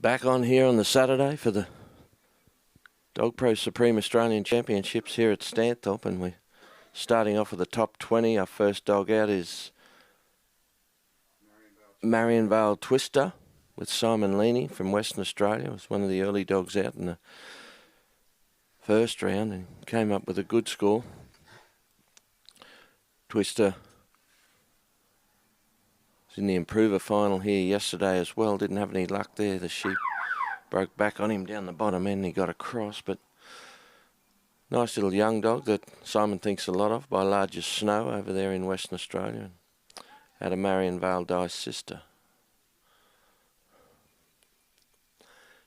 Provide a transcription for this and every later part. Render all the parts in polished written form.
Back on here on the Saturday for the Dogpro Supreme Australian Championships here at Stanthorpe, and we're starting off with the top 20. Our first dog out is Marion Vale Twister with Simon Leaney from Western Australia. It was one of the early dogs out in the first round and came up with a good score. Twister was in the improver final here yesterday as well. Didn't have any luck there. The sheep broke back on him down the bottom end. He got across, but nice little young dog that Simon thinks a lot of by Largest Snow over there in Western Australia. Out of Marion Vale Dye's sister.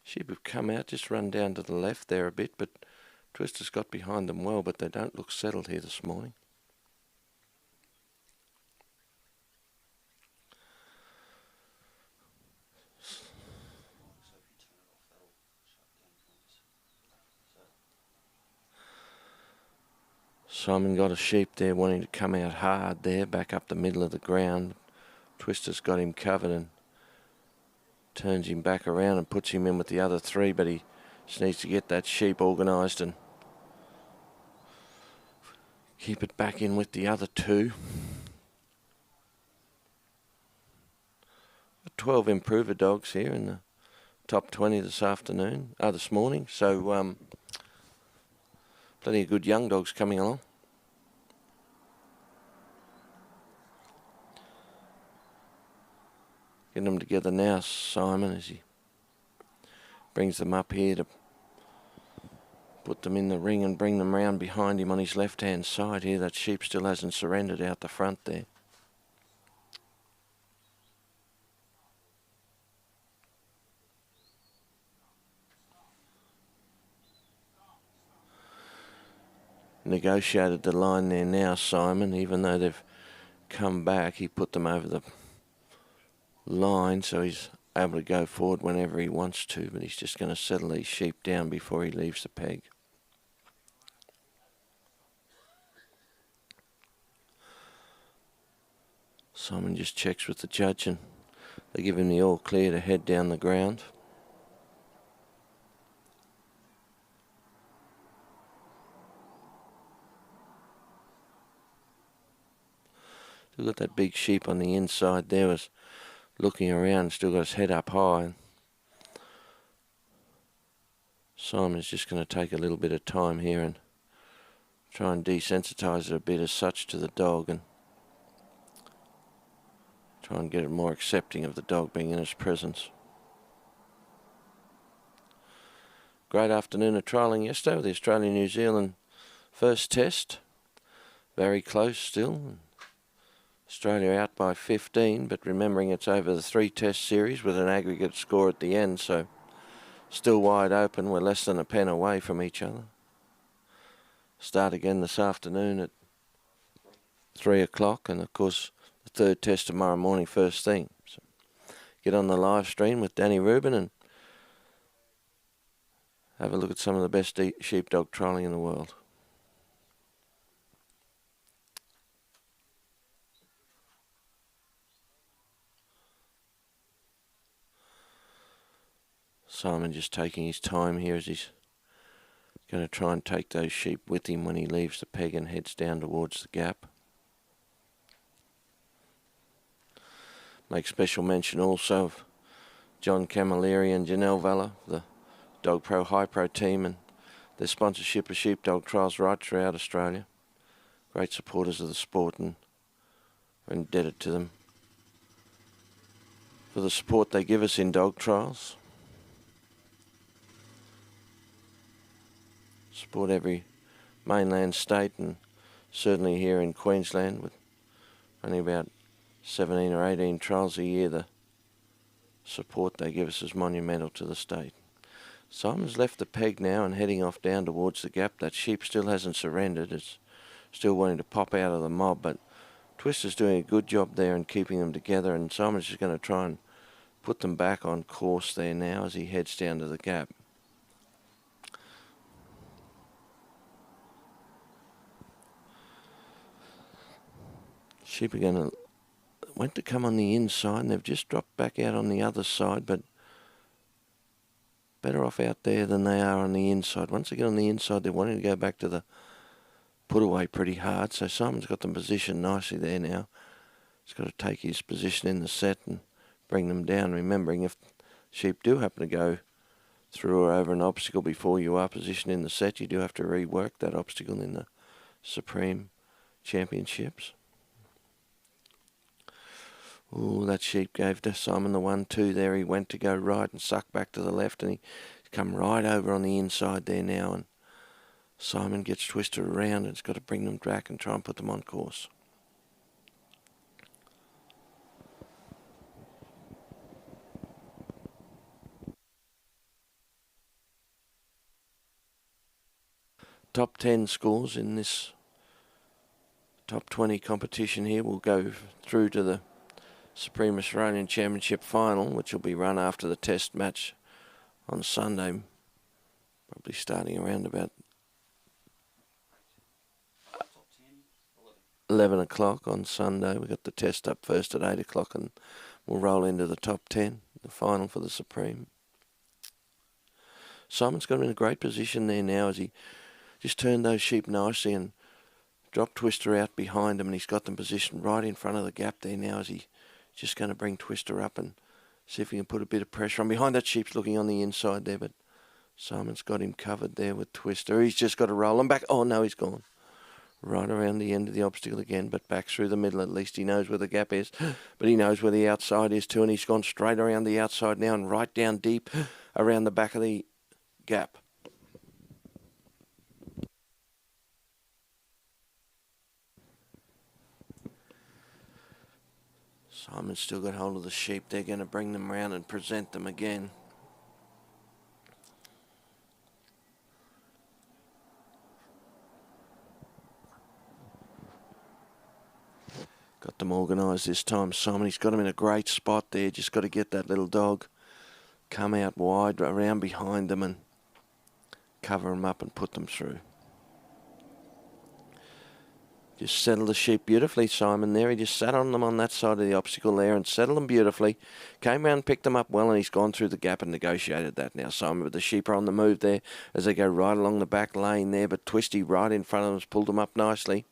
Sheep have come out, just run down to the left there a bit, but Twister's got behind them well, but they don't look settled here this morning. Simon got a sheep there wanting to come out hard there, back up the middle of the ground. Twister's got him covered and turns him back around and puts him in with the other three, but he just needs to get that sheep organised and keep it back in with the other two. 12 improver dogs here in the top 20 this morning. So plenty of good young dogs coming along. Getting them together now, Simon, as he brings them up here to put them in the ring and bring them round behind him on his left-hand side here. That sheep still hasn't surrendered out the front there. Negotiated the line there now, Simon. Even though they've come back, he put them over the line, so he's able to go forward whenever he wants to, but he's just going to settle these sheep down before he leaves the peg. Simon just checks with the judge and they give him the all clear to head down the ground. Still got that big sheep on the inside there, was looking around, still got his head up high. Simon's just going to take a little bit of time here and try and desensitise it a bit as such to the dog and try and get it more accepting of the dog being in his presence. Great afternoon of trialling yesterday with the Australia-New Zealand first test. Very close still. Australia out by 15, but remembering it's over the 3-test series with an aggregate score at the end, so still wide open. We're less than a pen away from each other. Start again this afternoon at 3 o'clock, and of course the third test tomorrow morning first thing. So get on the live stream with Danny Rubin and have a look at some of the best sheepdog trialling in the world. Simon just taking his time here as he's going to try and take those sheep with him when he leaves the peg and heads down towards the gap. Make special mention also of John Camilleri and Janelle Valla, the Dogpro High Pro team, and their sponsorship of sheepdog trials right throughout Australia. Great supporters of the sport, and we're indebted to them for the support they give us in dog trials. Support every mainland state and certainly here in Queensland with only about 17 or 18 trials a year. The support they give us is monumental to the state. Simon's left the peg now and heading off down towards the gap. That sheep still hasn't surrendered. It's still wanting to pop out of the mob, but Twister's doing a good job there in keeping them together, and Simon's just going to try and put them back on course there now as he heads down to the gap. Sheep are going to went to come on the inside and they've just dropped back out on the other side, but better off out there than they are on the inside. Once they get on the inside, they're wanting to go back to the put away pretty hard. So Simon's got them positioned nicely there now. He's got to take his position in the set and bring them down, remembering if sheep do happen to go through or over an obstacle before you are positioned in the set, you do have to rework that obstacle in the Supreme Championships. Oh, that sheep gave to Simon the 1-2 there. He went to go right and sucked back to the left, and he's come right over on the inside there now, and Simon gets twisted around and has got to bring them back and try and put them on course. Top 10 scores in this top 20 competition here will go through to the Supreme Australian Championship final, which will be run after the test match on Sunday, probably starting around about 11 o'clock on Sunday. We've got the test up first at 8 o'clock, and we'll roll into the top 10, the final for the Supreme. Simon's got him in a great position there now as he just turned those sheep nicely and dropped Twister out behind him, and he's got them positioned right in front of the gap there now as he's just going to bring Twister up and see if he can put a bit of pressure on. Behind that sheep's looking on the inside there, but Simon's got him covered there with Twister. He's just got to roll him back. Oh, no, he's gone. Right around the end of the obstacle again, but back through the middle. At least he knows where the gap is, but he knows where the outside is too, and he's gone straight around the outside now and right down deep around the back of the gap. Simon's still got hold of the sheep. They're going to bring them round and present them again. Got them organised this time, Simon. He's got him in a great spot there. Just got to get that little dog, come out wide around behind them and cover them up and put them through. Just settled the sheep beautifully, Simon, there. He just sat on them on that side of the obstacle there and settled them beautifully. Came round, picked them up well, and he's gone through the gap and negotiated that now, Simon. But the sheep are on the move there as they go right along the back lane there. But Twisty right in front of them has pulled them up nicely.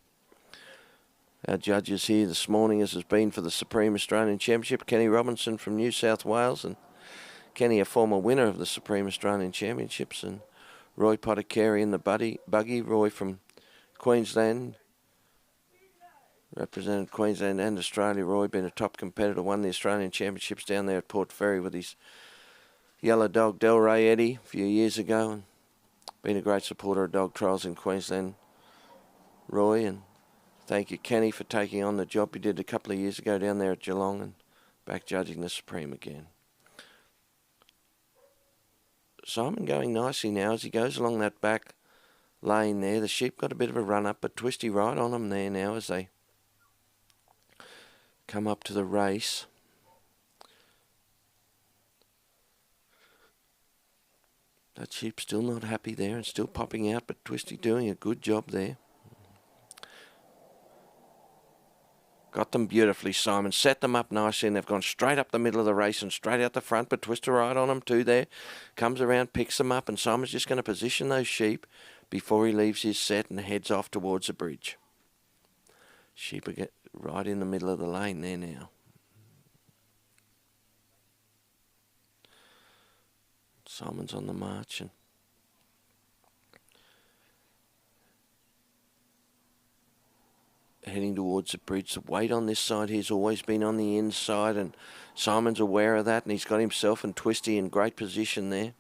Our judges here this morning, as has been for the Supreme Australian Championship, Kenny Robinson from New South Wales. And Kenny, a former winner of the Supreme Australian Championships. And Roy Pottercarey in the buggy. Roy from Queensland. Represented Queensland and Australia. Roy been a top competitor, won the Australian Championships down there at Port Fairy with his yellow dog Delray Eddie a few years ago, and been a great supporter of dog trials in Queensland, Roy. And thank you, Kenny, for taking on the job you did a couple of years ago down there at Geelong and back judging the Supreme again. Simon going nicely now as he goes along that back lane there. The sheep got a bit of a run up, but Twisty right on them there now as they come up to the race. That sheep's still not happy there and still popping out, but Twisty doing a good job there. Got them beautifully, Simon. Set them up nicely, and they've gone straight up the middle of the race and straight out the front, but Twister right on them too there. Comes around, picks them up, and Simon's just going to position those sheep before he leaves his set and heads off towards the bridge. Sheep are right in the middle of the lane there now. Simon's on the march and heading towards the bridge. The weight on this side here's always been on the inside, and Simon's aware of that, and he's got himself and Twisty in great position there.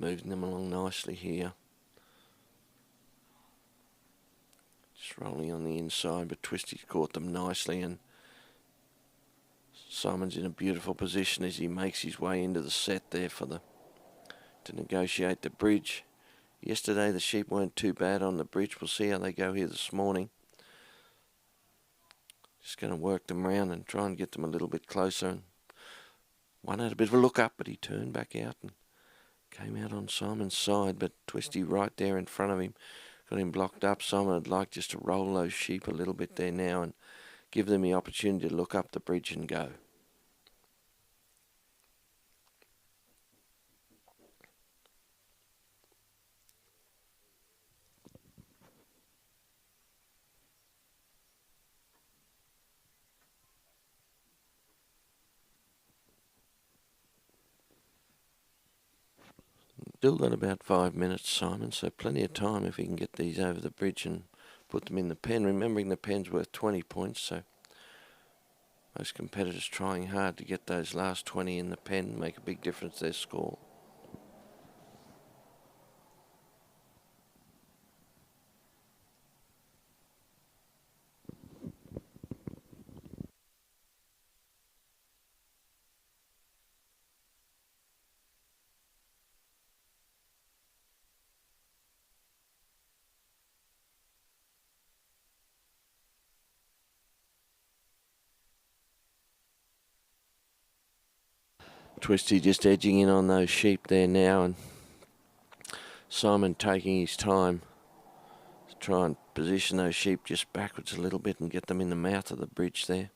Moving them along nicely here. Just rolling on the inside, but Twisty's caught them nicely, and Simon's in a beautiful position as he makes his way into the set there to negotiate the bridge. Yesterday the sheep weren't too bad on the bridge. We'll see how they go here this morning. Just going to work them around and try and get them a little bit closer. And one had a bit of a look up, but he turned back out and came out on Simon's side, but Twisty right there in front of him. Got him blocked up. Simon would like just to roll those sheep a little bit there now and give them the opportunity to look up the bridge and go. Still got about 5 minutes, Simon, so plenty of time if he can get these over the bridge and put them in the pen. Remembering the pen's worth 20 points, so most competitors trying hard to get those last 20 in the pen, make a big difference to their score. Twisty just edging in on those sheep there now, and Simon taking his time to try and position those sheep just backwards a little bit and get them in the mouth of the bridge there.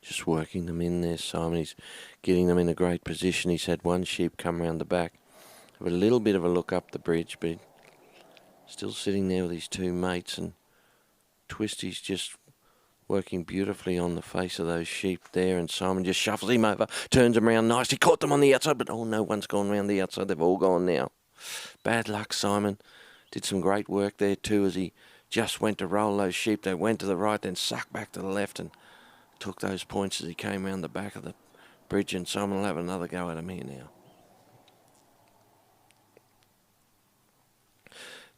Just working them in there, Simon. He's getting them in a great position. He's had one sheep come round the back, have a little bit of a look up the bridge, but still sitting there with his two mates, and Twisty's just working beautifully on the face of those sheep there, and Simon just shuffles him over, turns him around nicely, caught them on the outside, but oh, no one's gone round the outside. They've all gone now. Bad luck, Simon. Did some great work there too as he just went to roll those sheep. They went to the right, then sucked back to the left and took those points as he came round the back of the bridge, and Simon will have another go at him here now.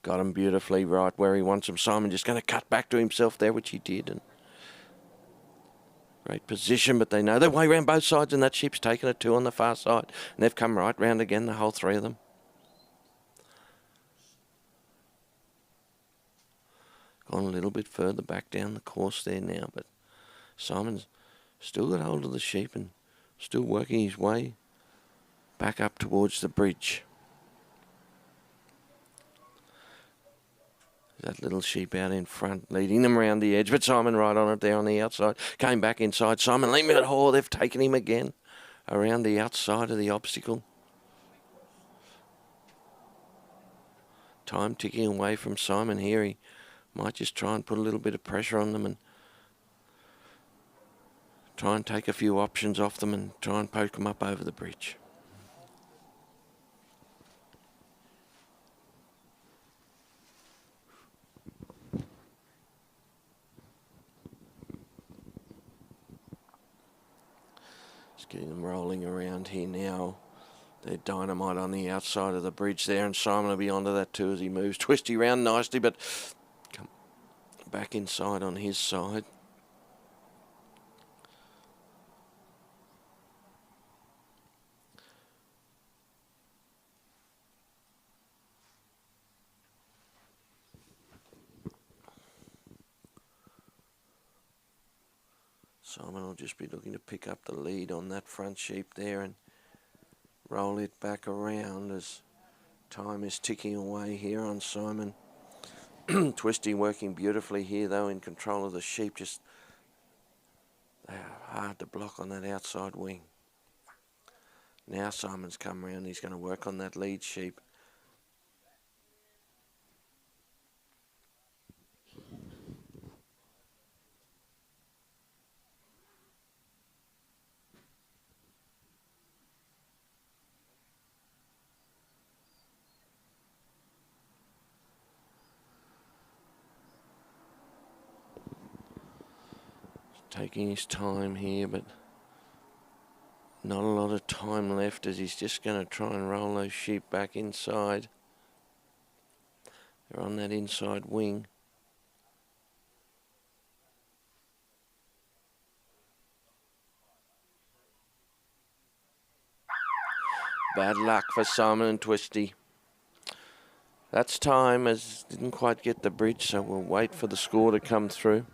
Got him beautifully right where he wants him. Simon just going to cut back to himself there, which he did. And great position, but they know their way around both sides, and that sheep's taken a two on the far side. And they've come right round again, the whole three of them. Gone a little bit further back down the course there now, but Simon's still got hold of the sheep and still working his way back up towards the bridge. That little sheep out in front, leading them around the edge, but Simon right on it there on the outside. Came back inside. Simon, leave me at hole. They've taken him again around the outside of the obstacle. Time ticking away from Simon here. He might just try and put a little bit of pressure on them and try and take a few options off them and try and poke them up over the bridge. Just getting them rolling around here now. They're dynamite on the outside of the bridge there, and Simon will be onto that too as he moves. Twisty round nicely, but come back inside on his side. Simon will just be looking to pick up the lead on that front sheep there and roll it back around as time is ticking away here on Simon. Twisty working beautifully here though, in control of the sheep. Just they are hard to block on that outside wing. Now Simon's come around. He's going to work on that lead sheep. Taking his time here, but not a lot of time left, as he's just going to try and roll those sheep back inside. They're on that inside wing. Bad luck for Simon and Twisty. That's time, as didn't quite get the bridge, so we'll wait for the score to come through.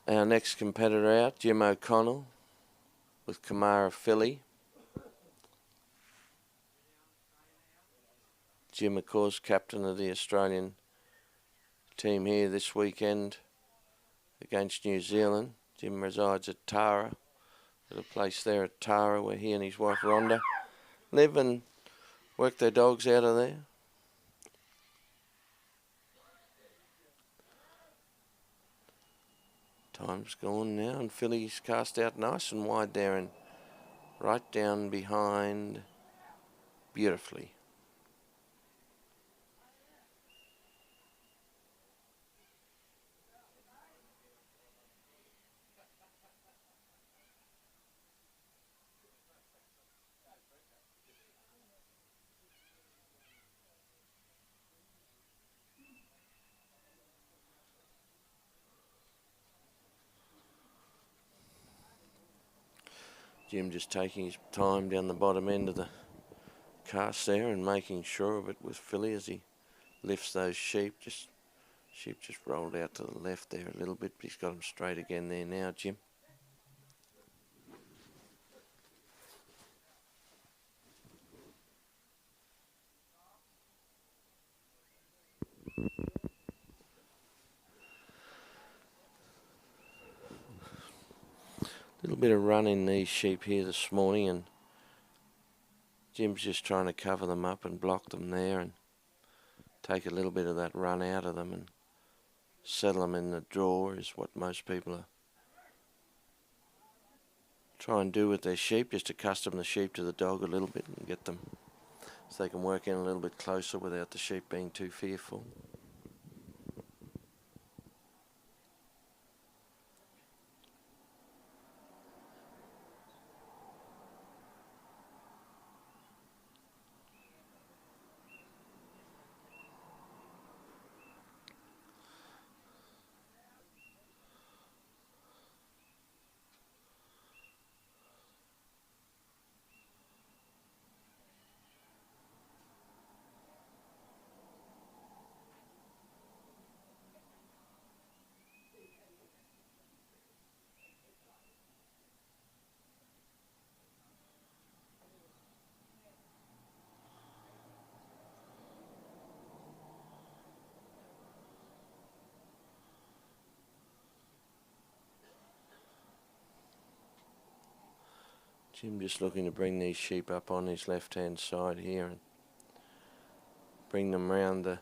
Our next competitor out, Jim O'Connell with Kamara Filly. Jim, of course, captain of the Australian team here this weekend against New Zealand. Jim resides at Tara, at a place there at Tara where he and his wife Rhonda live and work their dogs out of there. Time's gone now, and Philly's cast out nice and wide there and right down behind beautifully. Jim just taking his time down the bottom end of the cast there and making sure of it with Philly as he lifts those sheep. Sheep just rolled out to the left there a little bit, but he's got them straight again there now, Jim. Little bit of run in these sheep here this morning, and Jim's just trying to cover them up and block them there and take a little bit of that run out of them and settle them in the draw is what most people are try and do with their sheep, just accustom the sheep to the dog a little bit and get them so they can work in a little bit closer without the sheep being too fearful. Jim just looking to bring these sheep up on his left-hand side here and bring them round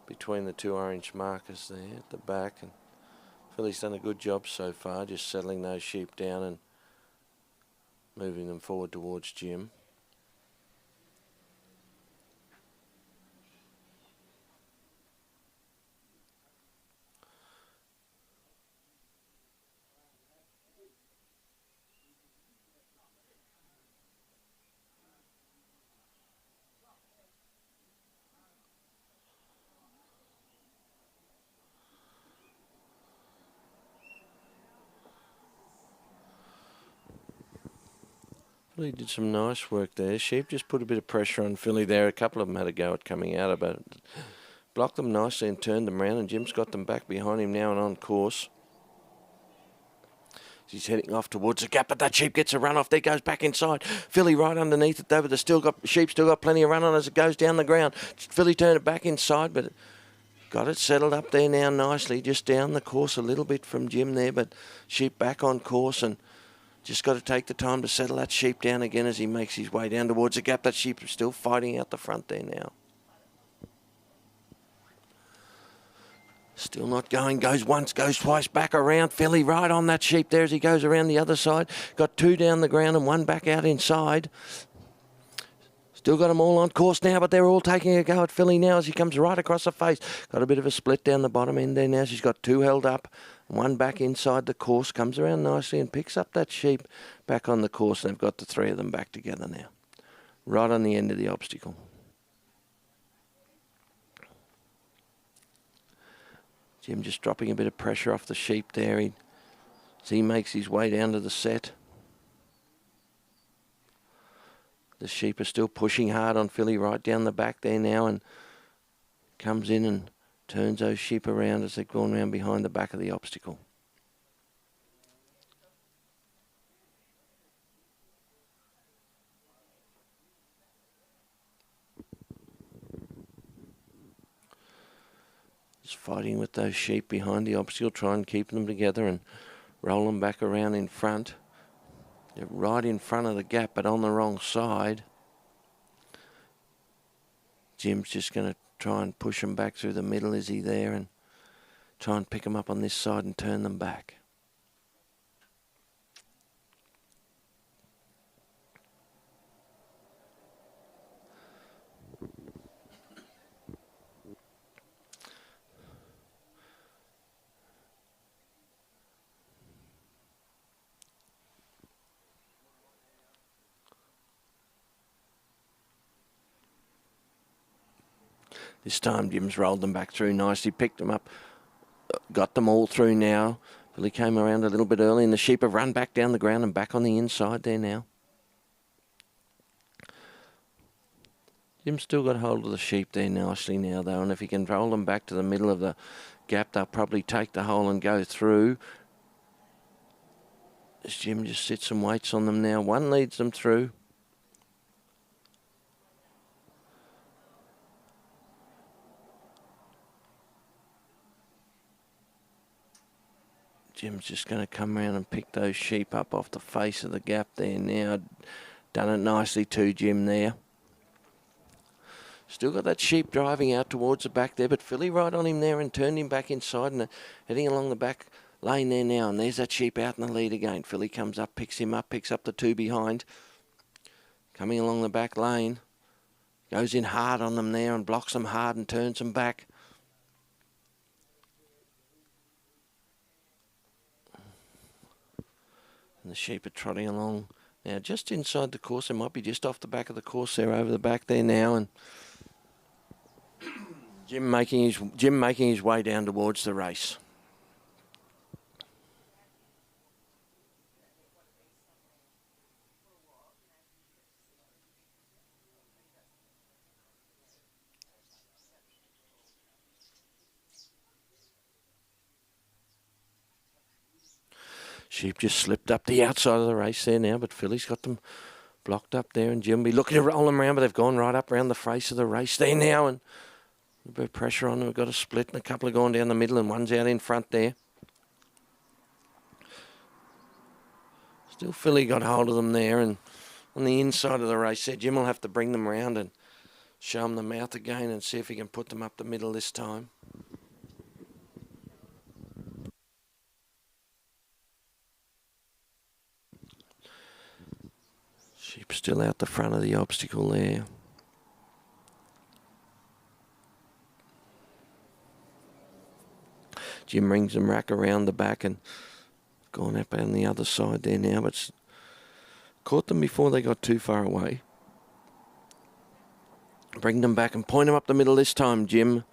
between the two orange markers there at the back. And Philly's done a good job so far, just settling those sheep down and moving them forward towards Jim. Philly did some nice work there. Sheep just put a bit of pressure on Philly there. A couple of them had a go at coming out of it. Blocked them nicely and turned them around, and Jim's got them back behind him now and on course. He's heading off towards the gap, but that sheep gets a run off. There goes back inside. Philly right underneath it though, but sheep still got plenty of run on as it goes down the ground. Philly turned it back inside, but got it settled up there now nicely, just down the course a little bit from Jim there, but sheep back on course and just got to take the time to settle that sheep down again as he makes his way down towards the gap. That sheep is still fighting out the front there now. Still not going. Goes once, goes twice, back around. Philly right on that sheep there as he goes around the other side. Got two down the ground and one back out inside. Still got them all on course now, but they're all taking a go at Philly now as he comes right across the face. Got a bit of a split down the bottom end there now. She's got two held up. One back inside the course, comes around nicely and picks up that sheep back on the course. And they've got the three of them back together now. Right on the end of the obstacle. Jim just dropping a bit of pressure off the sheep there. As he makes his way down to the set. The sheep are still pushing hard on Philly right down the back there now and comes in and turns those sheep around as they've gone around behind the back of the obstacle. Just fighting with those sheep behind the obstacle, try and keep them together and roll them back around in front. They're right in front of the gap, but on the wrong side. Jim's just going to try and push them back through the middle, is he there, and try and pick them up on this side and turn them back. This time Jim's rolled them back through nicely, picked them up, got them all through now. Billy came around a little bit early and the sheep have run back down the ground and back on the inside there now. Jim's still got hold of the sheep there nicely now though, and if he can roll them back to the middle of the gap, they'll probably take the hole and go through. As Jim just sits and waits on them now. One leads them through. Jim's just going to come around and pick those sheep up off the face of the gap there now. Done it nicely too, Jim, there. Still got that sheep driving out towards the back there, but Philly right on him there and turned him back inside and heading along the back lane there now. And there's that sheep out in the lead again. Philly comes up, picks him up, picks up the two behind. Coming along the back lane. Goes in hard on them there and blocks them hard and turns them back. And the sheep are trotting along now just inside the course. They might be just off the back of the course there, over the back there now. And Jim making his way down towards the race. Sheep just slipped up the outside of the race there now, but Philly's got them blocked up there, and Jim will be looking to roll them around, but they've gone right up around the face of the race there now, and a bit of pressure on them. We've got a split, and a couple have gone down the middle, and one's out in front there. Still Philly got hold of them there, and on the inside of the race there, Jim will have to bring them round and show them the mouth again and see if he can put them up the middle this time. Sheep still out the front of the obstacle there. Jim rings them rack around the back and gone up on the other side there now, but caught them before they got too far away. Bring them back and point them up the middle this time, Jim.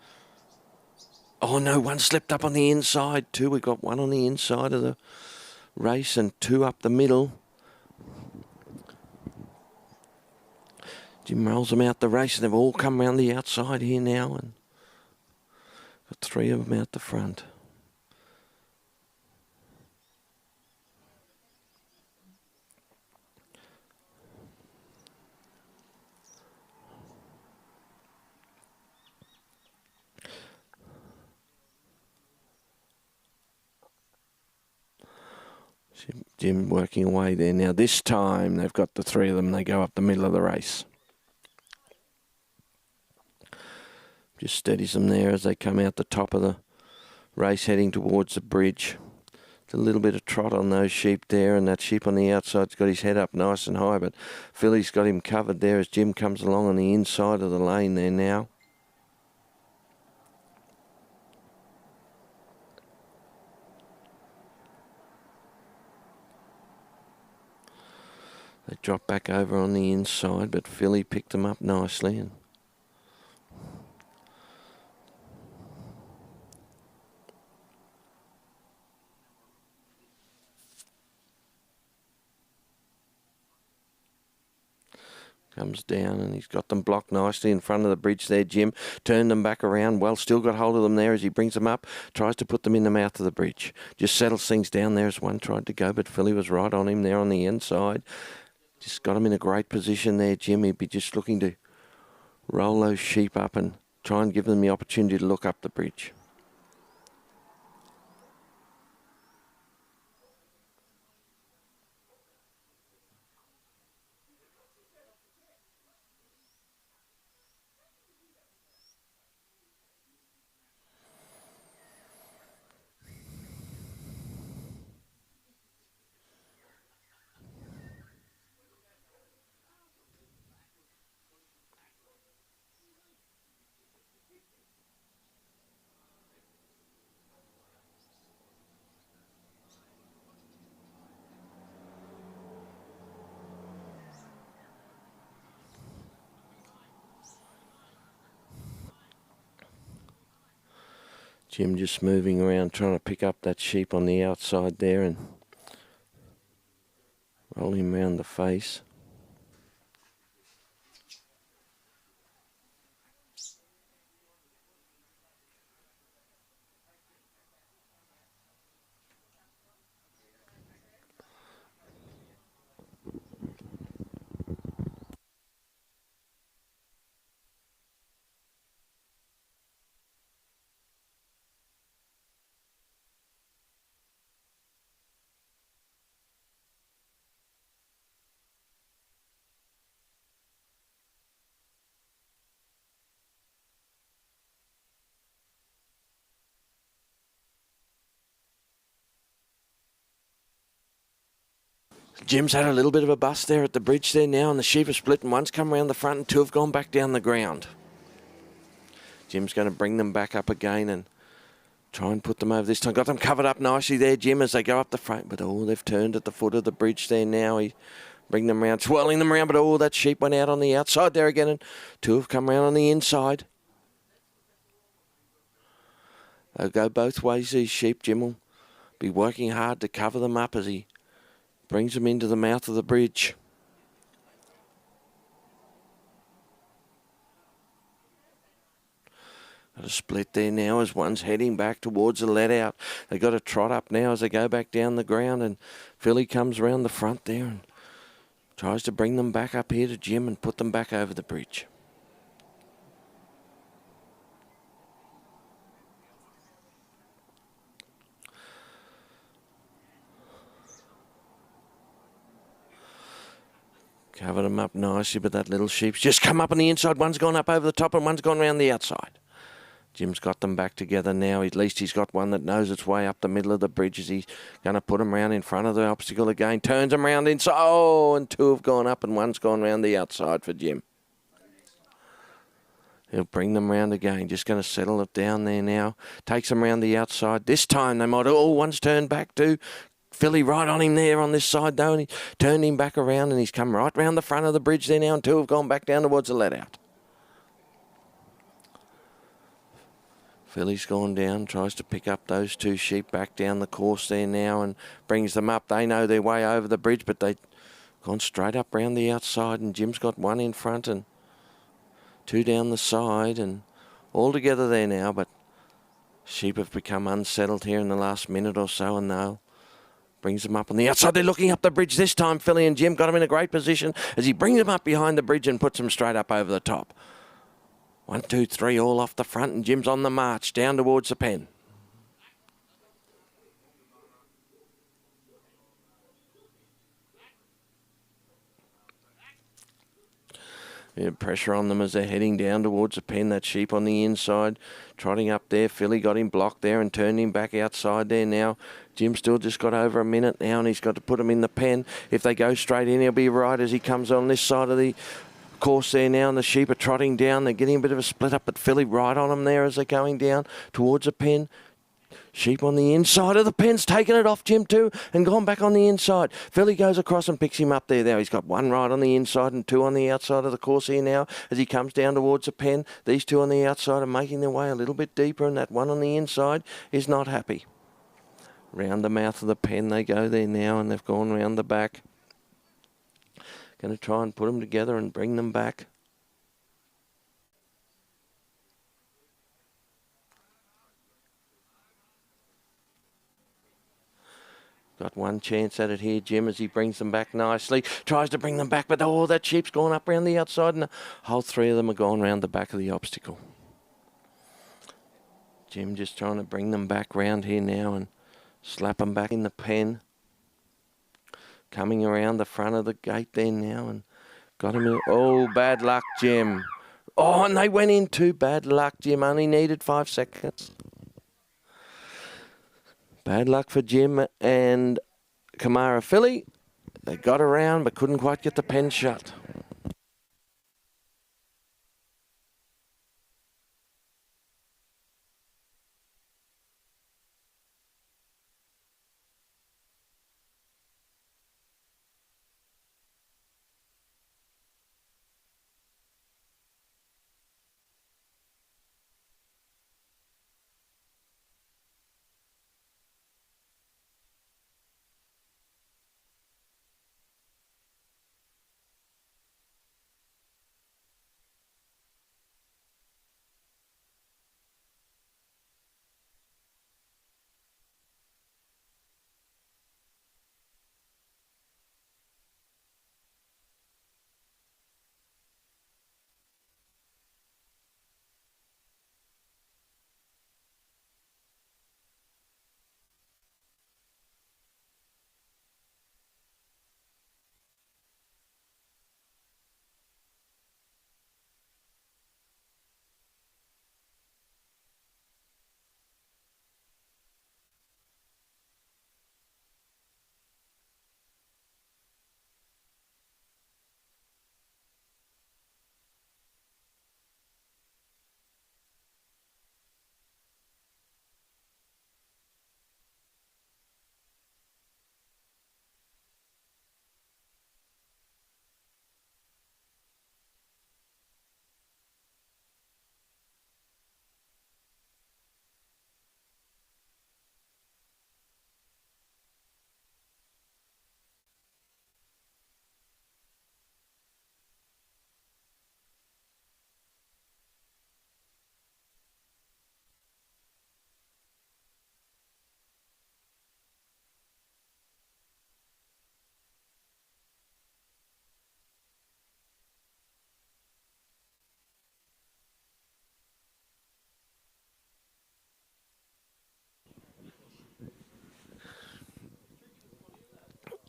Oh no, one slipped up on the inside too. We got one on the inside of the race and two up the middle. Jim rolls them out the race and they've all come round the outside here now, and got three of them out the front. Jim working away there now. This time they've got the three of them. They go up the middle of the race. Just steadies them there as they come out the top of the race heading towards the bridge. It's a little bit of trot on those sheep there, and that sheep on the outside's got his head up nice and high, but Philly's got him covered there as Jim comes along on the inside of the lane there now. They drop back over on the inside, but Philly picked them up nicely. And comes down and he's got them blocked nicely in front of the bridge there, Jim. Turned them back around. Well, still got hold of them there as he brings them up. Tries to put them in the mouth of the bridge. Just settles things down there as one tried to go, but Philly was right on him there on the inside. Just got him in a great position there, Jim. He'd be just looking to roll those sheep up and try and give them the opportunity to look up the bridge. Jim just moving around trying to pick up that sheep on the outside there and roll him round the face. Jim's had a little bit of a bust there at the bridge there now, and the sheep are split, and one's come round the front and two have gone back down the ground. Jim's going to bring them back up again and try and put them over this time. Got them covered up nicely there, Jim, as they go up the front. But, they've turned at the foot of the bridge there now. He bring them round, swirling them around, but, that sheep went out on the outside there again, and two have come round on the inside. They'll go both ways, these sheep. Jim will be working hard to cover them up as he brings them into the mouth of the bridge. Got a split there now as one's heading back towards the let out. They got a trot up now as they go back down the ground, and Philly comes around the front there and tries to bring them back up here to Jim and put them back over the bridge. Covered them up nicely, but that little sheep's just come up on the inside. One's gone up over the top and one's gone round the outside. Jim's got them back together now. At least he's got one that knows its way up the middle of the bridge. Is he going to put them round in front of the obstacle again? Turns them round inside. Oh, and two have gone up and one's gone round the outside for Jim. He'll bring them round again. Just going to settle it down there now. Takes them round the outside. This time they might... Oh, one's turned back too. Philly right on him there on this side though. And he turned him back around and he's come right round the front of the bridge there now. And two have gone back down towards the let out. Philly's gone down, tries to pick up those two sheep back down the course there now and brings them up. They know their way over the bridge, but they've gone straight up round the outside and Jim's got one in front and two down the side and all together there now, but sheep have become unsettled here in the last minute or so and they'll brings them up on the outside. They're looking up the bridge this time. Philly and Jim got them in a great position as he brings them up behind the bridge and puts them straight up over the top. 1, 2, 3, all off the front, and Jim's on the march down towards the pen. Yeah, pressure on them as they're heading down towards the pen. That sheep on the inside, trotting up there. Philly got him blocked there and turned him back outside there now. Jim still just got over a minute now, and he's got to put them in the pen. If they go straight in, he'll be right as he comes on this side of the course there now, and the sheep are trotting down. They're getting a bit of a split up, but Philly right on them there as they're going down towards the pen. Sheep on the inside of the pen's taken it off Jim too and gone back on the inside. Philly goes across and picks him up there. Now he's got one right on the inside and two on the outside of the course here now as he comes down towards the pen. These two on the outside are making their way a little bit deeper, and that one on the inside is not happy. Round the mouth of the pen they go there now, and they've gone round the back. Going to try and put them together and bring them back. Got one chance at it here, Jim, as he brings them back nicely. Tries to bring them back, but oh, that sheep's gone up round the outside, and the whole three of them are gone round the back of the obstacle. Jim just trying to bring them back round here now and slap them back in the pen. Coming around the front of the gate there now and got him in. Oh, bad luck, Jim. Oh, and they went in too. Bad luck, Jim. Only needed 5 seconds. Bad luck for Jim and Kamara Philly. They got around but couldn't quite get the pen shut.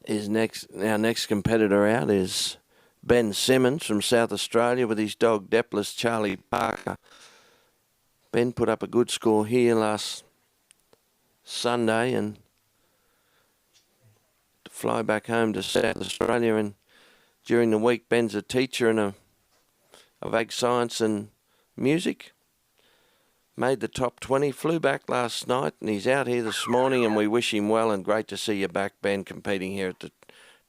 Our next competitor out is Ben Simmons from South Australia with his dog Depla's Charlie Parker. Ben put up a good score here last Sunday and to fly back home to South Australia. And during the week, Ben's a teacher of ag science and music. Made the top 20, flew back last night, and he's out here this morning, and we wish him well, and great to see you back, Ben, competing here at the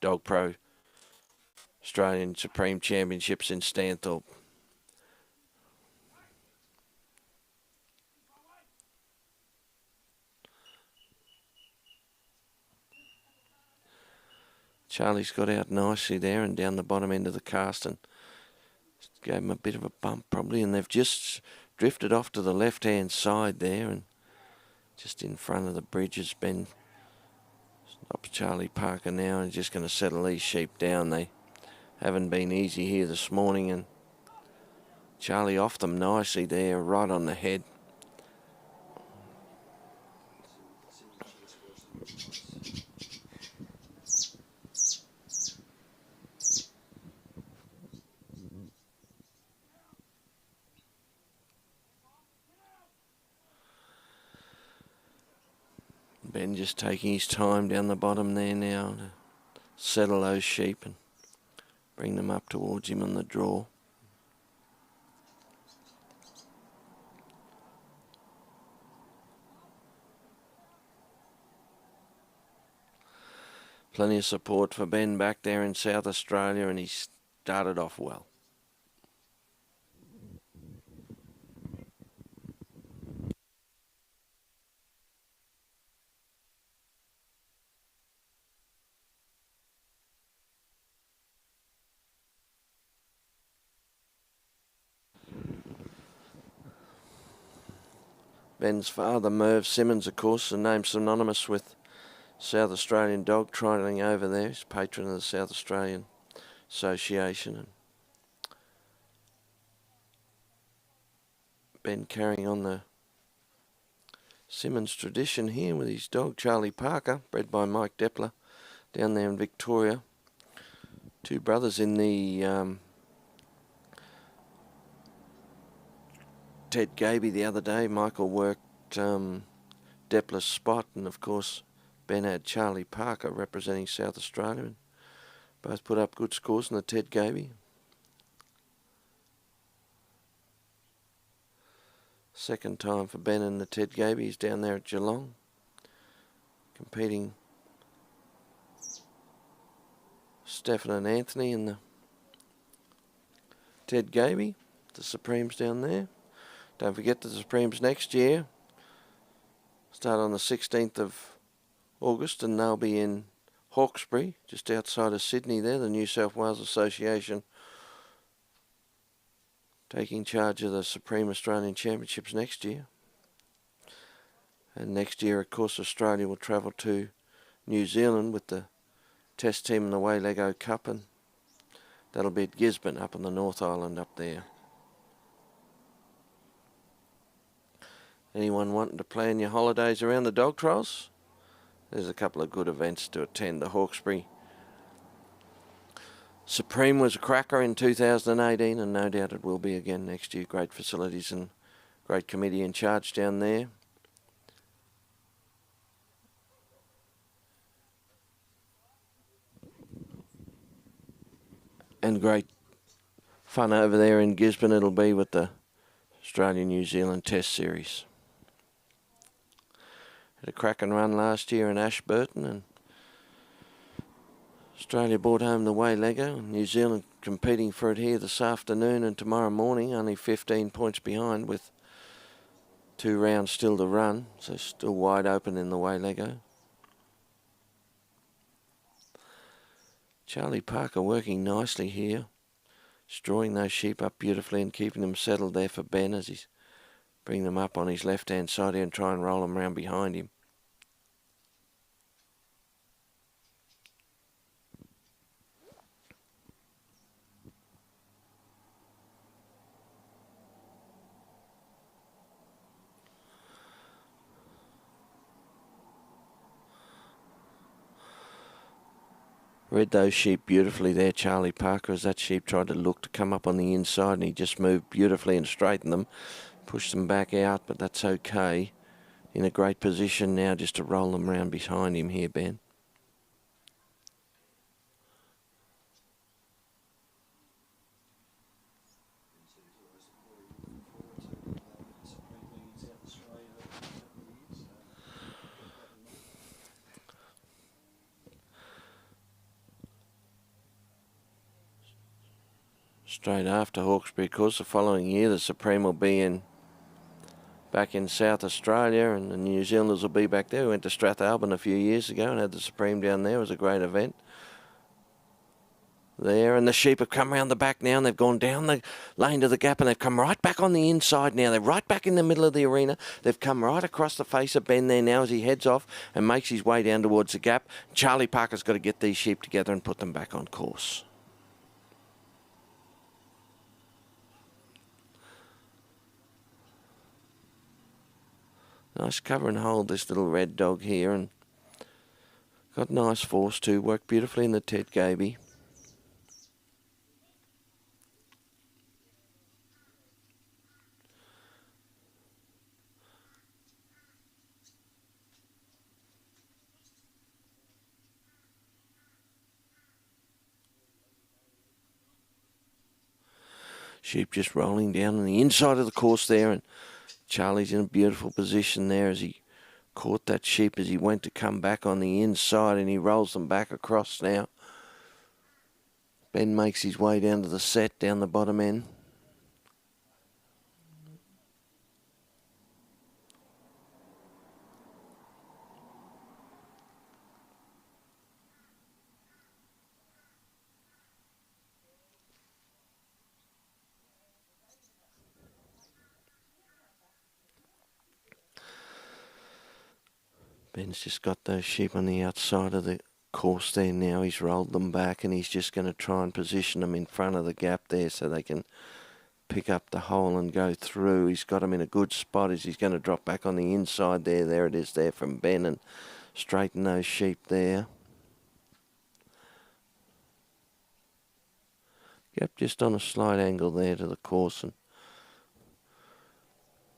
Dogpro Australian Supreme Championships in Stanthorpe. Charlie's got out nicely there and down the bottom end of the cast and gave him a bit of a bump probably, and they've just drifted off to the left-hand side there and just in front of the bridges. Ben stops Charlie Parker now and just going to settle these sheep down. They haven't been easy here this morning, and Charlie off them nicely there, right on the head. Ben just taking his time down the bottom there now to settle those sheep and bring them up towards him on the draw. Plenty of support for Ben back there in South Australia, and he started off well. Ben's father, Merv Simmons, of course, a name synonymous with South Australian dog trialling over there. He's patron of the South Australian Association. And Ben carrying on the Simmons tradition here with his dog Charlie Parker, bred by Mike Depler down there in Victoria. Two brothers in the Ted Gaby the other day. Michael worked Depler's spot, and of course Ben had Charlie Parker representing South Australia, and both put up good scores in the Ted Gaby. Second time for Ben in the Ted Gaby. He's down there at Geelong, competing Stefan and Anthony in the Ted Gaby. The Supremes down there. Don't forget the Supremes next year start on the 16th of August, and they'll be in Hawkesbury, just outside of Sydney there, the New South Wales Association taking charge of the Supreme Australian Championships next year. And next year, of course, Australia will travel to New Zealand with the test team in the Waylego Cup, and that'll be at Gisborne up on the North Island up there. Anyone wanting to plan your holidays around the dog trials? There's a couple of good events to attend. The Hawkesbury Supreme was a cracker in 2018, and no doubt it will be again next year. Great facilities and great committee in charge down there. And great fun over there in Gisborne it'll be with the Australia-New Zealand Test Series. Had a cracking run last year in Ashburton, and Australia brought home the Waylego. New Zealand competing for it here this afternoon and tomorrow morning, only 15 points behind with 2 rounds still to run, so still wide open in the Waylego. Charlie Parker working nicely here, drawing those sheep up beautifully and keeping them settled there for Ben as he's bring them up on his left-hand side here and try and roll them around behind him. Read those sheep beautifully there, Charlie Parker, as that sheep tried to look to come up on the inside, and he just moved beautifully and straightened them, pushed them back out, but that's okay. In a great position now just to roll them round behind him here, Ben. Straight after Hawkesbury, of course, the following year the Supreme will be back in South Australia, and the New Zealanders will be back there. We went to Strathalbyn a few years ago and had the Supreme down there. It was a great event there, and the sheep have come round the back now, and they've gone down the lane to the gap, and they've come right back on the inside now. They're right back in the middle of the arena. They've come right across the face of Ben there now as he heads off and makes his way down towards the gap. Charlie Parker's got to get these sheep together and put them back on course. Nice cover and hold, this little red dog here, and got nice force too. Worked beautifully in the Ted Gaby. Sheep just rolling down on the inside of the course there, and Charlie's in a beautiful position there as he caught that sheep as he went to come back on the inside, and he rolls them back across now. Ben makes his way down to the set down the bottom end. Ben's just got those sheep on the outside of the course there now. He's rolled them back, and he's just going to try and position them in front of the gap there so they can pick up the hole and go through. He's got them in a good spot as he's going to drop back on the inside there. There it is there from Ben, and straighten those sheep there. Yep, just on a slight angle there to the course, and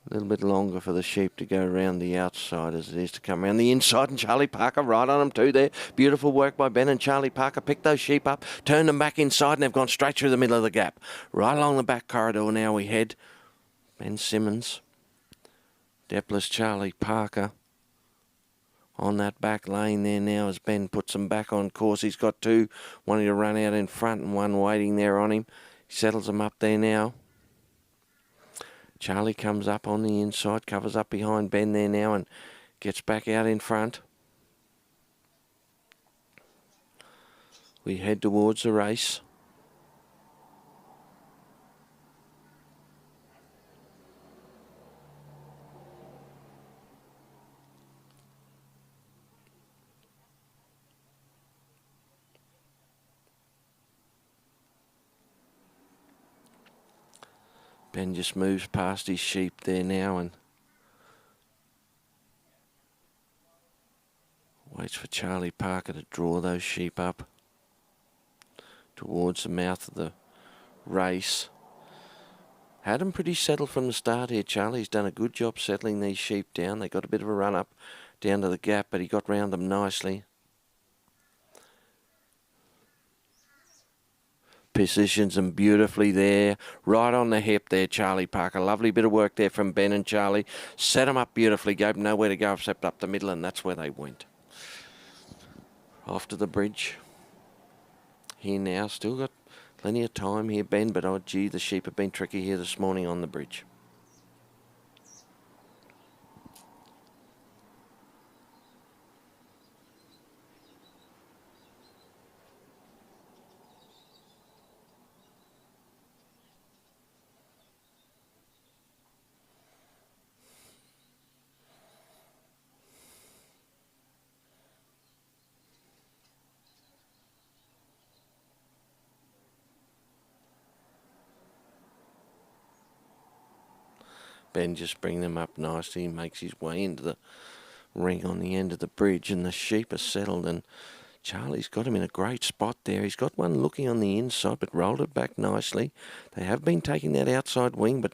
a little bit longer for the sheep to go around the outside as it is to come around the inside, and Charlie Parker right on them too there. Beautiful work by Ben, and Charlie Parker picked those sheep up, turned them back inside, and they've gone straight through the middle of the gap. Right along the back corridor now we head. Ben Simmons, Depless Charlie Parker on that back lane there now as Ben puts them back on course. He's got two wanting to run out in front and one waiting there on him. He settles them up there now. Charlie comes up on the inside, covers up behind Ben there now, and gets back out in front. We head towards the race. Ben just moves past his sheep there now and waits for Charlie Parker to draw those sheep up towards the mouth of the race. Had them pretty settled from the start here, Charlie's done a good job settling these sheep down. They got a bit of a run up down to the gap, but he got round them nicely. Positions them beautifully there, right on the hip there, Charlie Parker. Lovely bit of work there from Ben and Charlie. Set them up beautifully, gave them nowhere to go except up the middle, and that's where they went. Off to the bridge. Here now, still got plenty of time here, Ben, but oh gee, the sheep have been tricky here this morning on the bridge. Ben just bring them up nicely. He makes his way into the ring on the end of the bridge, and the sheep are settled, and Charlie's got him in a great spot there. He's got one looking on the inside, but rolled it back nicely. They have been taking that outside wing, but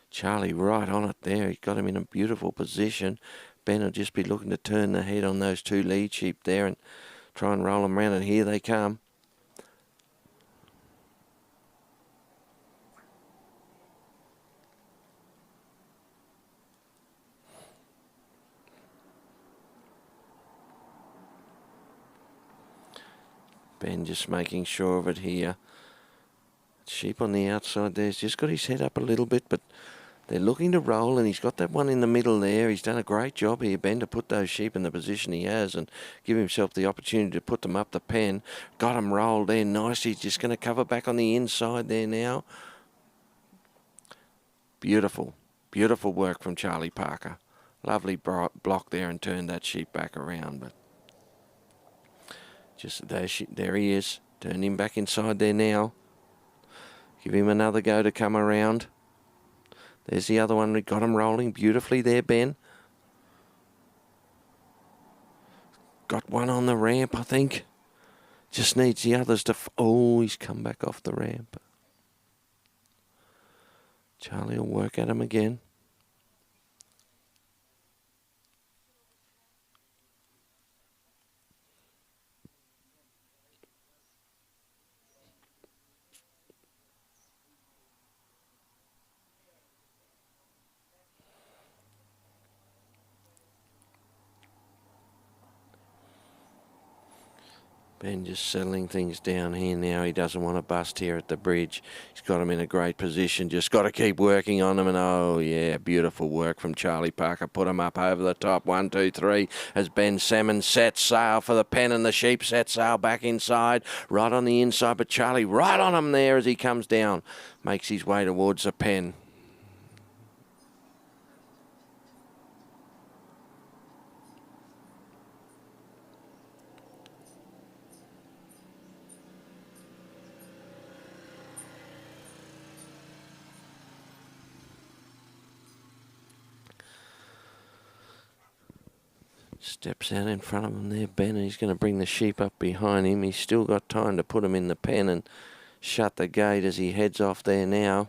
Charlie right on it there. He's got him in a beautiful position. Ben will just be looking to turn the head on those two lead sheep there and try and roll them around, and here they come. Ben just making sure of it here. Sheep on the outside there's just got his head up a little bit, but they're looking to roll, and he's got that one in the middle there. He's done a great job here, Ben, to put those sheep in the position he has and give himself the opportunity to put them up the pen. Got them rolled there nice. He's just going to cover back on the inside there now. Beautiful, beautiful work from Charlie Parker. Lovely block there and turned that sheep back around, but just there he is. Turn him back inside there now. Give him another go to come around. There's the other one. We got him rolling beautifully there, Ben. Got one on the ramp, I think. Just needs the others to... Oh, he's come back off the ramp. Charlie will work at him again. Ben just settling things down here now. He doesn't want to bust here at the bridge. He's got him in a great position. Just got to keep working on him. And oh, yeah, beautiful work from Charlie Parker. Put him up over the top. 1, 2, 3. As Ben Simmons sets sail for the pen, and the sheep set sail back inside. Right on the inside, but Charlie right on him there as he comes down. Makes his way towards the pen. Steps out in front of him there, Ben, and he's going to bring the sheep up behind him. He's still got time to put him in the pen and shut the gate as he heads off there now.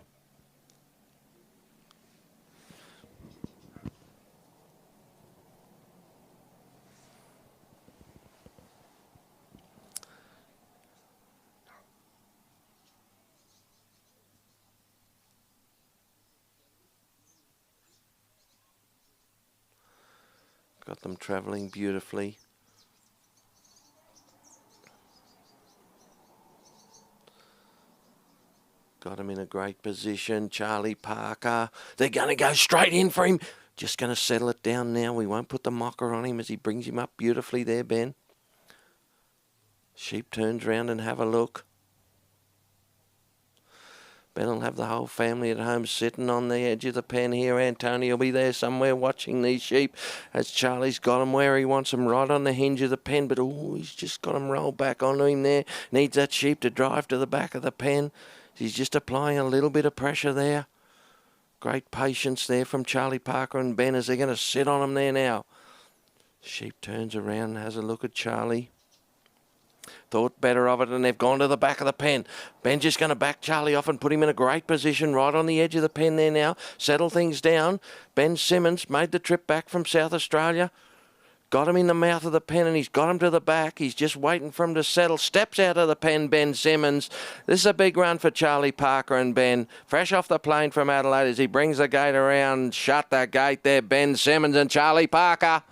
Got them travelling beautifully. Got him in a great position. Charlie Parker. They're going to go straight in for him. Just going to settle it down now. We won't put the mocker on him as he brings him up beautifully there, Ben. Sheep turns round and have a look. Ben will have the whole family at home sitting on the edge of the pen here. Antonio will be there somewhere watching these sheep as Charlie's got him where he wants him, right on the hinge of the pen. But, oh, he's just got him rolled back onto him there. Needs that sheep to drive to the back of the pen. He's just applying a little bit of pressure there. Great patience there from Charlie Parker and Ben as they're going to sit on him there now. Sheep turns around and has a look at Charlie. Thought better of it, and they've gone to the back of the pen. Ben's just going to back Charlie off and put him in a great position right on the edge of the pen there now. Settle things down. Ben Simmons made the trip back from South Australia. Got him in the mouth of the pen, and he's got him to the back. He's just waiting for him to settle. Steps out of the pen, Ben Simmons. This is a big run for Charlie Parker and Ben. Fresh off the plane from Adelaide as he brings the gate around. Shut that gate there, Ben Simmons and Charlie Parker.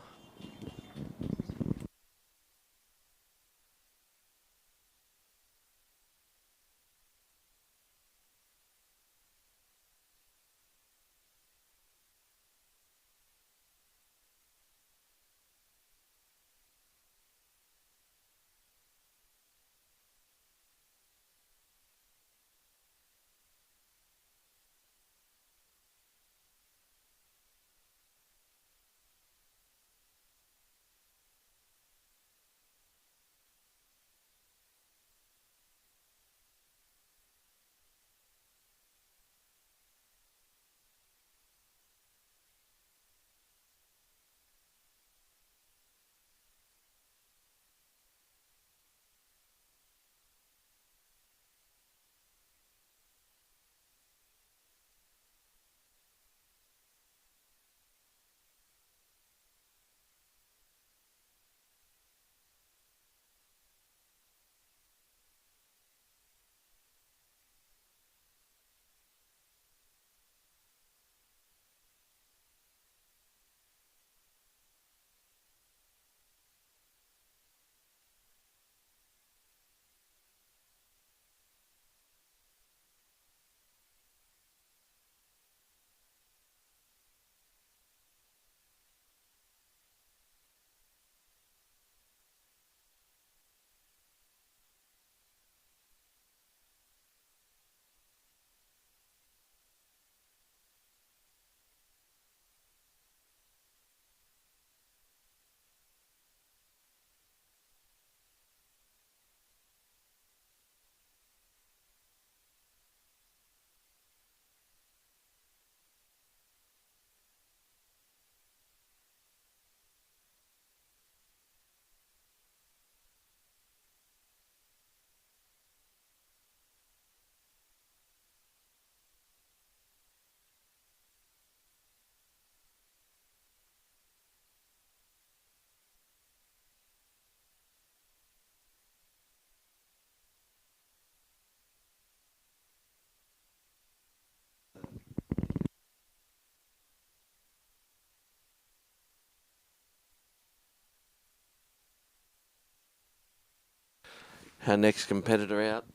Our next competitor out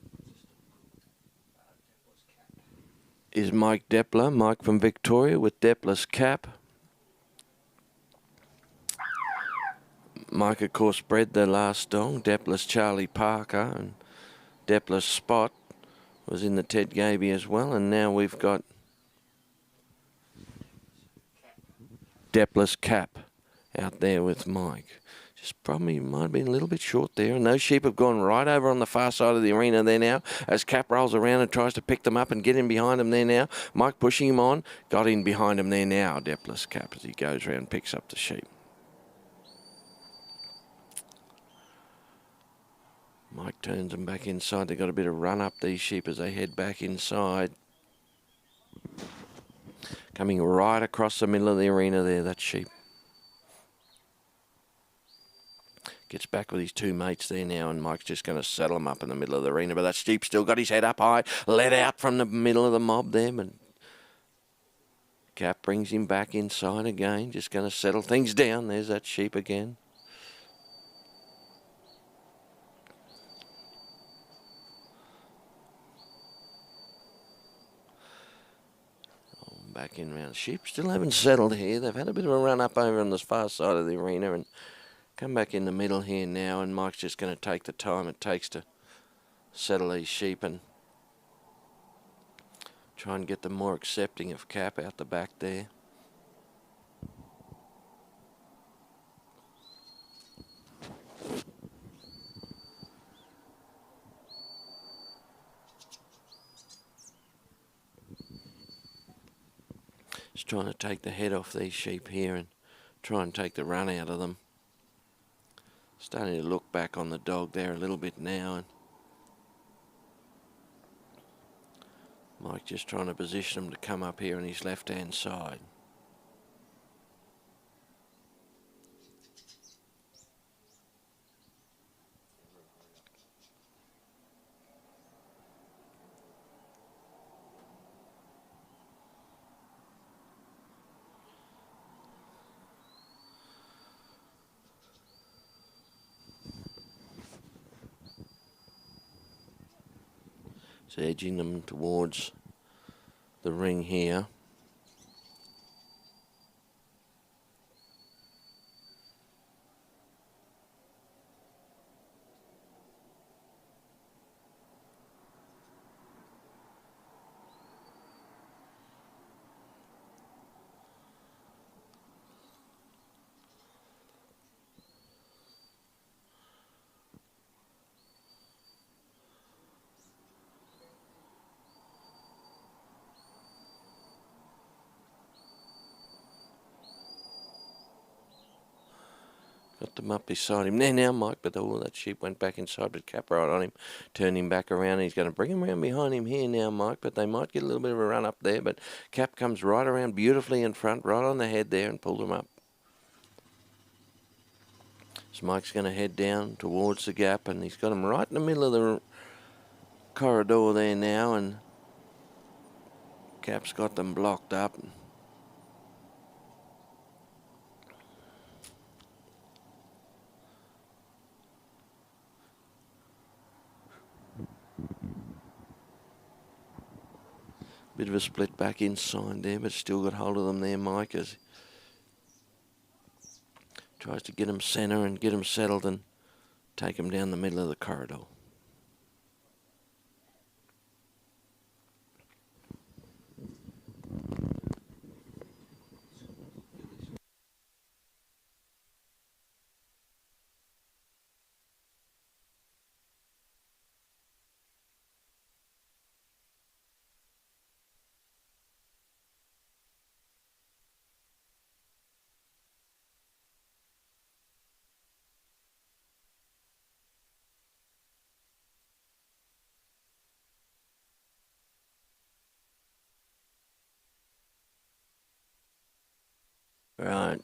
is Mike Depler. Mike from Victoria with Depler's cap. Mike, of course, bred the last dog, Depler's Charlie Parker, and Depler's Spot was in the Ted Gaby as well, and now we've got Depler's Cap out there with Mike. Just probably might have been a little bit short there, and those sheep have gone right over on the far side of the arena there now as Cap rolls around and tries to pick them up and get in behind him there now. Mike pushing him on, got in behind him there now, Depler's Cap, as he goes around and picks up the sheep. Mike turns them back inside. They've got a bit of run up, these sheep, as they head back inside. Coming right across the middle of the arena there, that sheep. Gets back with his two mates there now, and Mike's just going to settle him up in the middle of the arena. But that sheep still got his head up high, let out from the middle of the mob there. But Cap brings him back inside again, just going to settle things down. There's that sheep again. Back in round. Sheep still haven't settled here. They've had a bit of a run up over on this far side of the arena and come back in the middle here now, and Mike's just going to take the time it takes to settle these sheep and try and get them more accepting of Cap out the back there. Just trying to take the head off these sheep here and try and take the run out of them. Starting to look back on the dog there a little bit now, and Mike just trying to position him to come up here on his left-hand side. So edging them towards the ring here. Got them up beside him. There now, Mike, but that sheep went back inside, but Cap right on him, turned him back around. He's going to bring him around behind him here now, Mike, but they might get a little bit of a run up there, but Cap comes right around beautifully in front, right on the head there, and pulled him up. So Mike's going to head down towards the gap, and he's got him right in the middle of the corridor there now, and Cap's got them blocked up. Bit of a split back inside there, but still got hold of them there, Mike, as tries to get them centre and get them settled and take them down the middle of the corridor. Right.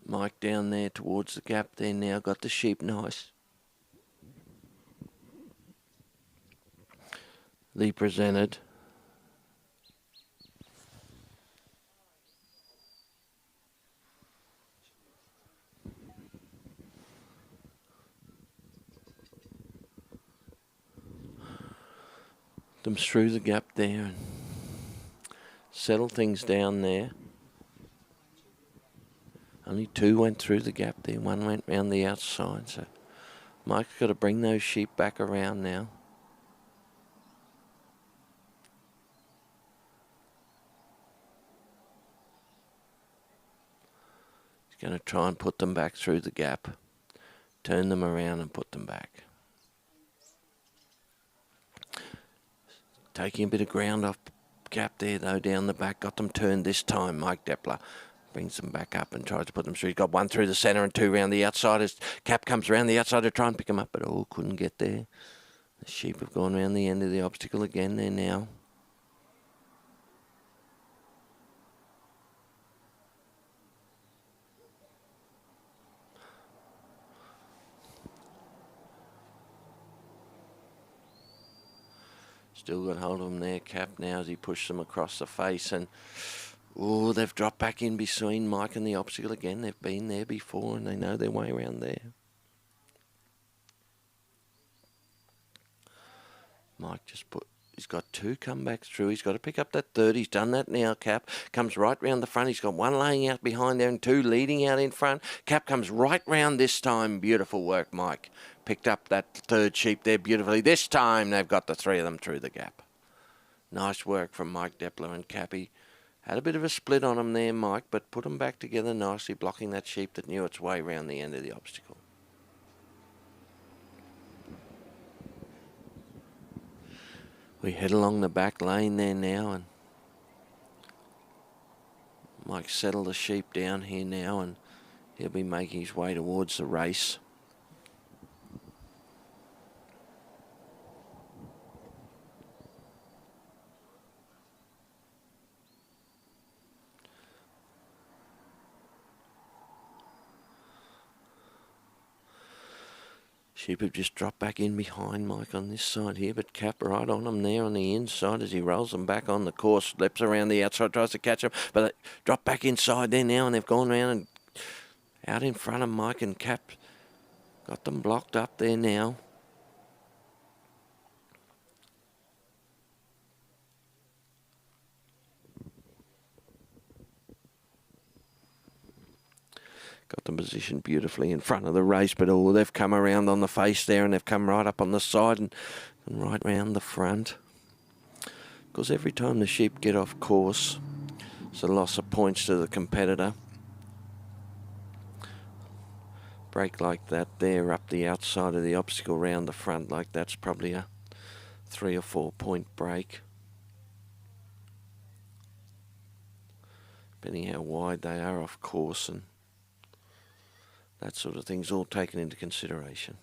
Mike down there towards the gap there now, got the sheep nice. Lee presented. them through the gap there and settle things down there. Only 2 went through the gap there. 1 went round the outside. So Mike's got to bring those sheep back around now. He's going to try and put them back through the gap. Turn them around and put them back. Taking a bit of ground off gap there though down the back. Got them turned this time. Mike Depler brings them back up and tries to put them through. He's got 1 through the centre and 2 round the outside. As Cap comes around the outside to try and pick them up, but couldn't get there. The sheep have gone round the end of the obstacle again there now. Still got hold of them there, Cap, now as he pushes them across the face. And, they've dropped back in between Mike and the obstacle again. They've been there before and they know their way around there. Mike he's got 2 come back through. He's got to pick up that third. He's done that now, Cap. Comes right round the front. He's got 1 laying out behind there and 2 leading out in front. Cap comes right round this time. Beautiful work, Mike. Picked up that third sheep there beautifully. This time they've got the 3 of them through the gap. Nice work from Mike Depler and Cappy. Had a bit of a split on them there, Mike, but put them back together nicely, blocking that sheep that knew its way round the end of the obstacle. We head along the back lane there now, and Mike settled the sheep down here now, and he'll be making his way towards the race. Sheep have just dropped back in behind Mike on this side here, but Cap right on him there on the inside as he rolls them back on the course, leaps around the outside, tries to catch them, but they drop back inside there now, and they've gone round and out in front of Mike, and Cap got them blocked up there now. Got them positioned beautifully in front of the race, but they've come around on the face there, and they've come right up on the side and right round the front. Because every time the sheep get off course, it's a loss of points to the competitor. Break like that there up the outside of the obstacle round the front, like that's probably a 3 or 4 point break. Depending how wide they are off course, and that sort of thing's all taken into consideration.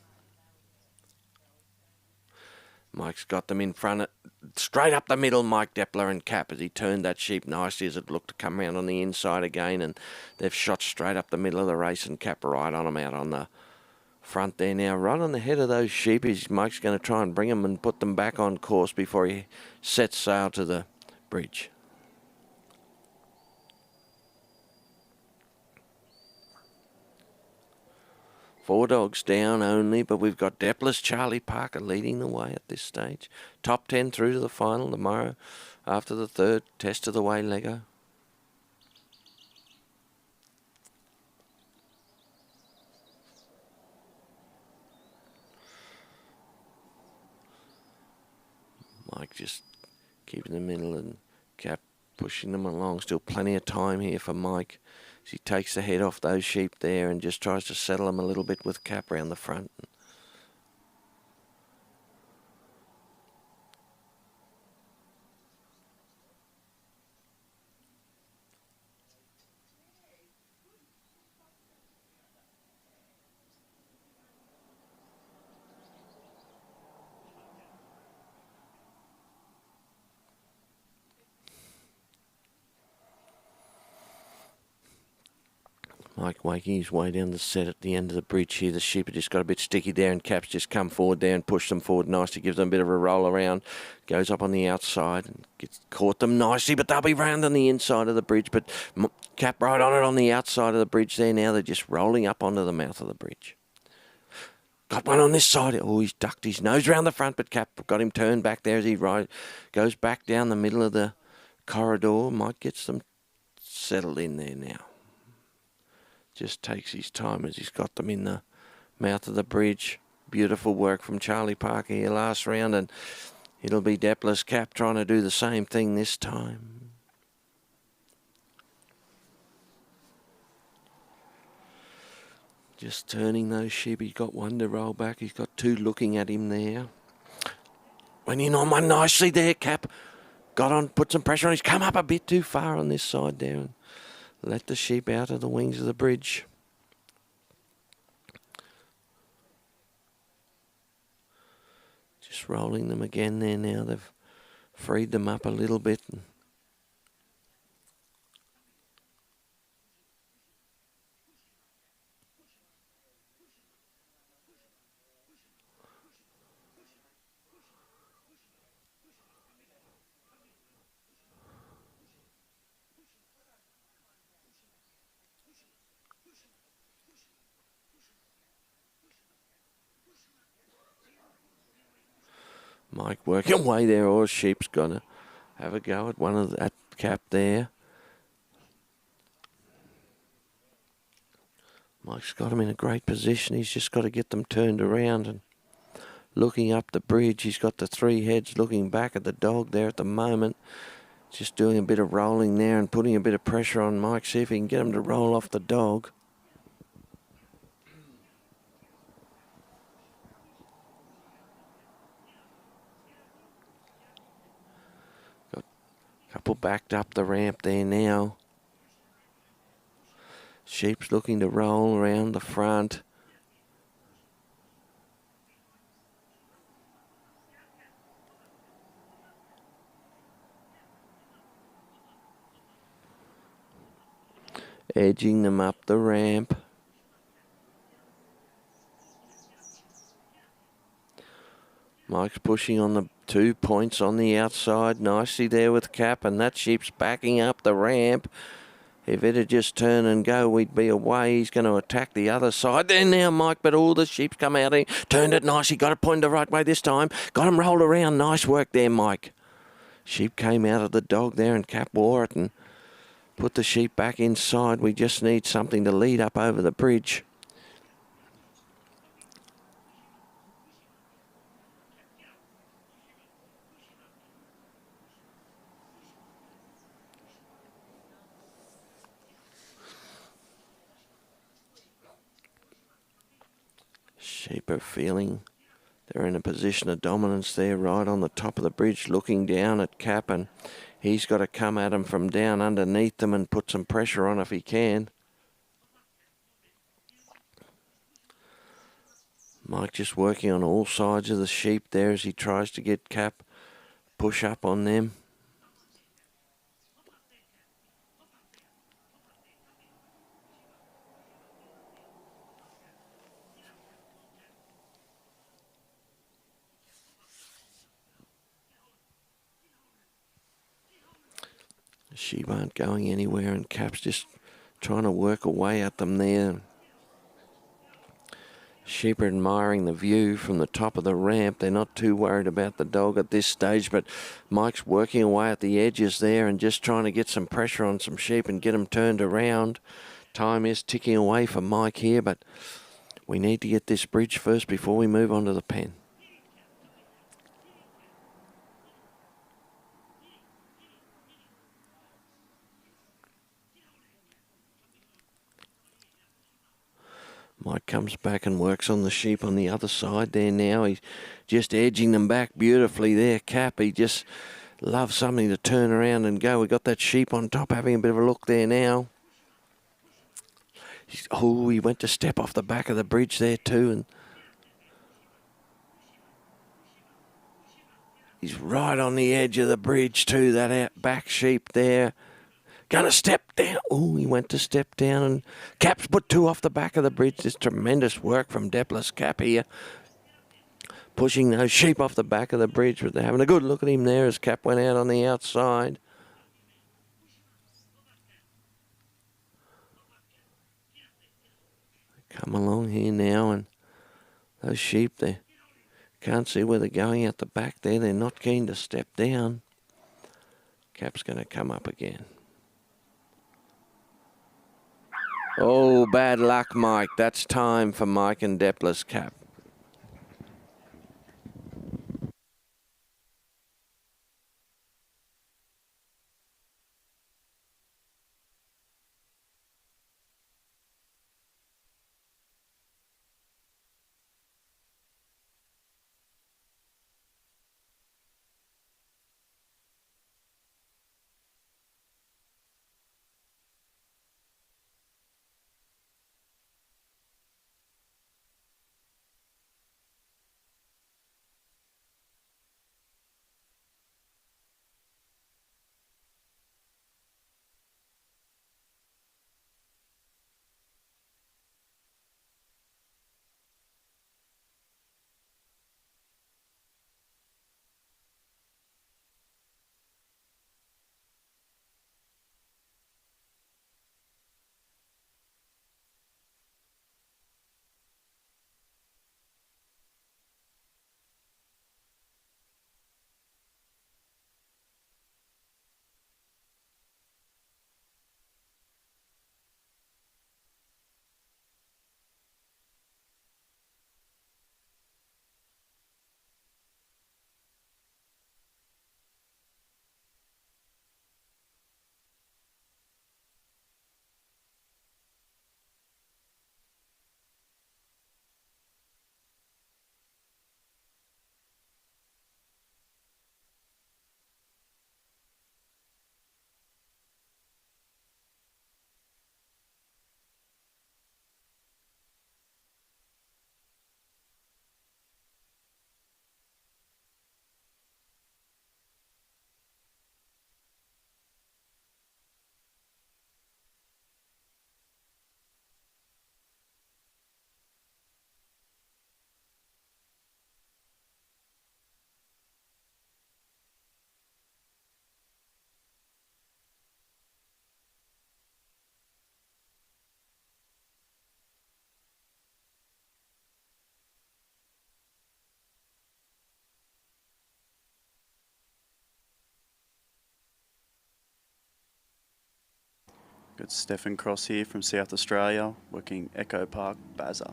Mike's got them in front, straight up the middle, Mike Depler and Cap, as he turned that sheep nicely as it looked to come round on the inside again, and they've shot straight up the middle of the race, and Cap right on them out on the front there now. Right on the head of those sheep, Mike's going to try and bring them and put them back on course before he sets sail to the bridge. Four dogs down only, but we've got Depler's Charlie Parker leading the way at this stage. Top 10 through to the final tomorrow after the third test of the way Lego. Mike just keeping the middle and Cap pushing them along. Still plenty of time here for Mike. He takes the head off those sheep there and just tries to settle them a little bit with Cap around the front. Mike waking his way down the set at the end of the bridge here. The sheep have just got a bit sticky there, and Cap's just come forward there and pushed them forward nicely, gives them a bit of a roll around, goes up on the outside and caught them nicely, but they'll be round on the inside of the bridge. But Cap right on it on the outside of the bridge there now. They're just rolling up onto the mouth of the bridge. Got one on this side. Oh, he's ducked his nose round the front, but Cap got him turned back there as he goes back down the middle of the corridor. Might get some settled in there now. Just takes his time as he's got them in the mouth of the bridge. Beautiful work from Charlie Parker here last round, and it'll be Depla's Cap trying to do the same thing this time. Just turning those sheep. He's got one to roll back. He's got two looking at him there. Went in on one nicely there, Cap. Got on, put some pressure on. He's come up a bit too far on this side there and let the sheep out of the wings of the bridge. Just rolling them again there now. They've freed them up a little bit. Mike working away there, or sheep's gonna have a go at one of that Cap there. Mike's got him in a great position. He's just got to get them turned around and looking up the bridge. He's got the three heads looking back at the dog there at the moment. Just doing a bit of rolling there and putting a bit of pressure on Mike. See if he can get him to roll off the dog. Got a couple backed up the ramp there now. Sheep's looking to roll around the front. Edging them up the ramp. Mike's pushing on the 2 points on the outside nicely there with Cap, and that sheep's backing up the ramp. If it had just turn and go, we'd be away. He's going to attack the other side there now, Mike, but all the sheep's come out. He turned it nicely, got it pointed the right way this time. Got him rolled around. Nice work there, Mike. Sheep came out of the dog there and Cap wore it and put the sheep back inside. We just need something to lead up over the bridge. Sheep are feeling they're in a position of dominance there, right on the top of the bridge, looking down at Cap, and he's got to come at them from down underneath them and put some pressure on if he can. Mike just working on all sides of the sheep there as he tries to get Cap push up on them. Sheep aren't going anywhere and Cap's just trying to work away at them there. Sheep are admiring the view from the top of the ramp. They're not too worried about the dog at this stage, but Mike's working away at the edges there and just trying to get some pressure on some sheep and get them turned around. Time is ticking away for Mike here, but we need to get this bridge first before we move on to the pen. Mike comes back and works on the sheep on the other side there now. He's just edging them back beautifully there, Cap. He just loves something to turn around and go. We've got that sheep on top having a bit of a look there now. He went to step off the back of the bridge there too. And he's right on the edge of the bridge too, that back sheep there. Gonna step down. Oh, he went to step down and Cap's put two off the back of the bridge. This tremendous work from Depla's Cap here. Pushing those sheep off the back of the bridge, but they're having a good look at him there as Cap went out on the outside. Come along here now and Those sheep, they can't see where they're going at the back there. They're not keen to step down. Cap's going to come up again. Oh, bad luck, Mike. That's time for Mike and Depla's cap. Got Stefan Cross here from South Australia, working Echo Park, Bazza.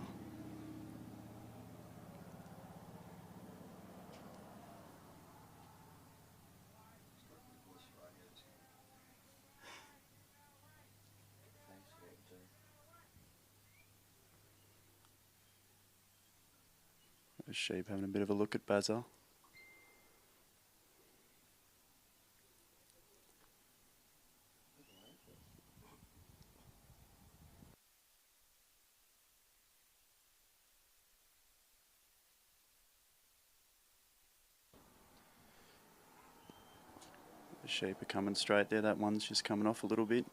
The sheep having a bit of a look at Bazza. The sheep are coming straight there. That one's just coming off a little bit.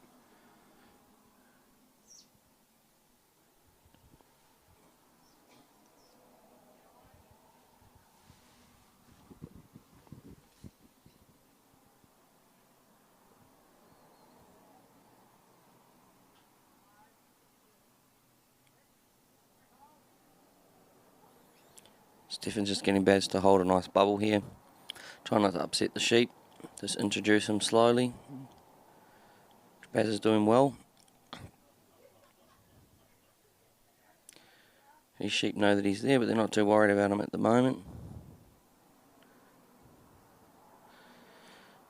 Stefan's just getting Baz to hold a nice bubble here. Try not to upset the sheep. Just introduce him slowly. Baz is doing well. These sheep know that he's there, but they're not too worried about him at the moment.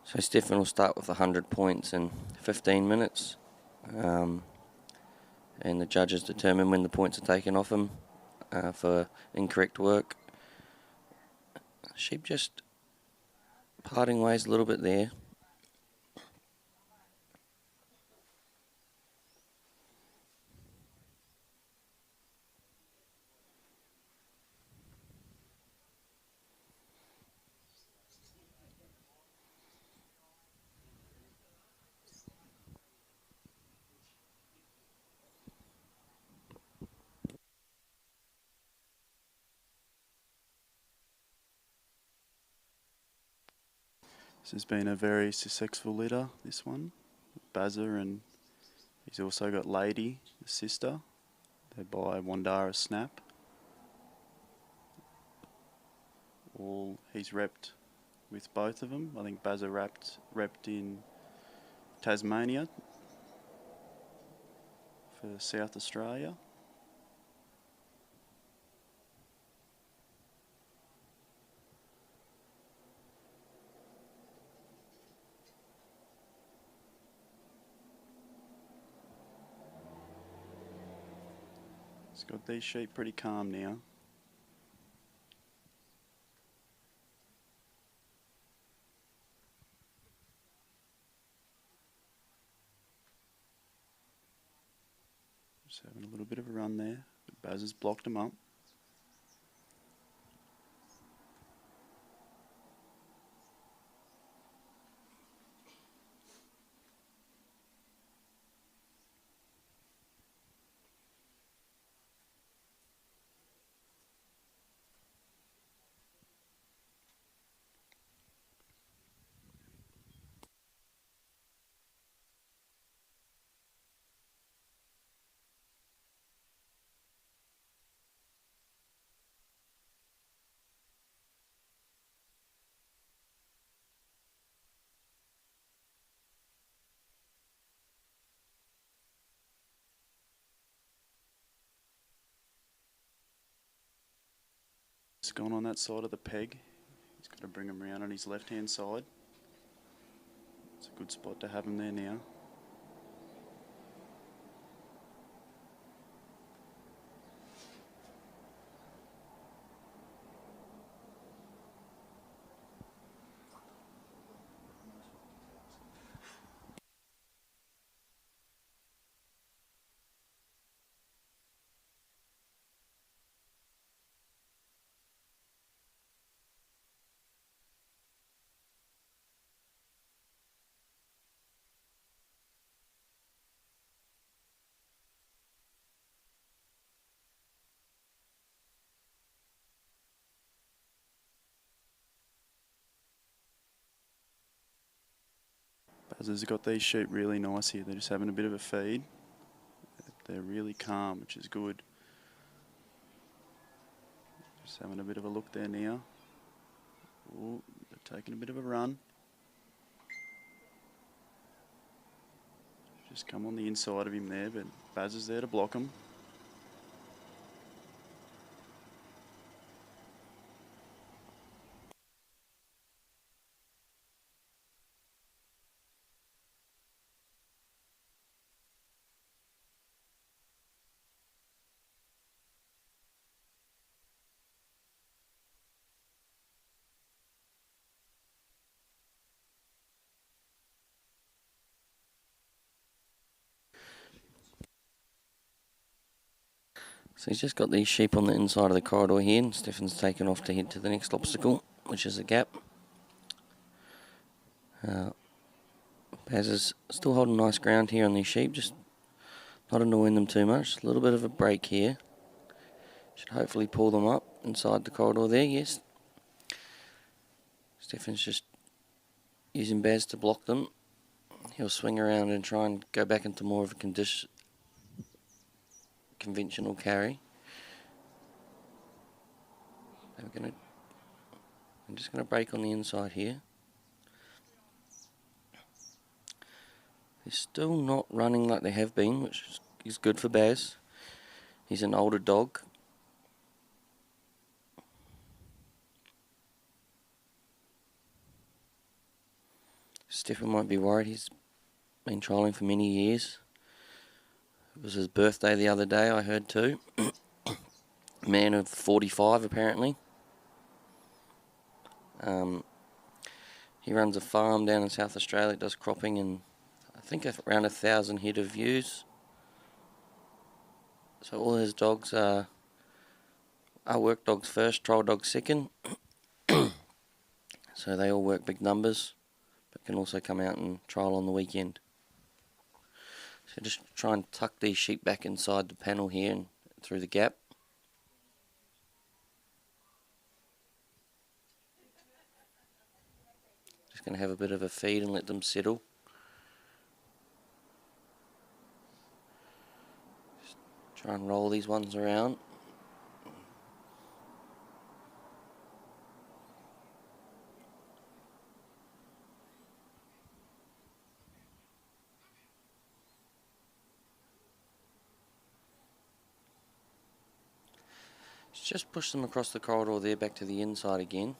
So Stefan will start with 100 points in 15 minutes. And the judges determine when the points are taken off him for incorrect work. Sheep just parting ways a little bit there. This has been a very successful litter, this one. Bazza, and he's also got Lady, the sister. They're by Wandara Snap. he's repped with both of them. I think Bazza repped in Tasmania for South Australia. He's got these sheep pretty calm now. Just having a little bit of a run there, but Baz has blocked him up. He's gone on that side of the peg. He's got to bring him around on his left-hand side. It's a good spot to have him there now. Baz has got these sheep really nice here. They're just having a bit of a feed. They're really calm, which is good. Just having a bit of a look there now. Ooh, they're taking a bit of a run. Just come on the inside of him there, but Baz is there to block him. So he's just got these sheep on the inside of the corridor here, and Stefan's taken off to head to the next obstacle, which is a gap. Baz is still holding nice ground here on these sheep, just not annoying them too much. A little bit of a break here. Should hopefully pull them up inside the corridor there, yes. Stefan's just using Baz to block them. He'll swing around and try and go back into more of a conventional carry. I'm just going to break on the inside here. They're still not running like they have been, which is good for Baz. He's an older dog. Stefan might be worried. He's been trialling for many years. It was his birthday the other day, I heard too. Man of 45 apparently. He runs a farm down in South Australia, does cropping, and I think around 1,000 head of ewes. So all his dogs are work dogs first, trial dogs second. So they all work big numbers, but can also come out and trial on the weekend. So just try and tuck these sheep back inside the panel here and through the gap. Just going to have a bit of a feed and let them settle. Just try and roll these ones around. Just push them across the corridor there back to the inside again.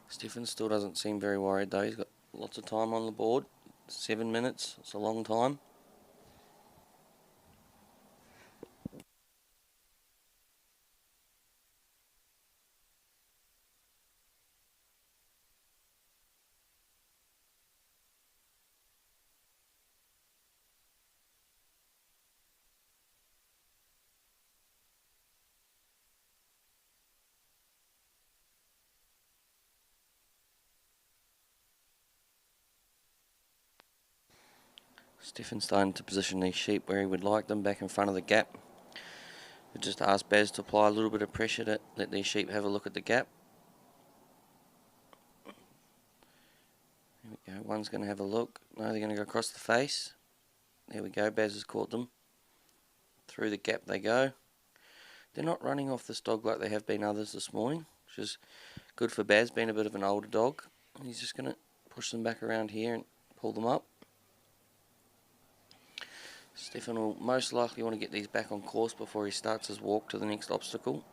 Stefan still doesn't seem very worried though. He's got lots of time on the board. 7 minutes, it's a long time. Stefan's starting to position these sheep where he would like them, back in front of the gap. We just ask Baz to apply a little bit of pressure to let these sheep have a look at the gap. There we go, one's going to have a look. No, they're going to go across the face. There we go, Baz has caught them. Through the gap they go. They're not running off this dog like they have been others this morning, which is good for Baz, being a bit of an older dog. He's just going to push them back around here and pull them up. Stefan will most likely want to get these back on course before he starts his walk to the next obstacle,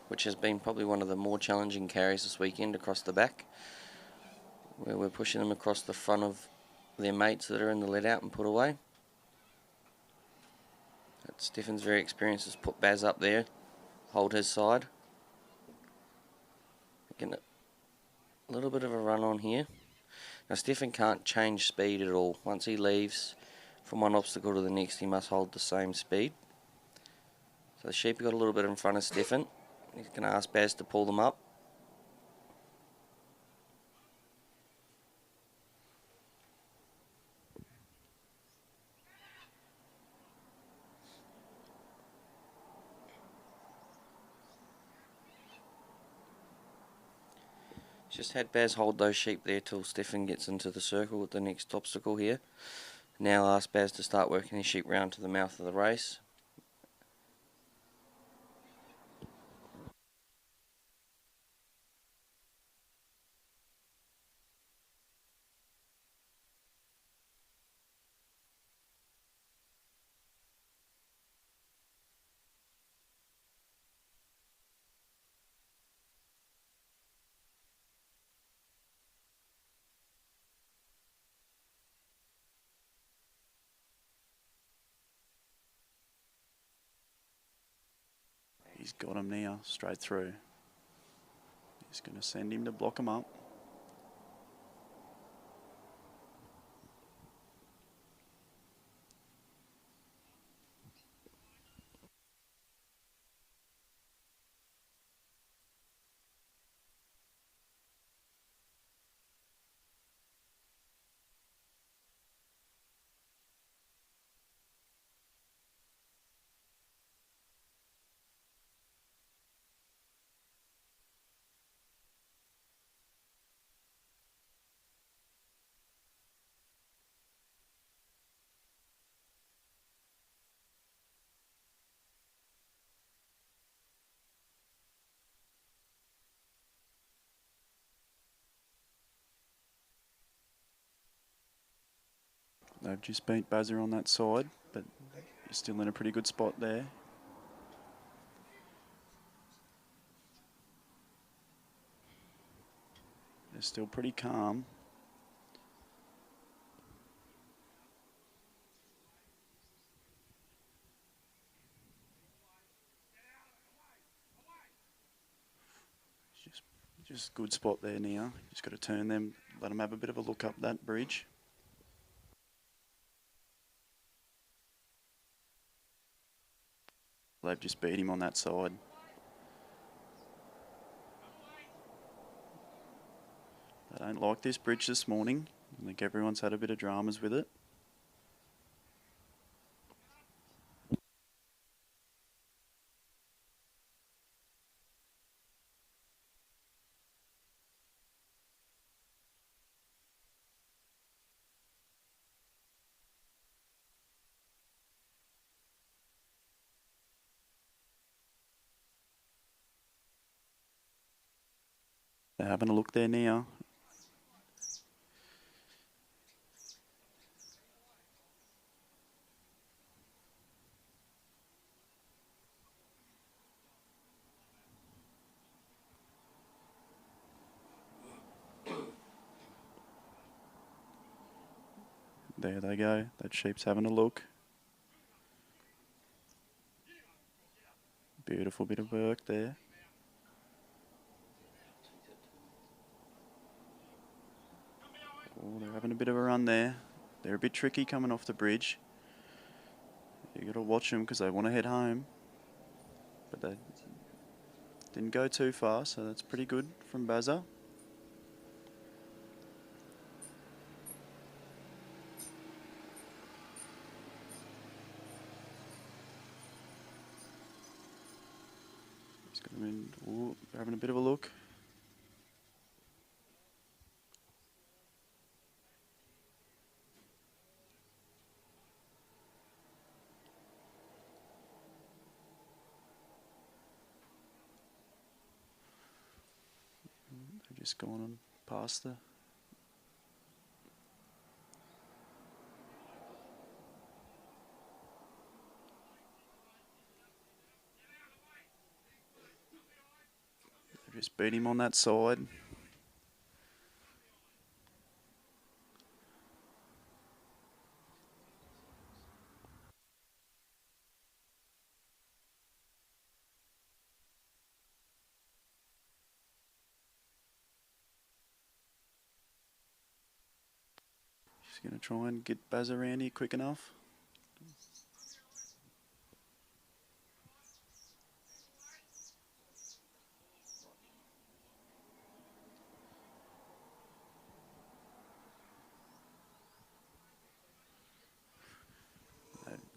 which has been probably one of the more challenging carries this weekend, across the back, where we're pushing them across the front of their mates that are in the let out and put away. But Stefan's very experienced, has put Baz up there, hold his side. Getting a little bit of a run on here. Now Stefan can't change speed at all. Once he leaves from one obstacle to the next, he must hold the same speed. So the sheep got a little bit in front of Stefan. He's going to ask Baz to pull them up. Just had Baz hold those sheep there till Stefan gets into the circle with the next obstacle here. Now ask Baz to start working his sheep round to the mouth of the race. He's got him now, straight through. He's going to send him to block him up. They've just beat Buzzer on that side, but he's still in a pretty good spot there. They're still pretty calm. Just good spot there now. Just got to turn them, let them have a bit of a look up that bridge. They've just beat him on that side. They don't like this bridge this morning. I think everyone's had a bit of dramas with it. They're having a look there now. There they go. That sheep's having a look. Beautiful bit of work there. Oh, they're having a bit of a run there. They're a bit tricky coming off the bridge. You got to watch them because they want to head home. But they didn't go too far, so that's pretty good from Bazza. He's got them in. Ooh, they're having a bit of a look. They've just gone on past the... They've just beat him on that side. Just going to try and get Baz around here quick enough.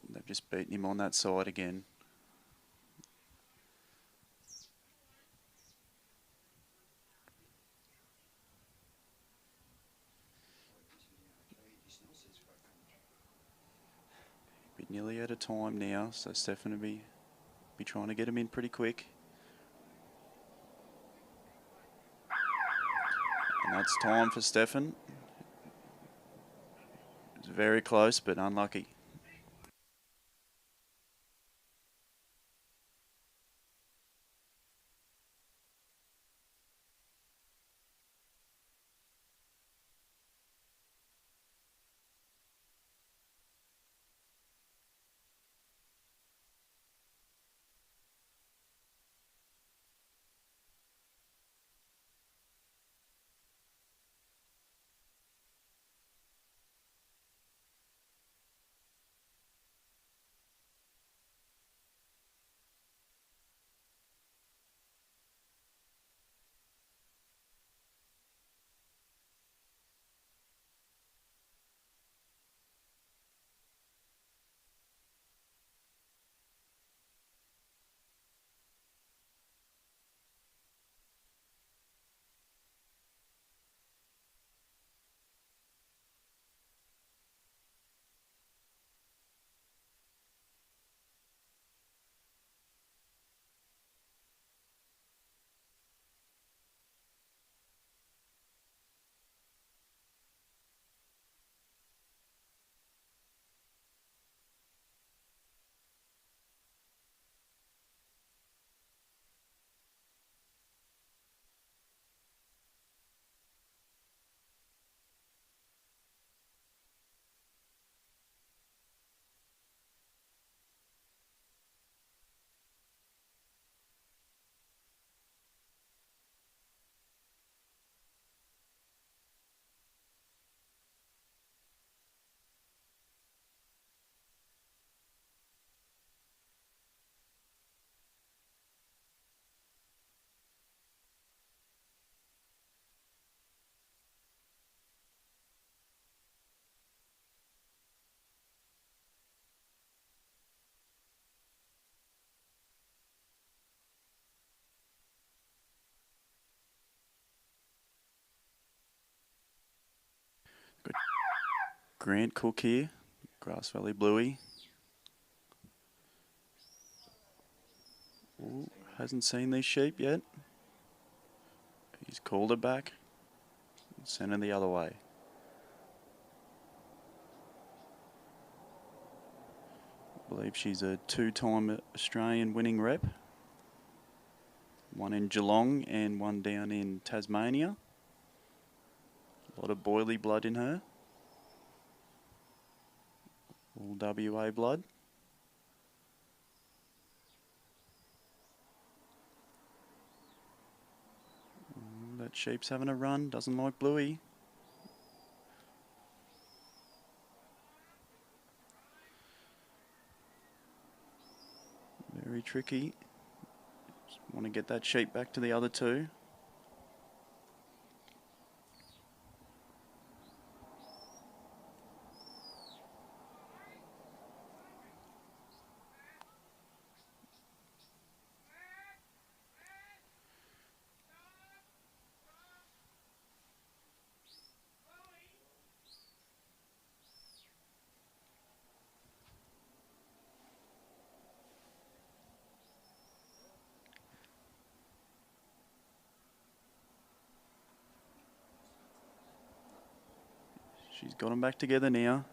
They've just beaten him on that side again. Bit nearly out of time now, so Stefan will be trying to get him in pretty quick. And that's time for Stefan. It's very close, but unlucky. Got Grant Cook here, Grass Valley Bluey. Ooh, hasn't seen these sheep yet. He's called it back. Sent it the other way. I believe she's a two-time Australian winning rep. One in Geelong and one down in Tasmania. A lot of boilie blood in her. All WA blood. That sheep's having a run, doesn't like Bluey. Very tricky. Just want to get that sheep back to the other two. She's got them back together now.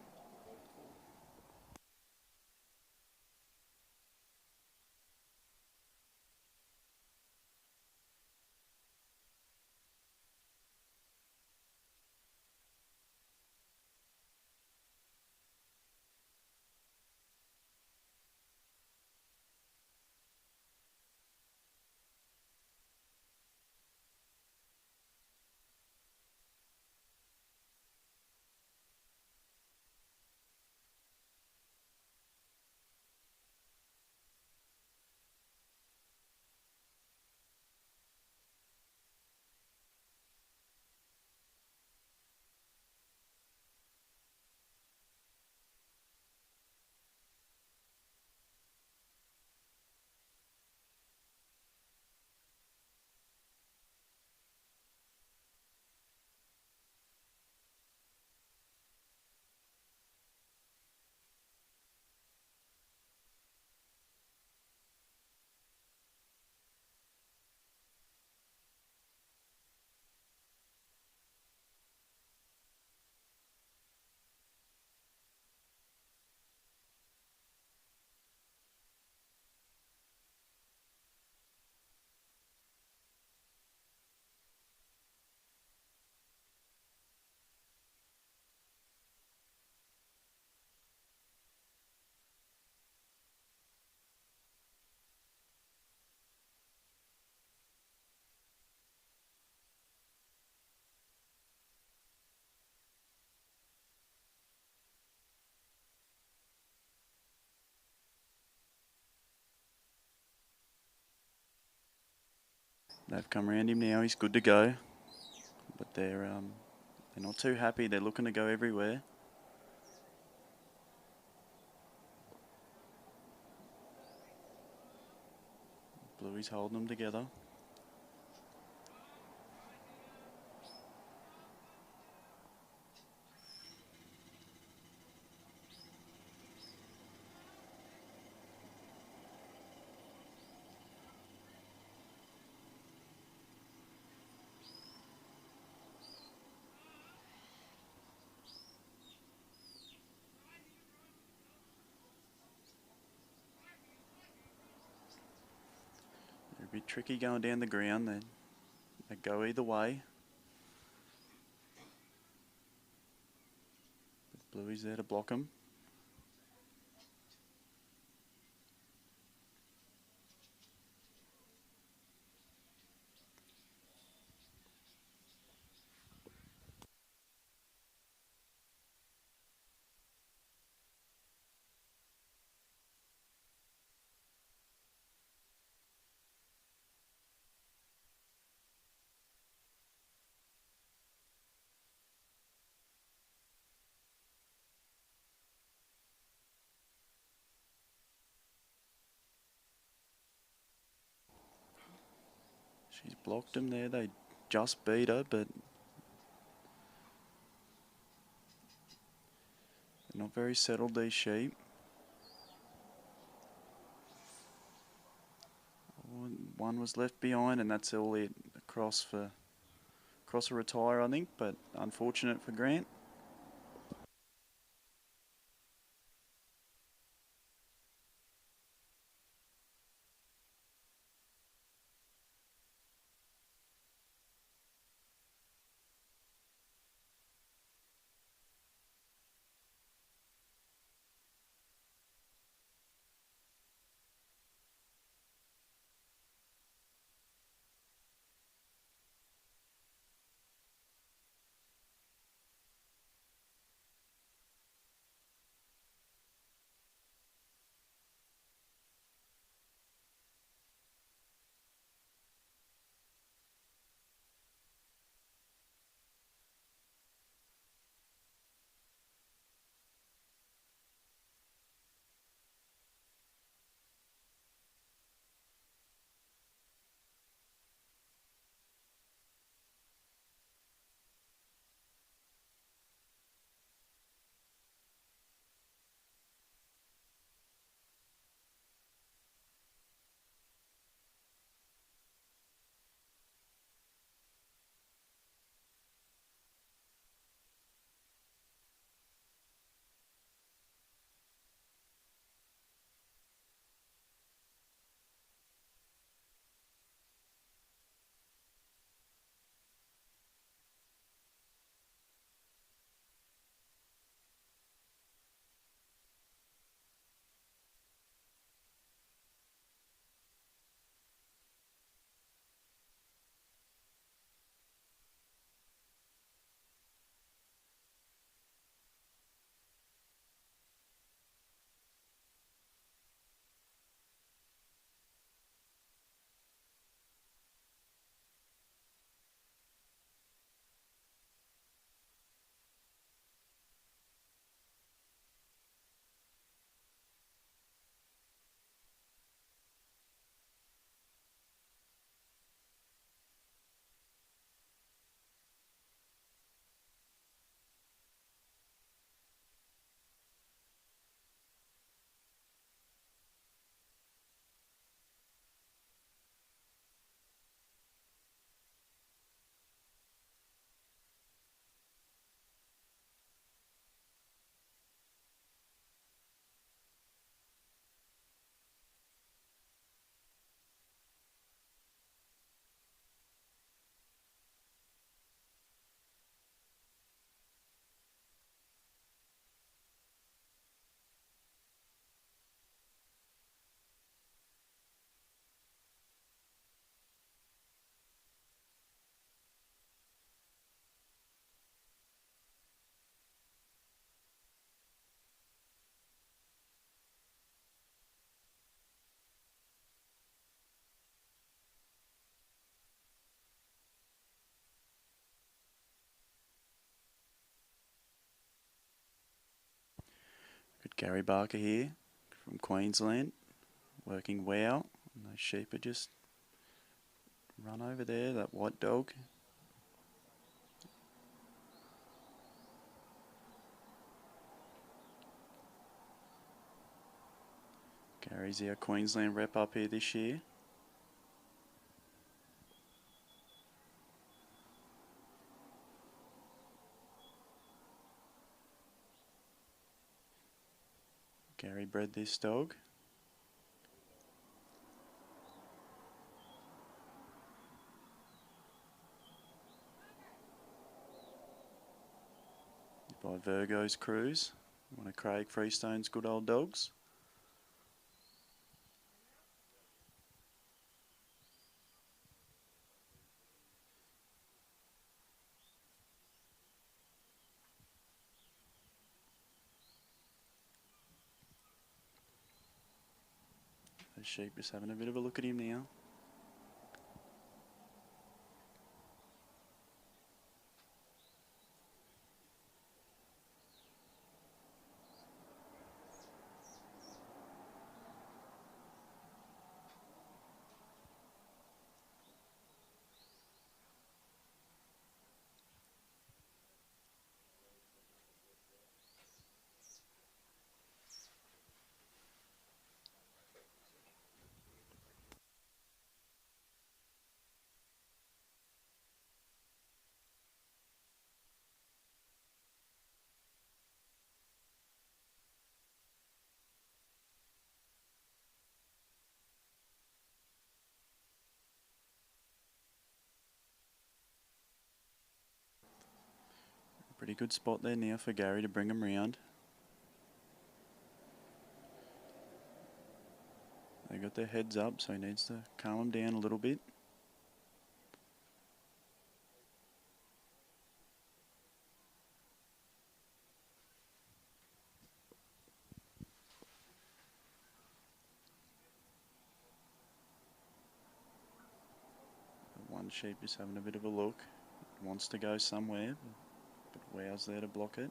They've come around him now. He's good to go. But they're not too happy. They're looking to go everywhere. Bluey's holding them together. They're a bit tricky going down the ground. They go either way. Bluey's there to block them. She's blocked them there. They just beat her, but they're not very settled, these sheep. One was left behind, and that's all it. Across a retire, I think, but unfortunate for Grant. Gary Barker here from Queensland, working wow. And those sheep are just run over there, that white dog. Gary's our Queensland rep up here this year. Gary bred this dog. By Virgo's Cruise, one of Craig Freestone's good old dogs. The sheep just having a bit of a look at him now. Pretty good spot there now for Gary to bring him round. They got their heads up, so he needs to calm them down a little bit. One sheep is having a bit of a look. It wants to go somewhere, but Wow's there to block it.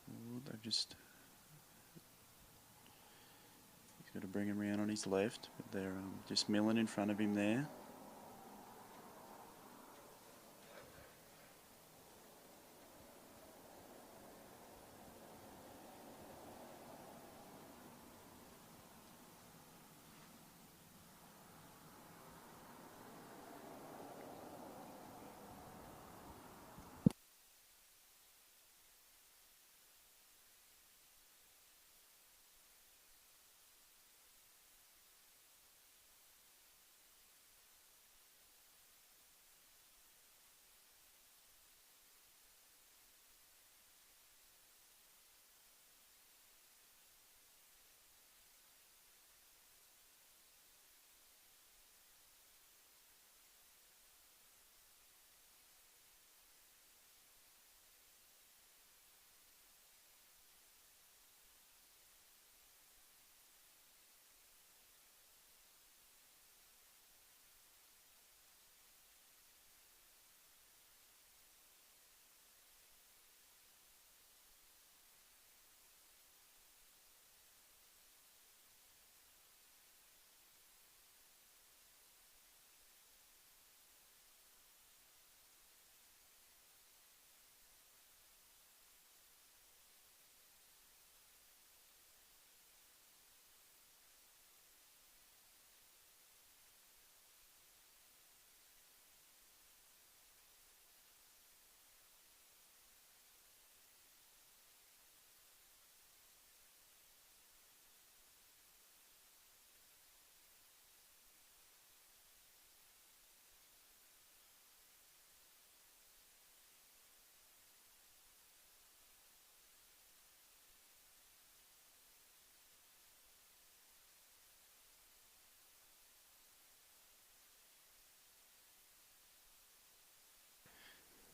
Ooh, they've just... He's got to bring him round on his left, but they're just milling in front of him there.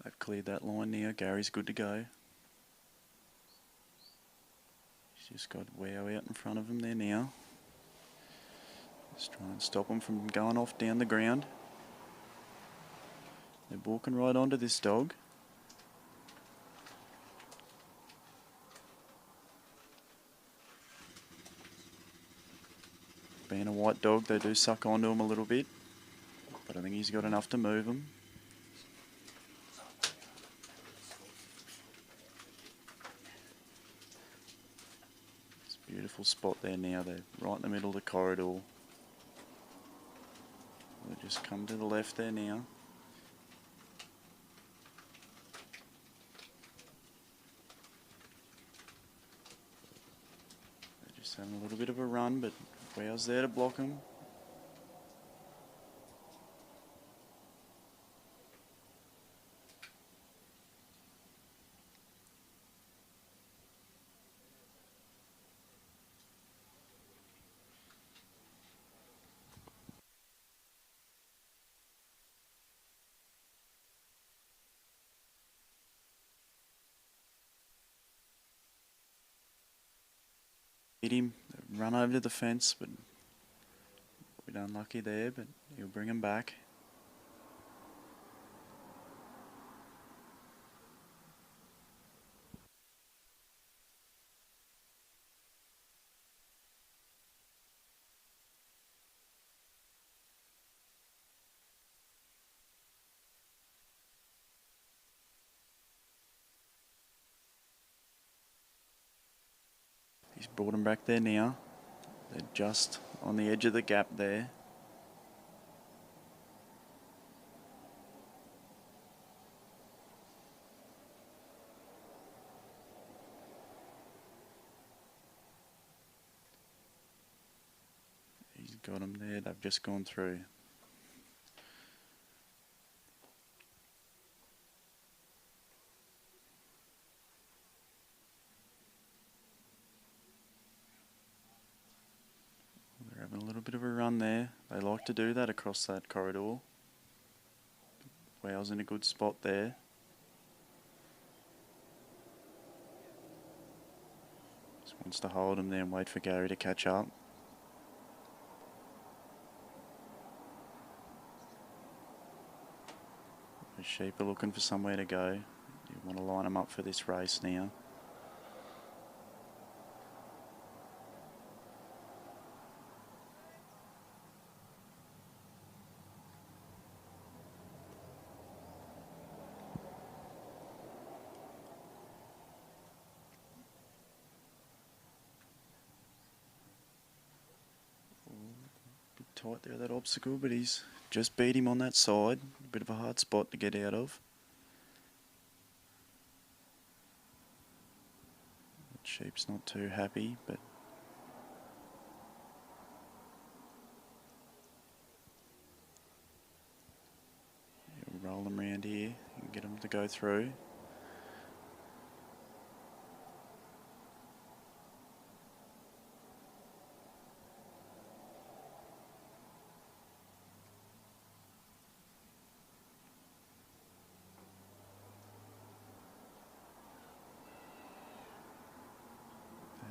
They've cleared that line now. Gary's good to go. He's just got Wow out in front of him there now. Just trying to stop him from going off down the ground. They're walking right onto this dog. Being a white dog, they do suck onto him a little bit, but I think he's got enough to move him. It's a beautiful spot there now. They're right in the middle of the corridor. They just come to the left there now. They're just having a little bit of a run, but Wow's there to block him. Hit him, run over to the fence, but a bit unlucky there, but he'll bring him back. He's brought him back there now. They're just on the edge of the gap there. He's got him there. They've just gone through. They're having a little bit of a run there. They like to do that across that corridor. Wow's in a good spot there. Just wants to hold him there and wait for Gary to catch up. The sheep are looking for somewhere to go. You want to line them up for this race now. Bit tight there, that obstacle, but he's just beat him on that side. A bit of a hard spot to get out of. The sheep's not too happy, but he'll roll them around here and get them to go through.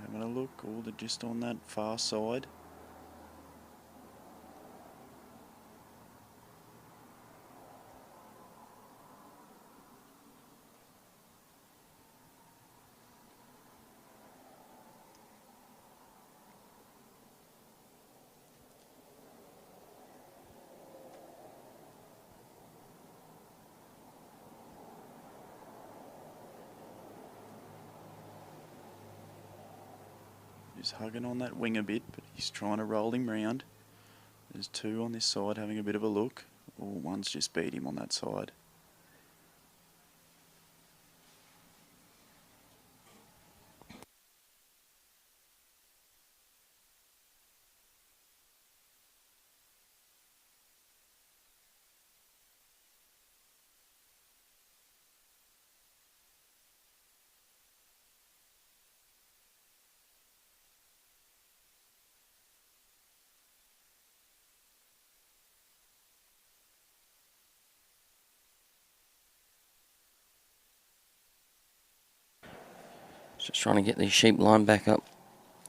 Having a look, all they're just on that far side. He's hugging on that wing a bit, but he's trying to roll him round. There's two on this side having a bit of a look. Oh, one's just beat him on that side. Just trying to get these sheep lined back up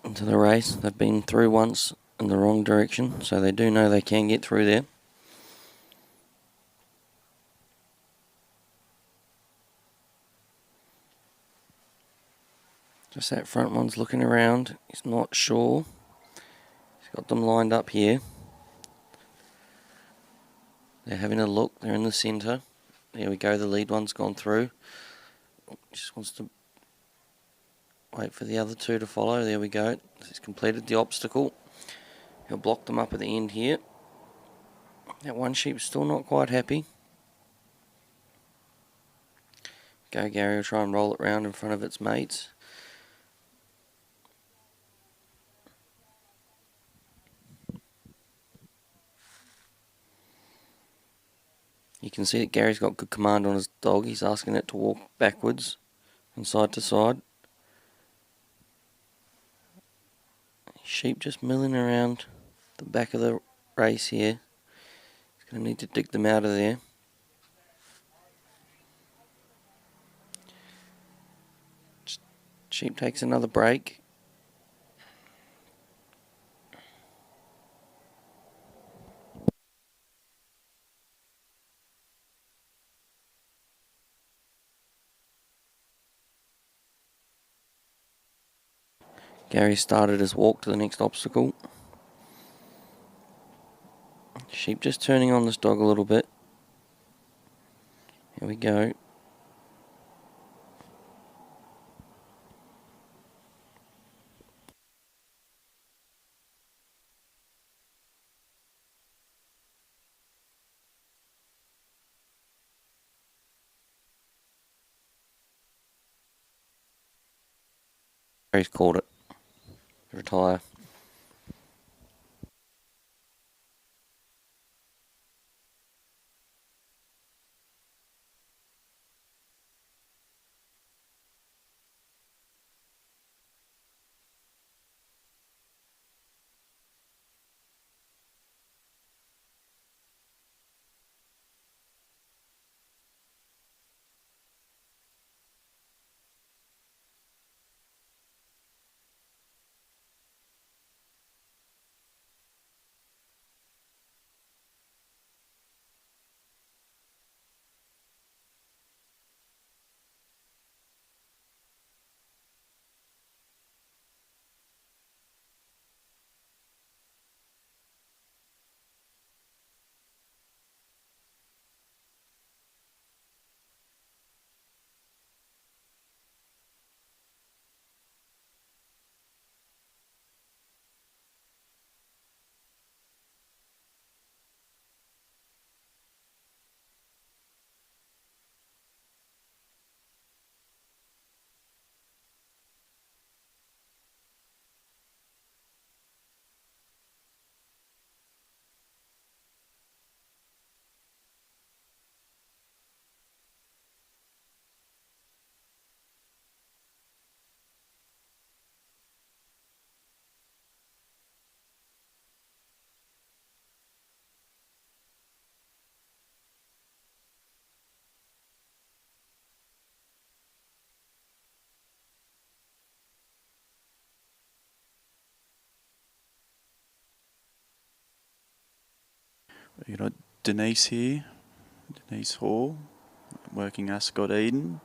into the race. They've been through once in the wrong direction, so they do know they can get through there. Just that front one's looking around. He's not sure. He's got them lined up here. They're having a look. They're in the centre. There we go. The lead one's gone through. Just wants to wait for the other two to follow. There we go. He's completed the obstacle. He'll block them up at the end here. That one sheep's still not quite happy. Go Gary will try and roll it round in front of its mates. You can see that Gary's got good command on his dog. He's asking it to walk backwards and side to side. Sheep just milling around the back of the race here. He's going to need to dig them out of there. Sheep takes another break. Gary started his walk to the next obstacle. Sheep just turning on this dog a little bit. Here we go. Gary's called it. Retire. You got Denise here, Denise Hall, working Ascot Eden.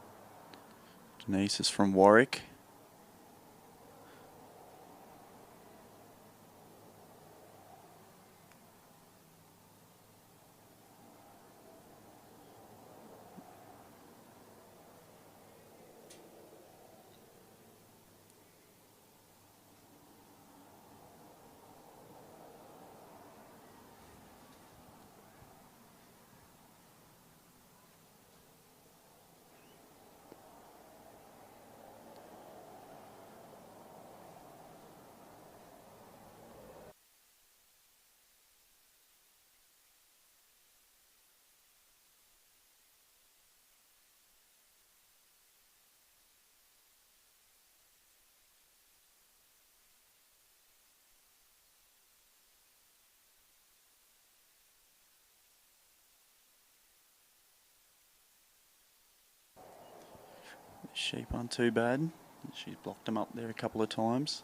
Denise is from Warwick. Sheep aren't too bad. She's blocked them up there a couple of times.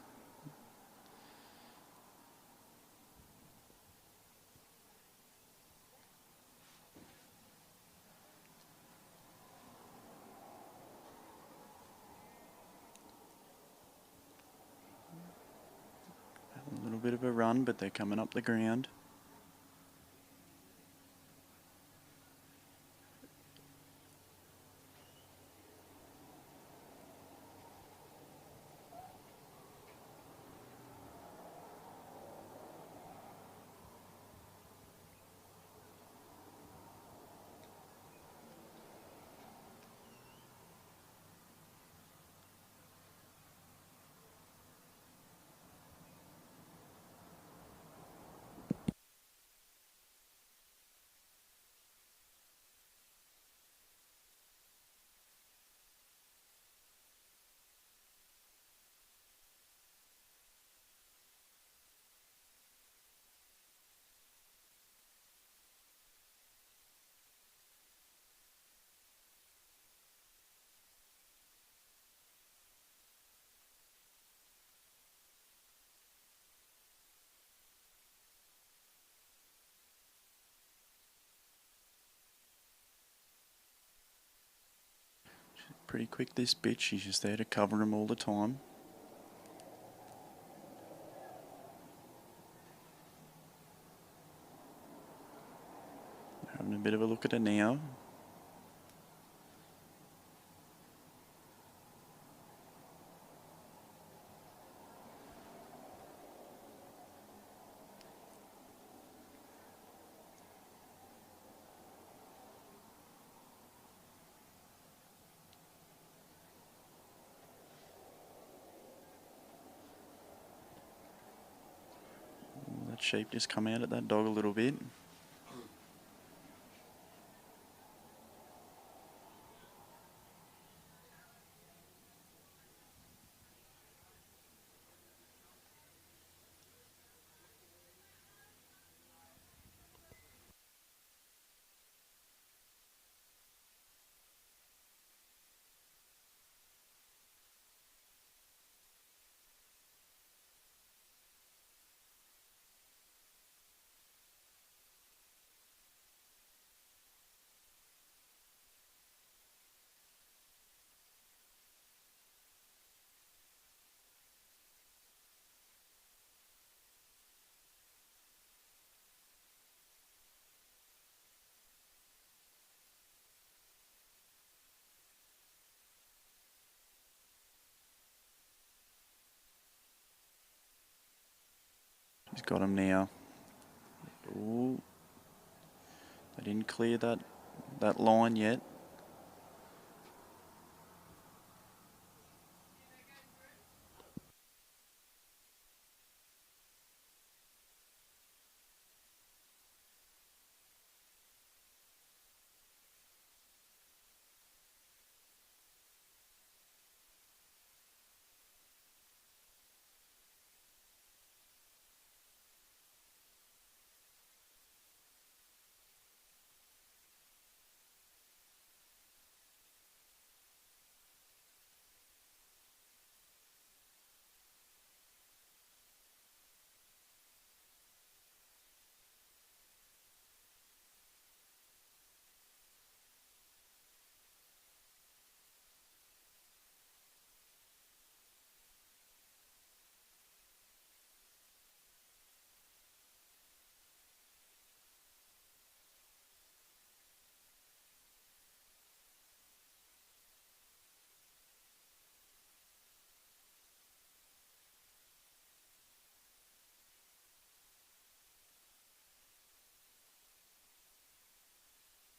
bit of a run, but they're coming up the ground. Pretty quick, this bitch. She's just there to cover him all the time. Having a bit of a look at her now. That sheep just come out at that dog a little bit. She's got him now. Ooh. They didn't clear that line yet.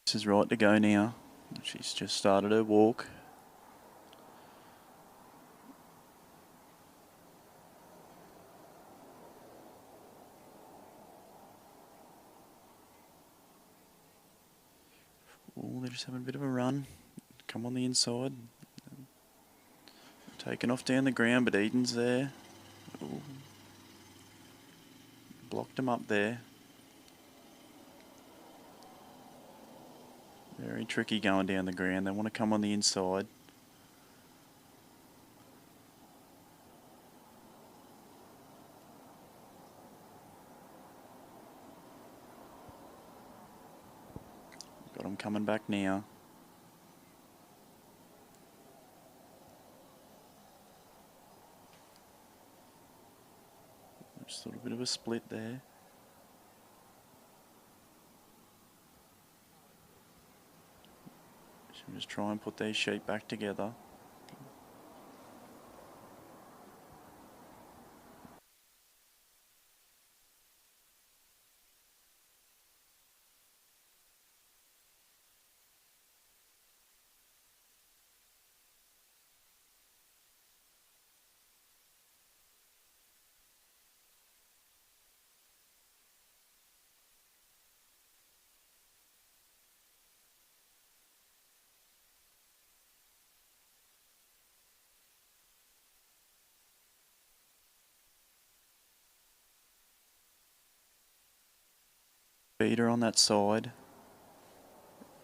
This is right to go now. She's just started her walk. Oh, they're just having a bit of a run. Come on the inside. Taken off down the ground, but Eden's there. Ooh. Blocked him up there. Very tricky going down the ground. They want to come on the inside. Got them coming back now. Just a little bit of a split there. Should just try and put these sheep back together. Feeder on that side.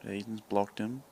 Eden's blocked him.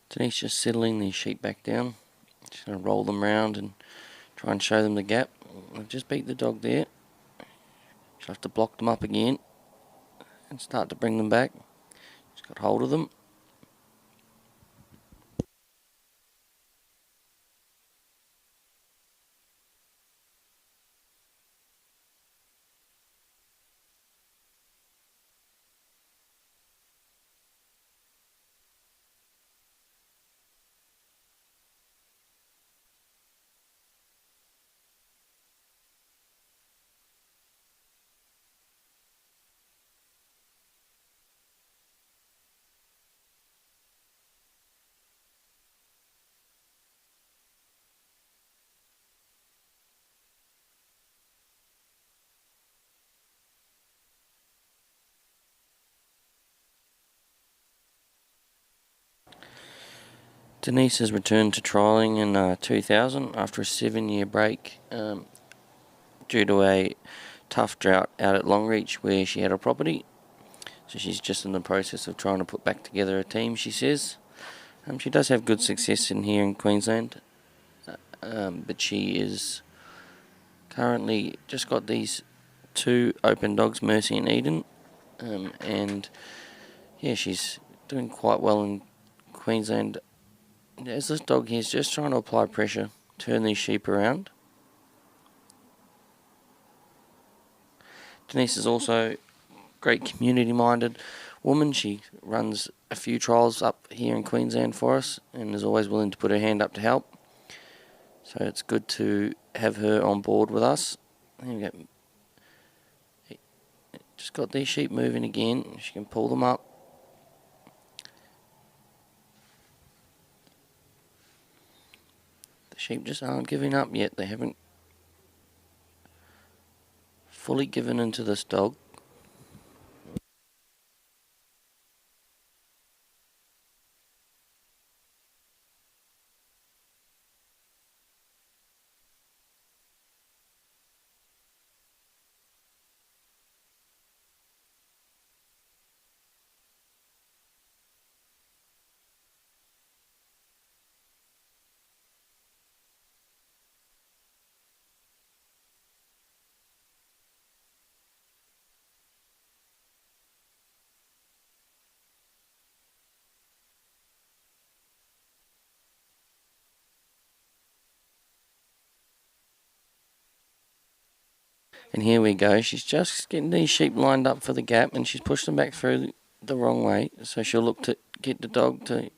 Denise just settling these sheep back down. Just going to roll them round and try and show them the gap. I've just beat the dog there. She'll have to block them up again and start to bring them back. Just got hold of them. Denise has returned to trialling in 2000 after a 7-year break due to a tough drought out at Longreach where she had a property. So she's just in the process of trying to put back together a team, she says. She does have good success in here in Queensland, but she is currently just got these 2 open dogs, Mercy and Eden, and yeah, she's doing quite well in Queensland. As this dog here is just trying to apply pressure, turn these sheep around. Denise is also a great community-minded woman. She runs a few trials up here in Queensland for us and is always willing to put her hand up to help. So it's good to have her on board with us. There we go. Just got these sheep moving again. She can pull them up. The sheep just aren't giving up yet. They haven't fully given into this dog. And here we go. She's just getting these sheep lined up for the gap, and she's pushed them back through the wrong way. So she'll look to get the dog to...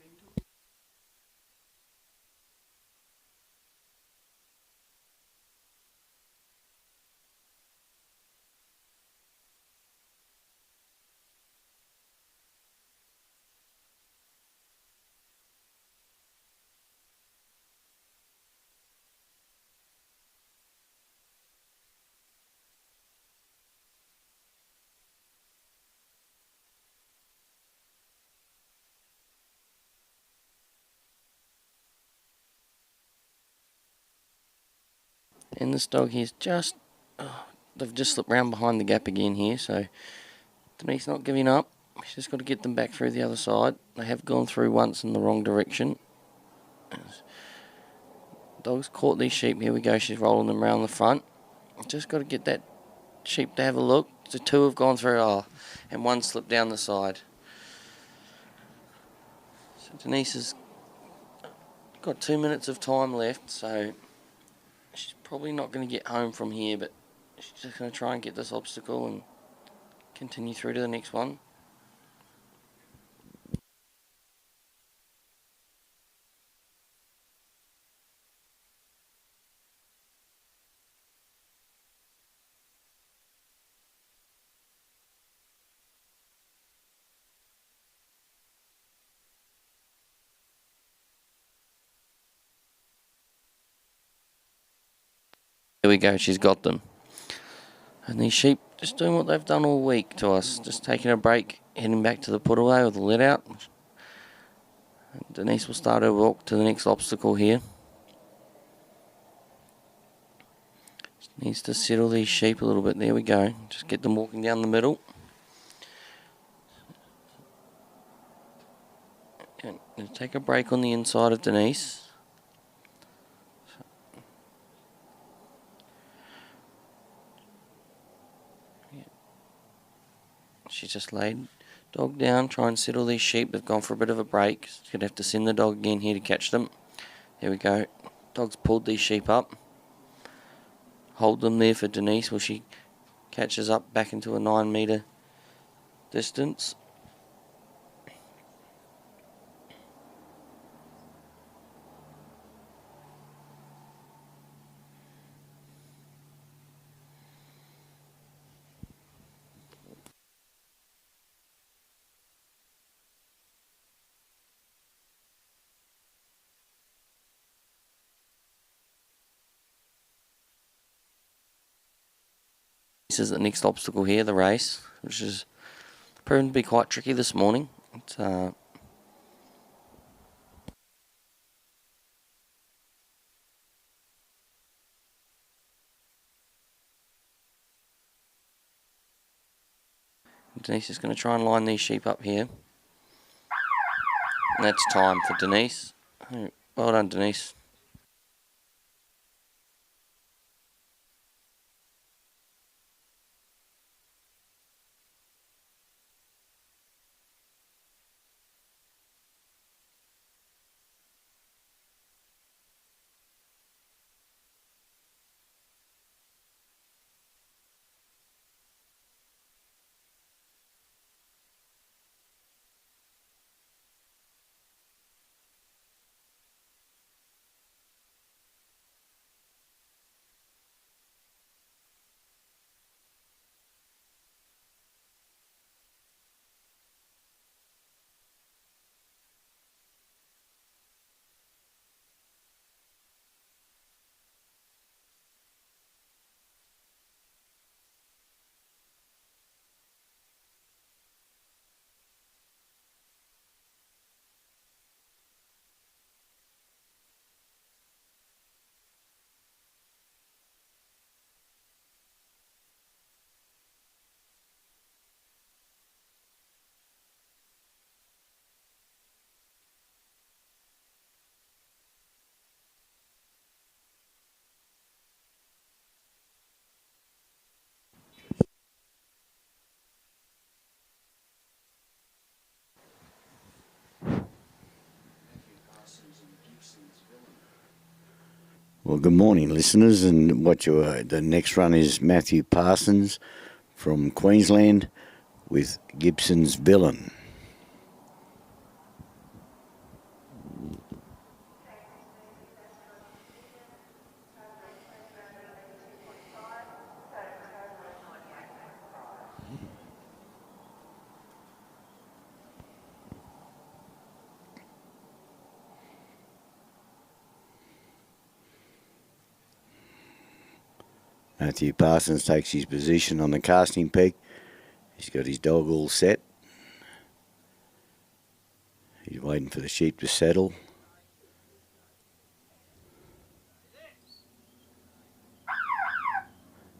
And this dog here's just... they've just slipped round behind the gap again here, so Denise not giving up. She's just got to get them back through the other side. They have gone through once in the wrong direction. Dog's caught these sheep. Here we go. She's rolling them around the front. Just got to get that sheep to have a look. The two have gone through, and one slipped down the side. So Denise has got 2 minutes of time left, so she's probably not going to get home from here, but she's just going to try and get this obstacle and continue through to the next one. There we go, she's got them. And these sheep just doing what they've done all week to us, just taking a break, heading back to the put away with the let out. And Denise will start her walk to the next obstacle here. Just needs to settle these sheep a little bit. There we go. Just get them walking down the middle. And take a break on the inside of Denise. She's just laid dog down, try and settle these sheep. They've gone for a bit of a break. She's going to have to send the dog again here to catch them. There we go. Dog's pulled these sheep up. Hold them there for Denise while she catches up back into a 9 metre distance. This is the next obstacle here, the race, which is proven to be quite tricky this morning. Denise is going to try and line these sheep up here. And that's time for Denise. Well done, Denise. Well, good morning, listeners, and the next run is Matthew Parsons from Queensland with Gibson's Villain. Matthew Parsons takes his position on the casting peg. He's got his dog all set. He's waiting for the sheep to settle.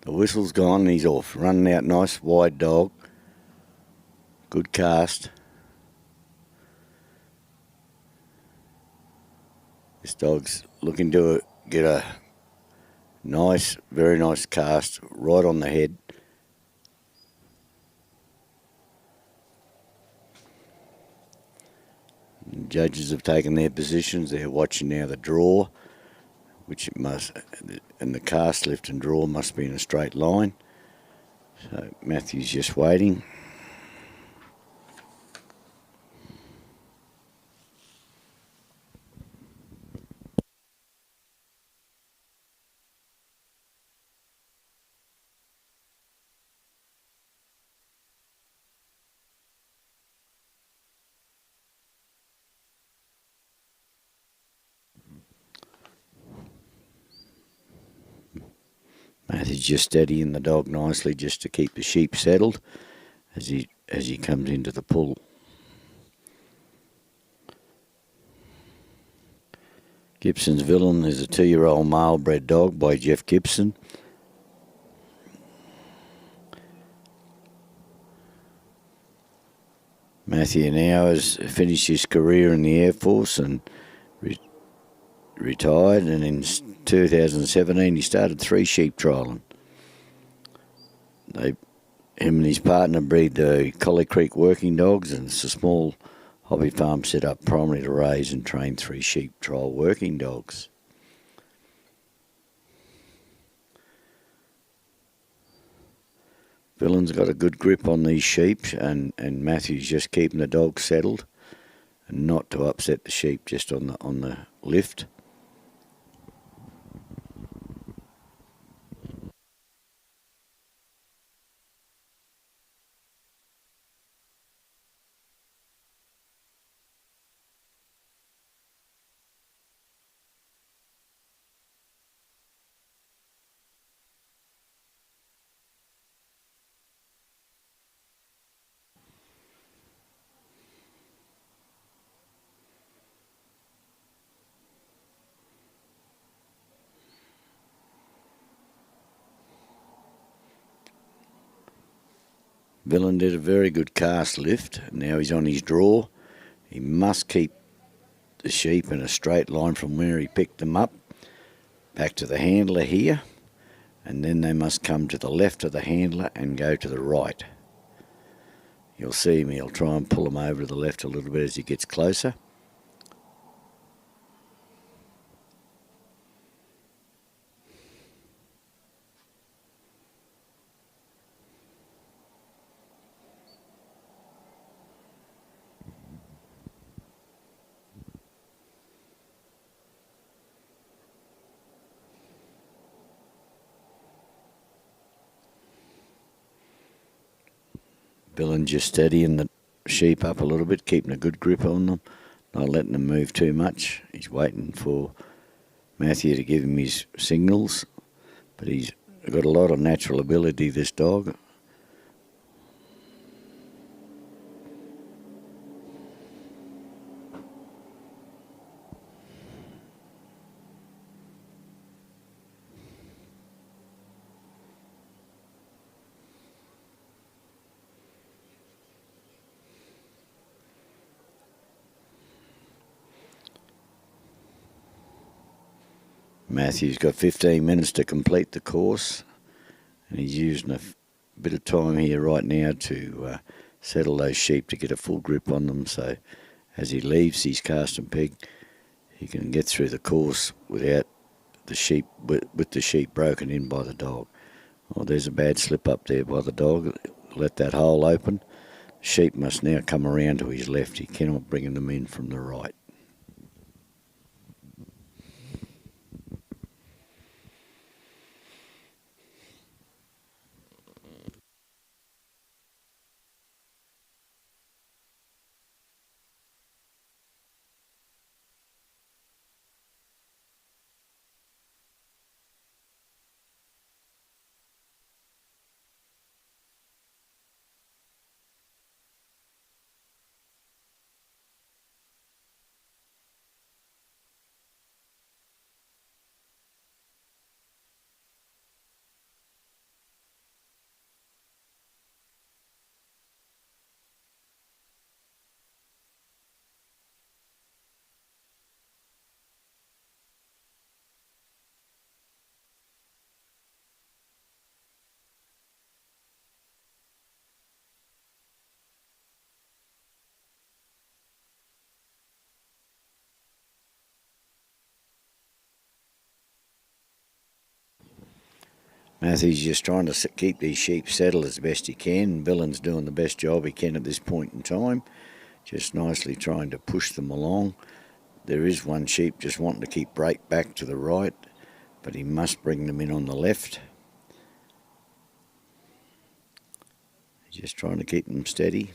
The whistle's gone and he's off. Running out nice, wide dog. Good cast. This dog's looking to get a nice, very nice cast right on the head. And judges have taken their positions. They're watching now the draw, which it must, and the cast, lift and draw must be in a straight line. So Matthew's just waiting. Matthew's just steadying the dog nicely just to keep the sheep settled as he comes into the pull. Gibson's Villain is a 2-year-old male bred dog by Jeff Gibson. Matthew now has finished his career in the Air Force and retired, and in 2017 he started 3 sheep trialling. Him and his partner breed the Collie Creek working dogs, and it's a small hobby farm set up primarily to raise and train 3 sheep trial working dogs. Villain's got a good grip on these sheep, and Matthew's just keeping the dog settled and not to upset the sheep just on the lift. Villain did a very good cast lift. Now he's on his draw. He must keep the sheep in a straight line from where he picked them up back to the handler here, and then they must come to the left of the handler and go to the right. You'll see him, he'll try and pull them over to the left a little bit as he gets closer. Villain just steadying the sheep up a little bit, keeping a good grip on them, not letting them move too much. He's waiting for Matthew to give him his signals, but he's got a lot of natural ability, this dog. Matthew's got 15 minutes to complete the course, and he's using a bit of time here right now to settle those sheep to get a full grip on them, so as he leaves his cast and peg, he can get through the course without the sheep with the sheep broken in by the dog. Oh, there's a bad slip up there by the dog. Let that hole open. Sheep must now come around to his left. He cannot bring them in from the right. Matthew's just trying to keep these sheep settled as best he can. Villain's doing the best job he can at this point in time, just nicely trying to push them along. There is one sheep just wanting to keep break back to the right, but he must bring them in on the left. Just trying to keep them steady.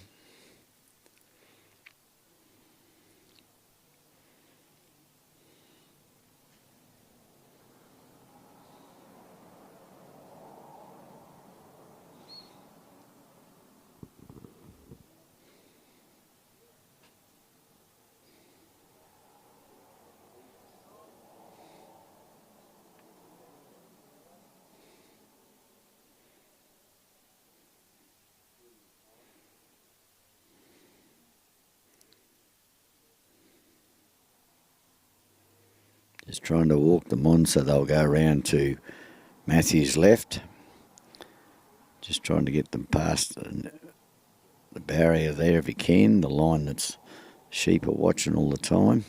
Just trying to walk them on so they'll go around to Matthew's left. Just trying to get them past the barrier there if he can, the line that's sheep are watching all the time.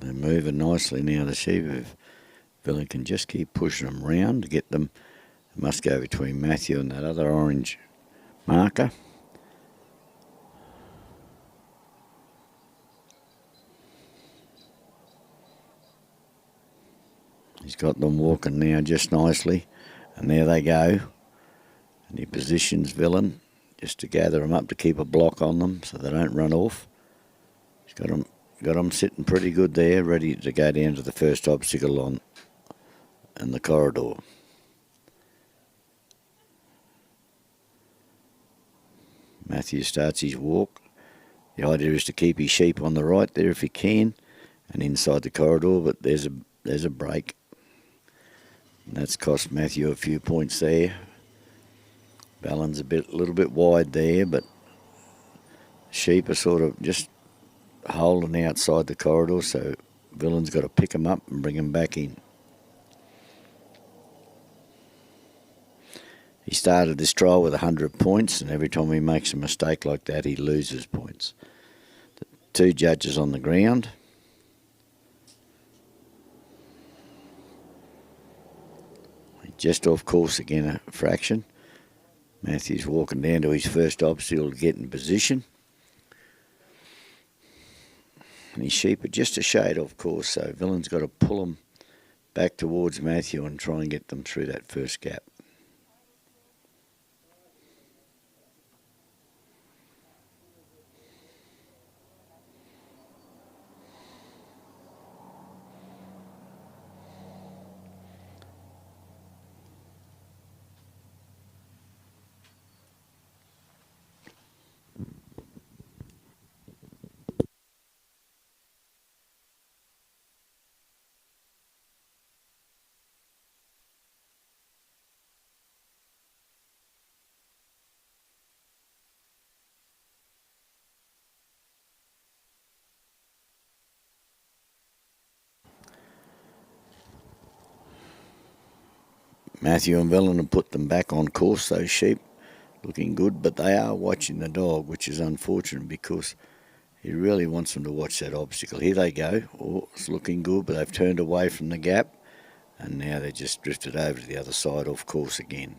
They're moving nicely now, the sheep. If Villain can just keep pushing them round to get them, it must go between Matthew and that other orange marker. He's got them walking now just nicely, and there they go. And he positions Villain just to gather them up to keep a block on them so they don't run off. He's got them sitting pretty good there, ready to go down to the first obstacle on in the corridor. Matthew starts his walk. The idea is to keep his sheep on the right there if he can, and inside the corridor. But there's a break, and that's cost Matthew a few points there. Balance a little bit wide there, but sheep are sort of just holding outside the corridor, so Villain's got to pick them up and bring them back in. He started this trial with 100 points, and every time he makes a mistake like that, he loses points. The two judges on the ground. Just off course again, a fraction. Matthew's walking down to his first obstacle to get in position. And his sheep are just a shade off course, so Villain's got to pull them back towards Matthew and try and get them through that first gap. Matthew and Vellon have put them back on course, those sheep, looking good, but they are watching the dog, which is unfortunate because he really wants them to watch that obstacle. Here they go. Oh, it's looking good, but they've turned away from the gap, and now they just drifted over to the other side off course again.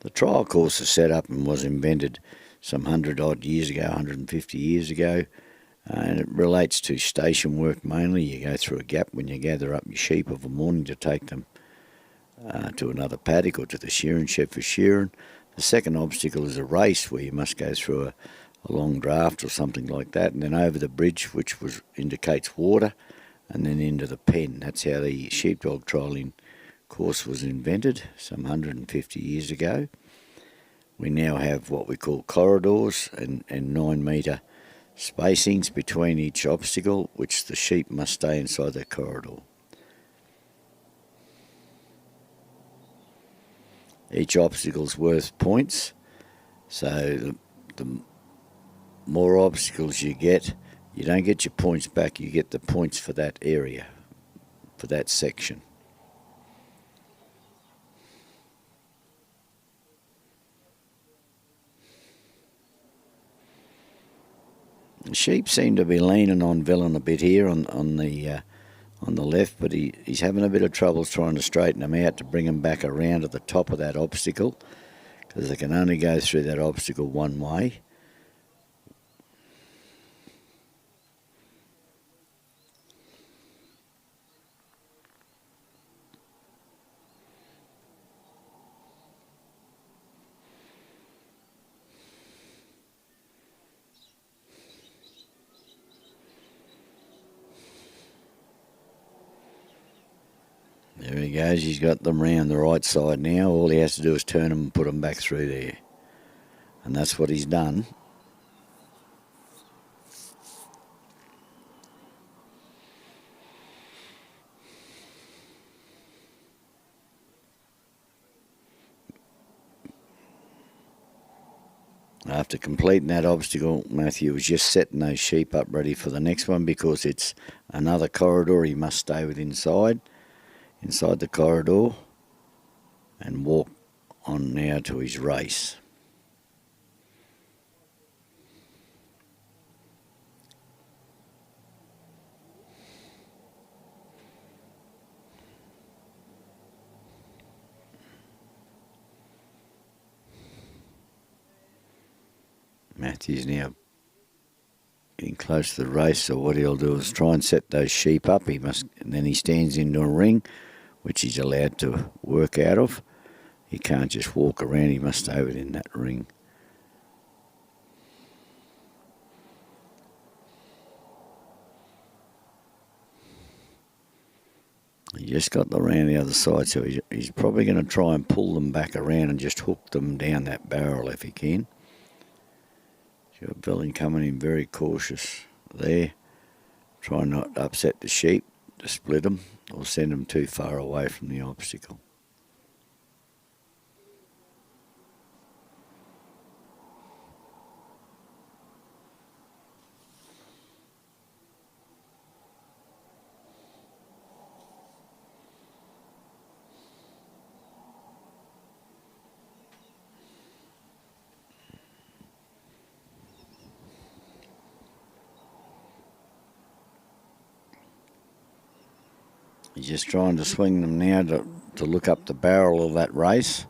The trial course is set up and was invented some 100 odd years ago, 150 years ago, and it relates to station work mainly. You go through a gap when you gather up your sheep of a morning to take them to another paddock or to the shearing shed for shearing. The second obstacle is a race where you must go through a long draft or something like that, and then over the bridge, which indicates water, and then into the pen. That's how the sheepdog trialling course was invented some 150 years ago. We now have what we call corridors and 9 metre spacings between each obstacle, which the sheep must stay inside that corridor. Each obstacle's worth points, so the more obstacles you get, you don't get your points back, you get the points for that area, for that section. The sheep seem to be leaning on Vellon a bit here on the left, but he's having a bit of trouble trying to straighten them out to bring them back around to the top of that obstacle, because they can only go through that obstacle one way. There he goes, he's got them round the right side now. All he has to do is turn them and put them back through there. And that's what he's done. After completing that obstacle, Matthew was just setting those sheep up ready for the next one, because it's another corridor he must stay with inside the corridor, and walk on now to his race. Matthew's now getting close to the race, so what he'll do is try and set those sheep up. And then he stands into a ring, which he's allowed to work out of. He can't just walk around, he must stay within that ring. He just got them around the other side, so he's probably going to try and pull them back around and just hook them down that barrel if he can. Got Vellon coming in very cautious there, trying not to upset the sheep, to split them or send them too far away from the obstacle. He's just trying to swing them now to look up the barrel of that race.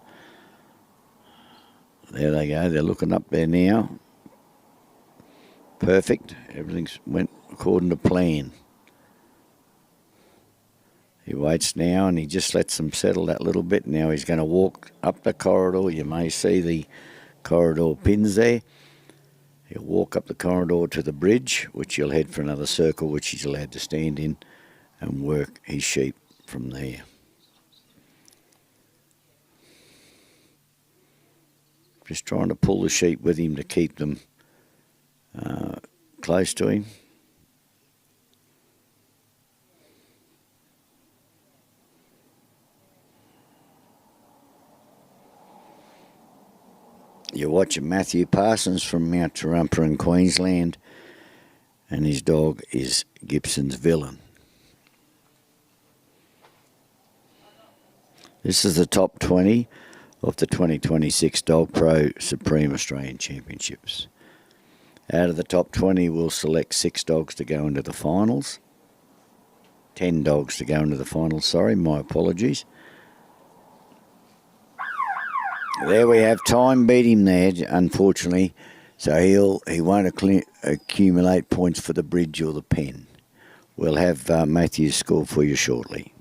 There they go, they're looking up there now. Perfect, everything's went according to plan. He waits now and he just lets them settle that little bit. Now he's going to walk up the corridor. You may see the corridor pins there. He'll walk up the corridor to the bridge, which he'll head for another circle, which he's allowed to stand in and work his sheep from there. Just trying to pull the sheep with him to keep them close to him. You're watching Matthew Parsons from Mount Toowoomba in Queensland, and his dog is Gibson's Villain. This is the top 20 of the 2026 Dogpro Supreme Australian Championships. Out of the top 20, we'll select 6 dogs to go into the finals. 10 dogs to go into the finals, sorry, my apologies. There we have Time beat him there, unfortunately, so he won't accumulate points for the bridge or the pen. We'll have Matthew's score for you shortly.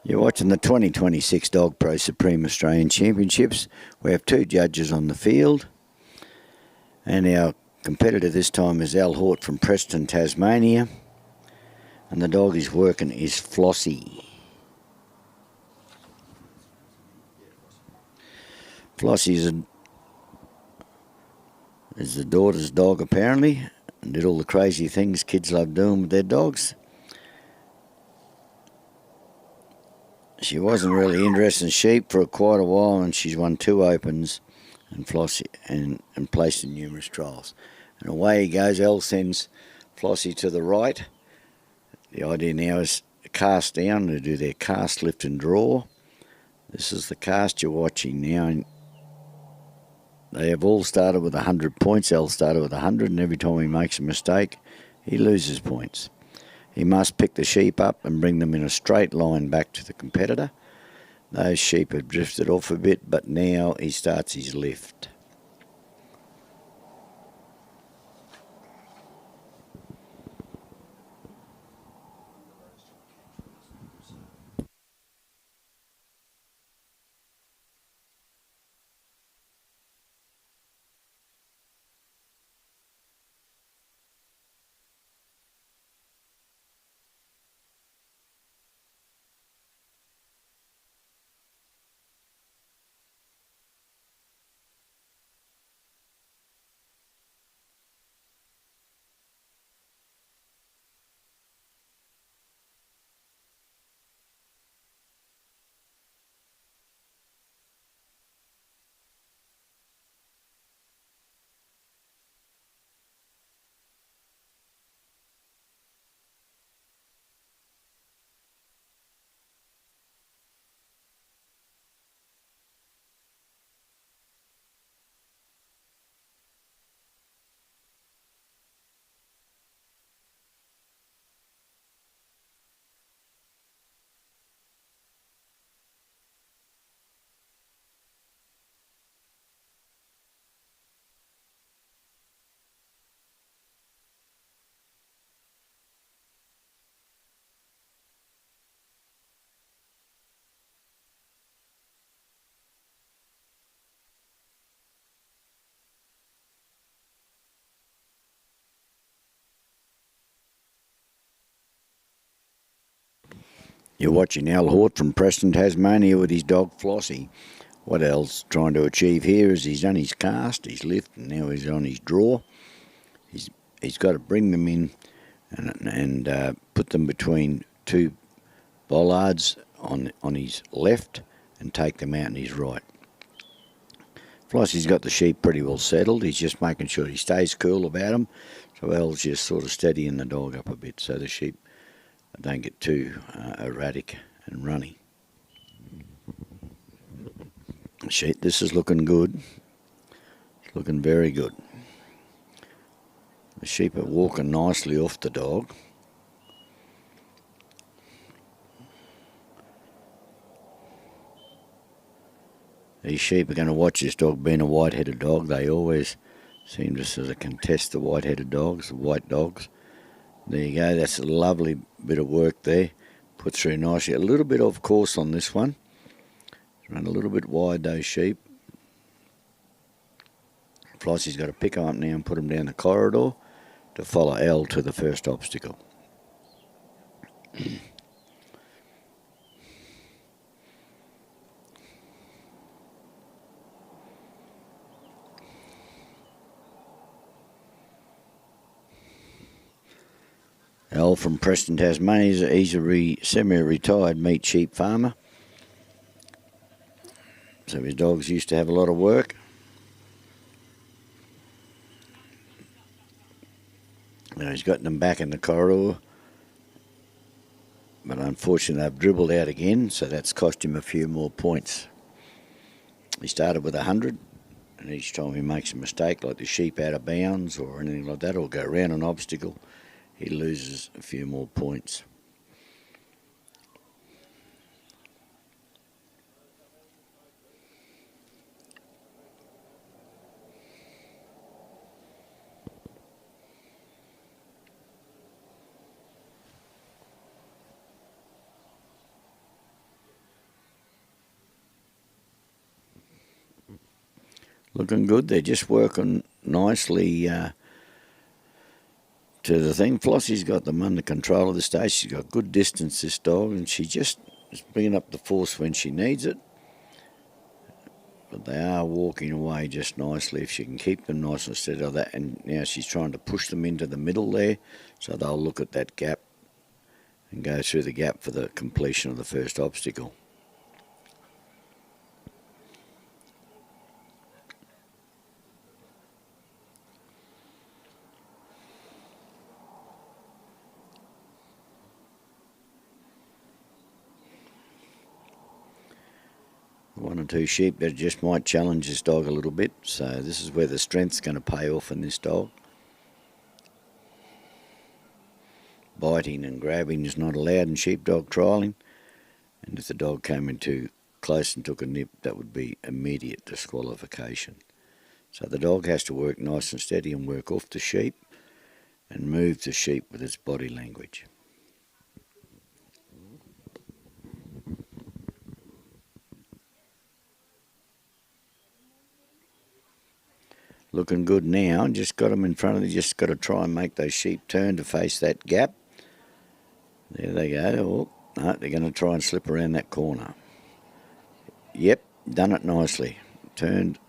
You're watching the 2026 Dogpro Supreme Australian Championships. We have 2 judges on the field. And our competitor this time is Al Hort from Preston, Tasmania. And the dog he's working is Flossie. Flossie is the daughter's dog, apparently, and did all the crazy things kids love doing with their dogs. She wasn't really interested in sheep for quite a while, and she's won 2 opens and Flossie and placed in numerous trials. And away he goes. Al sends Flossie to the right. The idea now is to cast down to do their cast, lift and draw. This is the cast you're watching now. And they have all started with 100 points. Al started with 100, and every time he makes a mistake, he loses points. He must pick the sheep up and bring them in a straight line back to the competitor. Those sheep have drifted off a bit, but now he starts his lift. You're watching Al Hort from Preston, Tasmania with his dog Flossie. What Al's trying to achieve here is he's done his cast, his lift, and now he's on his draw. He's got to bring them in and put them between two bollards on his left and take them out on his right. Flossie's got the sheep pretty well settled. He's just making sure he stays cool about them. So Al's just sort of steadying the dog up a bit so the sheep don't get too erratic and runny. Sheep, this is looking good. It's looking very good. The sheep are walking nicely off the dog. These sheep are going to watch this dog being a white-headed dog. They always seem to sort of contest the white-headed dogs, the white dogs. There you go. That's a lovely bit of work there. Put through nicely. A little bit off course on this one. Run a little bit wide, those sheep. Flossie's got to pick them up now and put them down the corridor to follow Al to the first obstacle. Al from Preston, Tasmania. He's a semi-retired meat sheep farmer. So his dogs used to have a lot of work. Now he's got them back in the corridor. But unfortunately they've dribbled out again, so that's cost him a few more points. He started with 100, and each time he makes a mistake, like the sheep out of bounds or anything like that, or go around an obstacle, he loses a few more points. Looking good. They're just working nicely to the thing. Flossie's got them under control of the stage. She's got good distance, this dog, and she just is bringing up the force when she needs it. But they are walking away just nicely if she can keep them nice and steady of that. And now she's trying to push them into the middle there, so they'll look at that gap and go through the gap for the completion of the first obstacle. One or two sheep that just might challenge this dog a little bit. So this is where the strength's going to pay off in this dog. Biting and grabbing is not allowed in sheepdog trialling. And if the dog came in too close and took a nip, that would be immediate disqualification. So the dog has to work nice and steady and work off the sheep and move the sheep with its body language. Looking good now. Just got them in front of you. Just got to try and make those sheep turn to face that gap. There they go. Oh, no, they're going to try and slip around that corner. Yep, done it nicely. Turned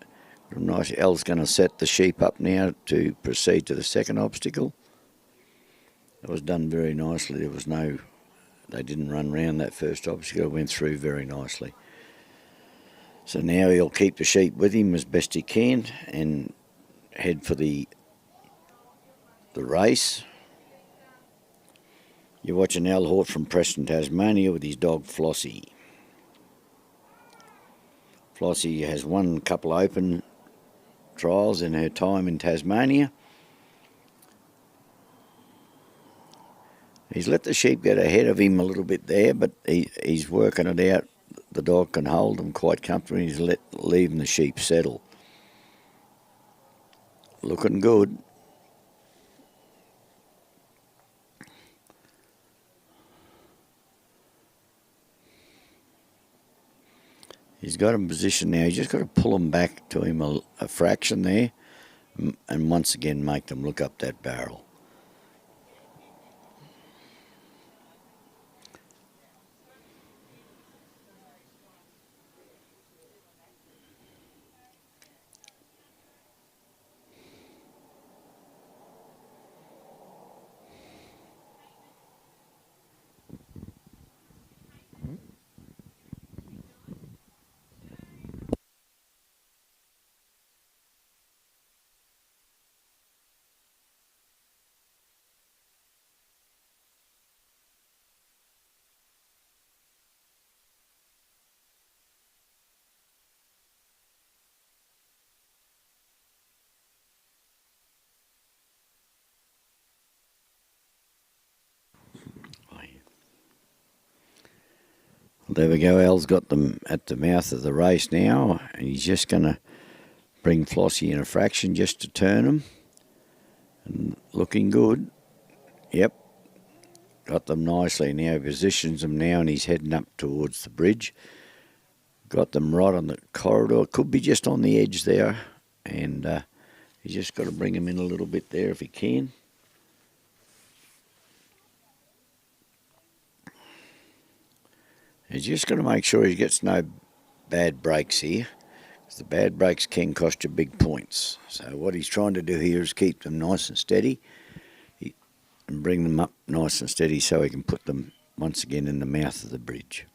nicely. El's going to set the sheep up now to proceed to the second obstacle. That was done very nicely. There was no, they didn't run round that first obstacle. It went through very nicely. So now he'll keep the sheep with him as best he can and head for the race. You're watching Al Hort from Preston, Tasmania with his dog Flossie. Flossie has won a couple open trials in her time in Tasmania. He's let the sheep get ahead of him a little bit there, but he's working it out. The dog can hold them quite comfortably. He's leaving the sheep settle. Looking good. He's got him positioned now. He's just got to pull them back to him a fraction there and once again make them look up that barrel. there we go. Al's got them at the mouth of the race now, and he's just going to bring Flossie in a fraction just to turn him. And looking good. Yep. Got them nicely now. He positions them now, and he's heading up towards the bridge. Got them right on the corridor. Could be just on the edge there, and he's just got to bring him in a little bit there if he can. He's just got to make sure he gets no bad breaks here, because the bad breaks can cost you big points. So what he's trying to do here is keep them nice and steady and bring them up nice and steady so he can put them once again in the mouth of the bridge.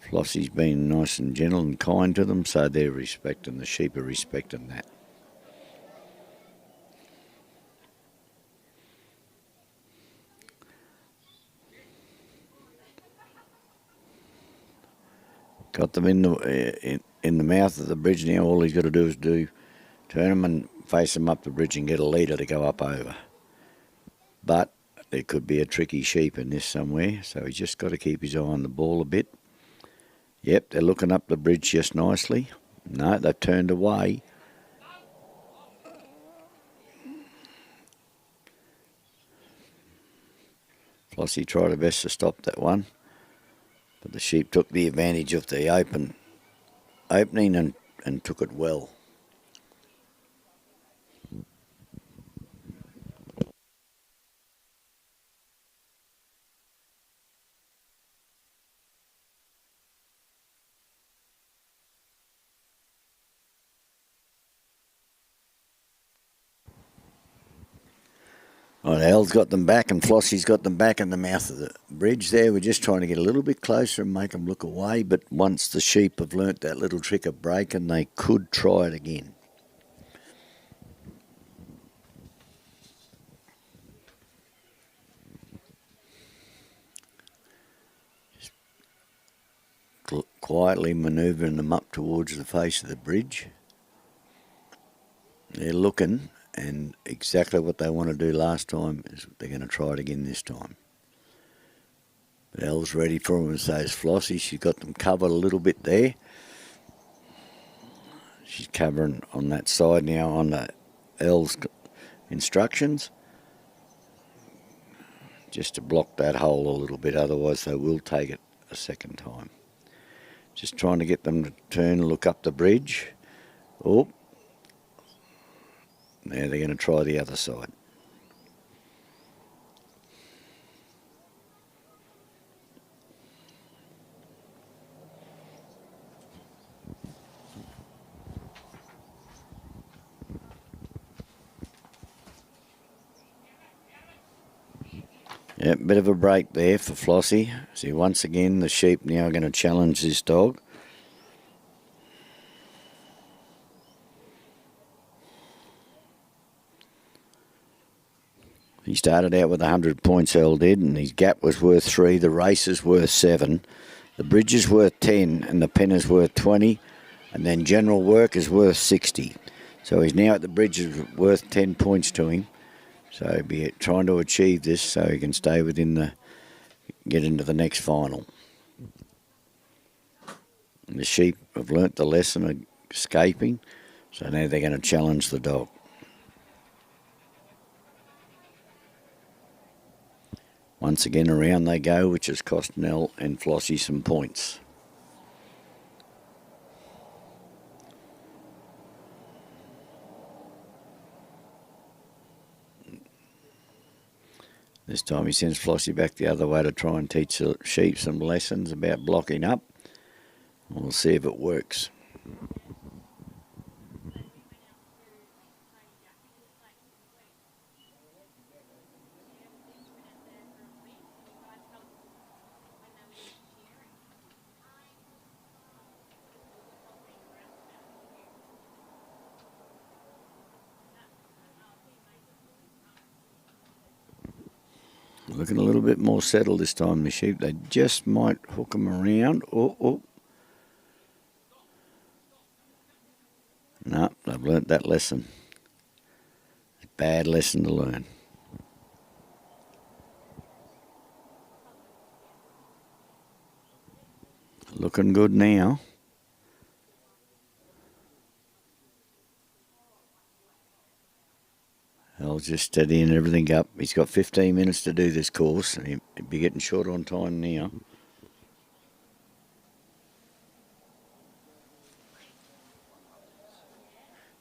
Flossie's been nice and gentle and kind to them, so they're respecting, the sheep are respecting that. Got them in the mouth of the bridge now. All he's got to do is turn them and face them up the bridge and get a leader to go up over. But there could be a tricky sheep in this somewhere, so he's just got to keep his eye on the ball a bit. Yep, they're looking up the bridge just nicely. No, they've turned away. Flossie tried her best to stop that one, but the sheep took the advantage of the opening and took it well. Right, Al's got them back and Flossie's got them back in the mouth of the bridge there. We're just trying to get a little bit closer and make them look away, but once the sheep have learnt that little trick of breaking, they could try it again. Just quietly manoeuvring them up towards the face of the bridge. They're looking, and exactly what they want to do last time is they're going to try it again this time. But Al's ready for them, and so is Flossie. She's got them covered a little bit there. She's covering on that side now on the Al's instructions, just to block that hole a little bit, otherwise they will take it a second time. Just trying to get them to turn and look up the bridge. Oh. Now they're going to try the other side. Yeah, bit of a break there for Flossie. See, once again, the sheep now are going to challenge this dog. He started out with 100 points, Al did, and his gap was worth 3, the race is worth 7, the bridge is worth 10, and the pen is worth 20, and then general work is worth 60. So he's now at the bridge is worth 10 points to him. So he'll be trying to achieve this so he can stay within get into the next final. And the sheep have learnt the lesson of escaping, so now they're going to challenge the dog. Once again, around they go, which has cost Nell and Flossie some points. This time he sends Flossie back the other way to try and teach the sheep some lessons about blocking up. We'll see if it works. Looking a little bit more settled this time, the sheep. They just might hook them around. Oh. No, they've learnt that lesson. Bad lesson to learn. Looking good now. I'll just steadying everything up. He's got 15 minutes to do this course. He'll be getting short on time now.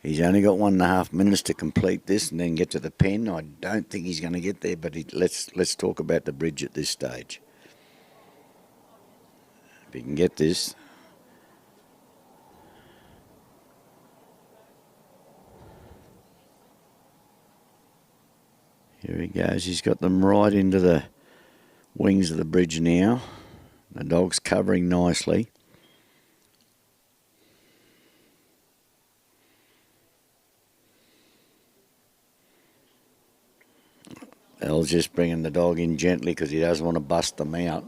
He's only got 1.5 minutes to complete this and then get to the pen. I don't think he's going to get there, but let's talk about the bridge at this stage. If he can get this. Here he goes. He's got them right into the wings of the bridge now. The dog's covering nicely. Al's just bringing the dog in gently because he doesn't want to bust them out.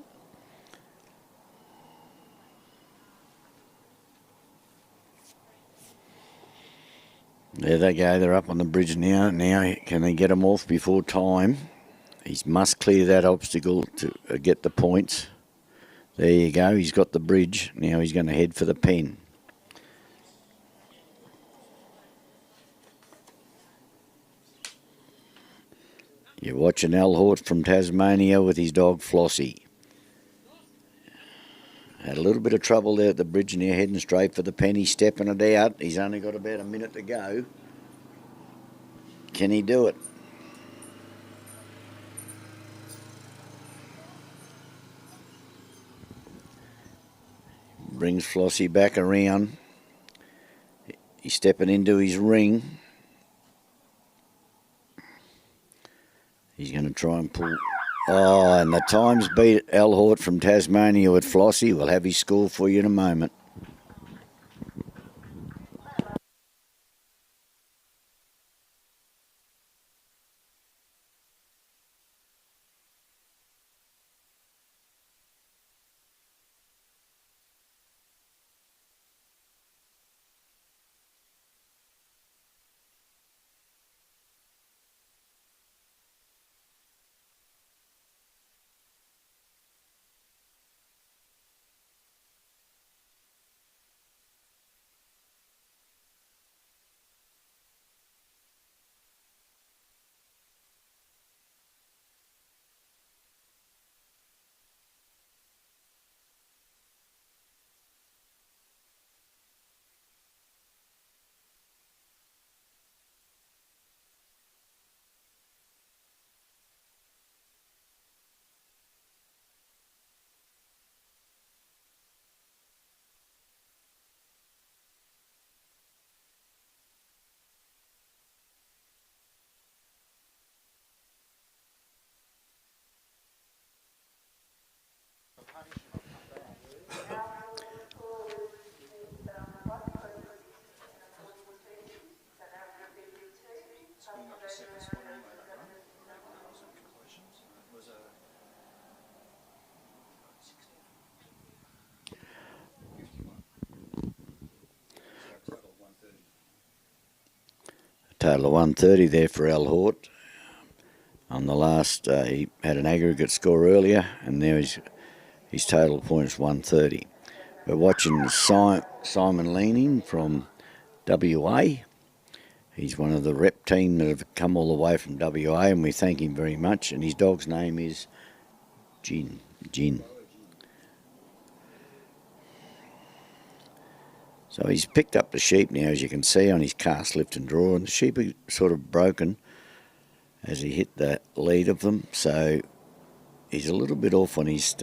There they go. They're up on the bridge now. Now, can they get them off before time? He must clear that obstacle to get the points. There you go. He's got the bridge. Now he's going to head for the pen. You're watching Al Hort from Tasmania with his dog Flossie. Had a little bit of trouble there at the bridge and now heading straight for the pen. He's stepping it out. He's only got about a minute to go. Can he do it? Brings Flossie back around. He's stepping into his ring. He's going to try and pull. Oh, and the times beat Al Hort from Tasmania with Flossie. We'll have his score for you in a moment. Total of 130 there for Al Hort. On the last, he had an aggregate score earlier, and now his total points 130. We're watching Simon Leaning from WA. He's one of the rep team that have come all the way from WA, and we thank him very much. And his dog's name is Jin. So he's picked up the sheep now, as you can see, on his cast, lift and draw, and the sheep are sort of broken as he hit the lead of them. So he's a little bit off on his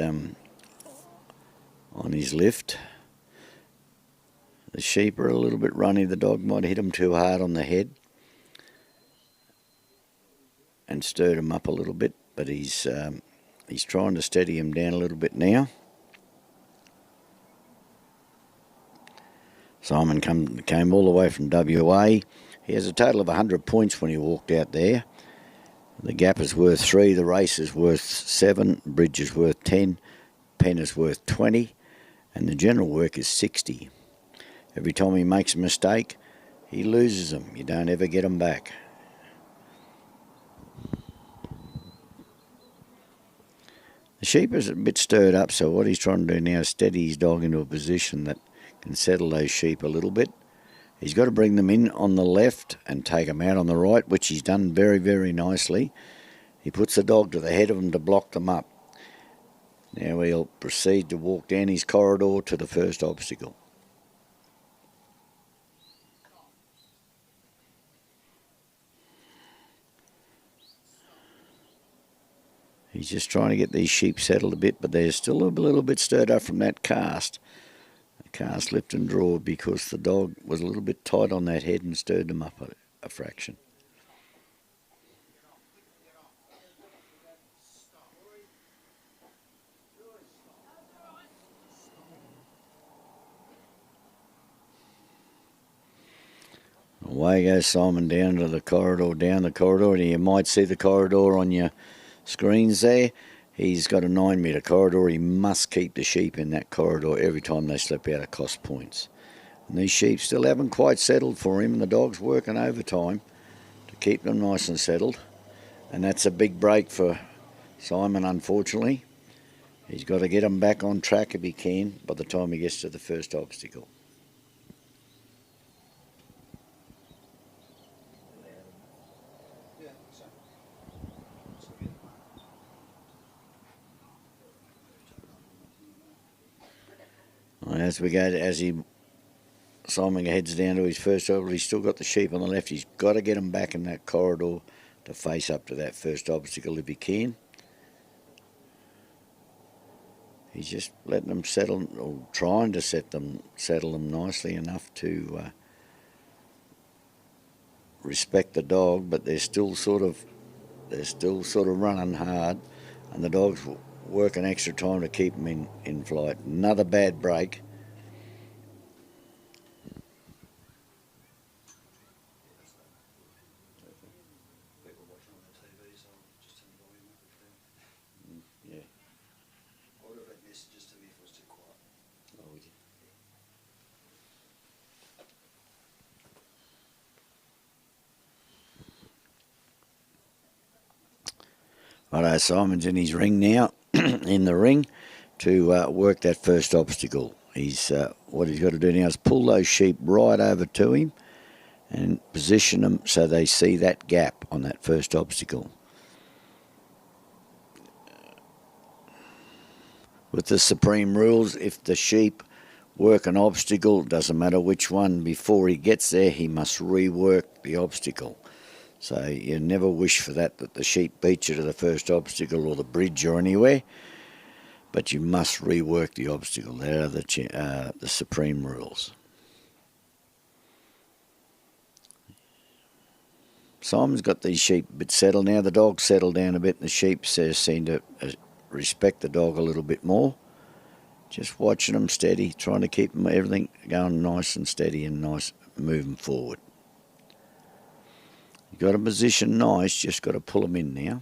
lift. The sheep are a little bit runny. The dog might hit him too hard on the head and stirred him up a little bit, but he's trying to steady him down a little bit now. Simon came all the way from WA. He has a total of 100 points when he walked out there. The gap is worth 3, the race is worth 7, bridge is worth 10, pen is worth 20, and the general work is 60. Every time he makes a mistake, he loses them. You don't ever get them back. The sheep is a bit stirred up, so what he's trying to do now is steady his dog into a position that can settle those sheep a little bit. He's got to bring them in on the left and take them out on the right, which he's done very, very nicely. He puts the dog to the head of them to block them up. Now he'll proceed to walk down his corridor to the first obstacle. He's just trying to get these sheep settled a bit, but they're still a little bit stirred up from that cast. The cast lift and draw because the dog was a little bit tight on that head and stirred them up a fraction. Away goes Simon down to the corridor, down the corridor, and you might see the corridor on your screens there. He's got a 9 metre corridor. He must keep the sheep in that corridor every time they slip out of cost points. And these sheep still haven't quite settled for him, and the dog's working overtime to keep them nice and settled. And that's a big break for Simon, unfortunately. He's got to get them back on track if he can by the time he gets to the first obstacle. As Simon heads down to his first obstacle, he's still got the sheep on the left. He's got to get them back in that corridor to face up to that first obstacle if he can. He's just letting them settle, or trying to settle them nicely enough to respect the dog, but they're still sort of running hard, and the dog's working extra time to keep them in flight. Another bad break. Righto, Simon's in his ring now, in the ring, to work that first obstacle. What he's got to do now is pull those sheep right over to him and position them so they see that gap on that first obstacle. With the supreme rules, if the sheep work an obstacle, doesn't matter which one, before he gets there, he must rework the obstacle. So you never wish for that the sheep beat you to the first obstacle or the bridge or anywhere, but you must rework the obstacle. They are the supreme rules. Simon's got these sheep a bit settled now. The dog's settled down a bit, and the sheep seem to respect the dog a little bit more. Just watching them steady, trying to keep them, everything going nice and steady and nice, moving forward. You've got a position nice, just got to pull them in now.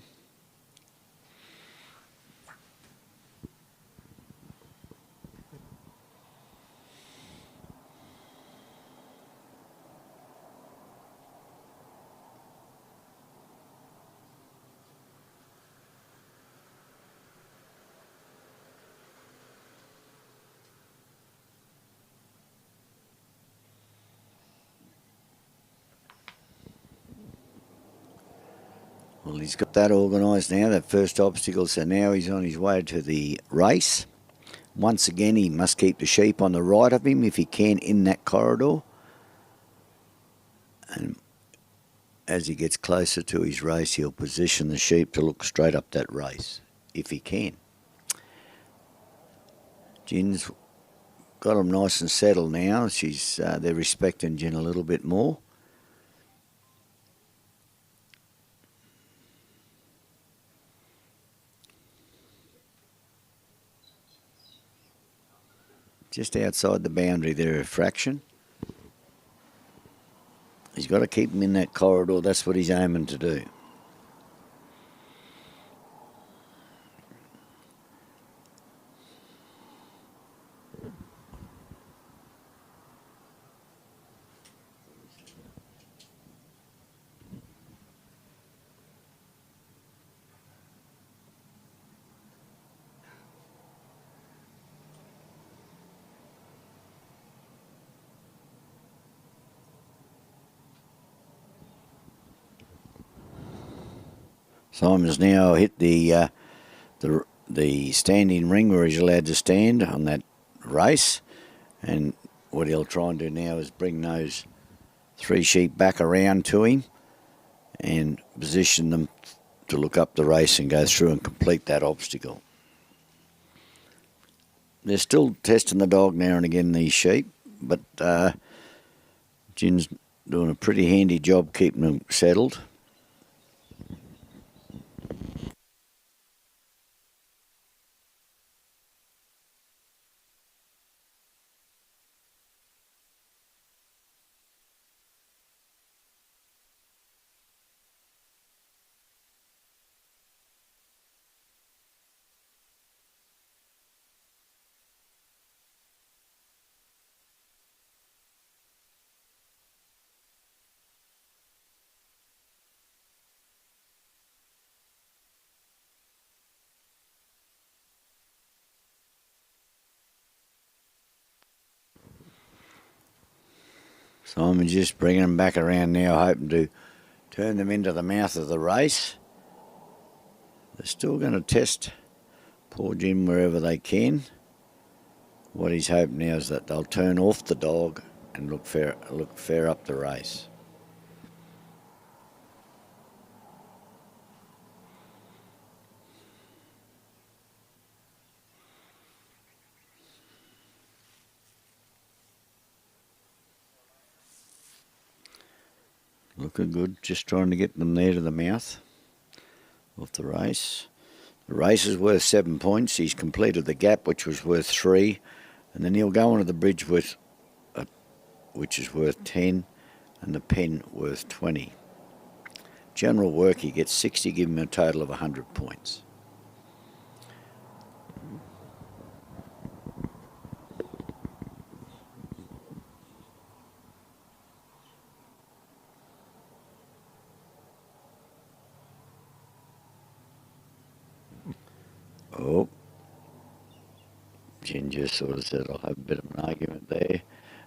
Well, he's got that organised now, that first obstacle, so now he's on his way to the race. Once again, he must keep the sheep on the right of him if he can in that corridor. And as he gets closer to his race, he'll position the sheep to look straight up that race, if he can. Gin's got them nice and settled now. They're respecting Gin a little bit more. Just outside the boundary there, a fraction. He's got to keep him in that corridor. That's what he's aiming to do. Simon's now hit the standing ring where he's allowed to stand on that race, and what he'll try and do now is bring those 3 sheep back around to him and position them to look up the race and go through and complete that obstacle. They're still testing the dog now and again, these sheep, but Jin's doing a pretty handy job keeping them settled. Simon's just bringing them back around now, hoping to turn them into the mouth of the race. They're still going to test poor Jim wherever they can. What he's hoping now is that they'll turn off the dog and look fair up the race. Looking good, just trying to get them there to the mouth of the race. The race is worth 7 points. He's completed the gap, which was worth 3, and then he'll go onto the bridge with, which is worth 10, and the pen worth 20. General work, he gets 60, give him a total of 100 points. Oh, Jin just sort of said, I'll have a bit of an argument there.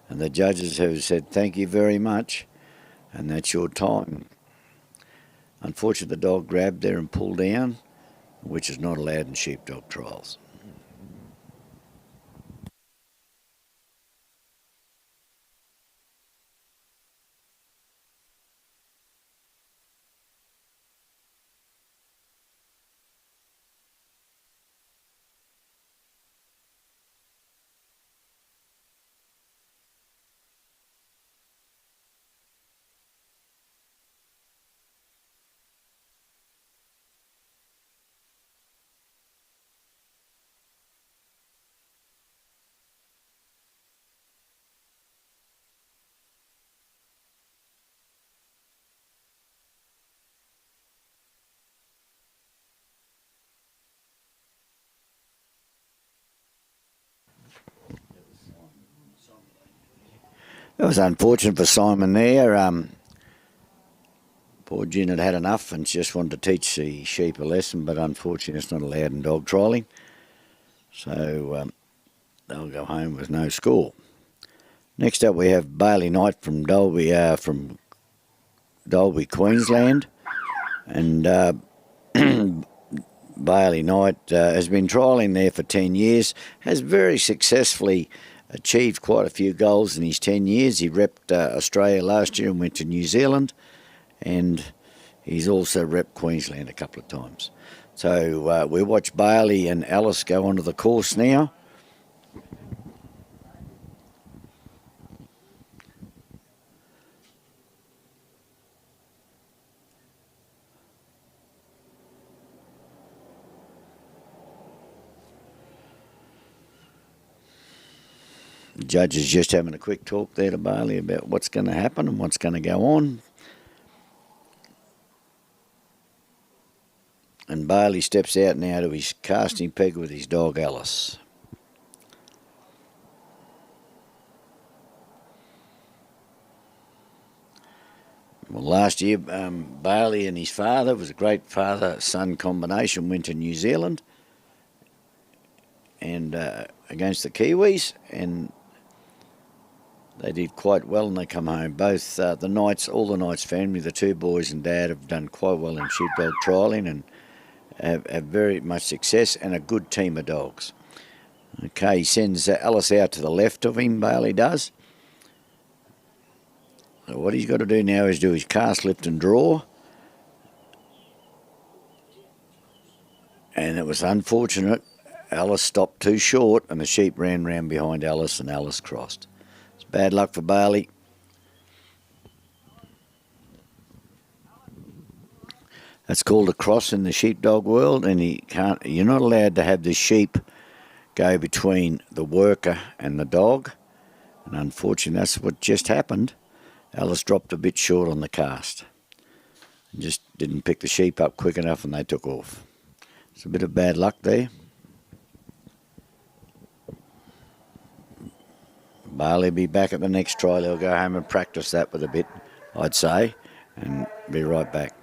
And the judges have said, thank you very much, and that's your time. Unfortunately, the dog grabbed there and pulled down, which is not allowed in sheepdog trials. It was unfortunate for Simon there. Poor Jin had had enough and just wanted to teach the sheep a lesson, but unfortunately it's not allowed in dog trialling. So they'll go home with no score. Next up we have Bailey Knight from Dalby, Queensland. And Bailey Knight has been trialling there for 10 years, has very successfully achieved quite a few goals in his 10 years. He repped Australia last year and went to New Zealand, and he's also repped Queensland a couple of times. So we watch Bailey and Alice go onto the course now. The judge is just having a quick talk there to Bailey about what's going to happen and what's going to go on. And Bailey steps out now to his casting peg with his dog Alice. Well, last year Bailey and his father, was a great father-son combination, went to New Zealand and against the Kiwis, and they did quite well and they come home. Both all the Knights family, the two boys and dad have done quite well in sheepdog trialling and have very much success and a good team of dogs. Okay, he sends Alice out to the left of him, Bailey does. So what he's got to do now is do his cast, lift and draw. And it was unfortunate. Alice stopped too short and the sheep ran round behind Alice and Alice crossed. It's bad luck for Bailey. That's called a cross in the sheepdog world, and you're not allowed to have the sheep go between the worker and the dog. And unfortunately, that's what just happened. Alice dropped a bit short on the cast. And just didn't pick the sheep up quick enough and they took off. It's a bit of bad luck there. Bailey will be back at the next trial. He'll go home and practice that with a bit, I'd say, and be right back.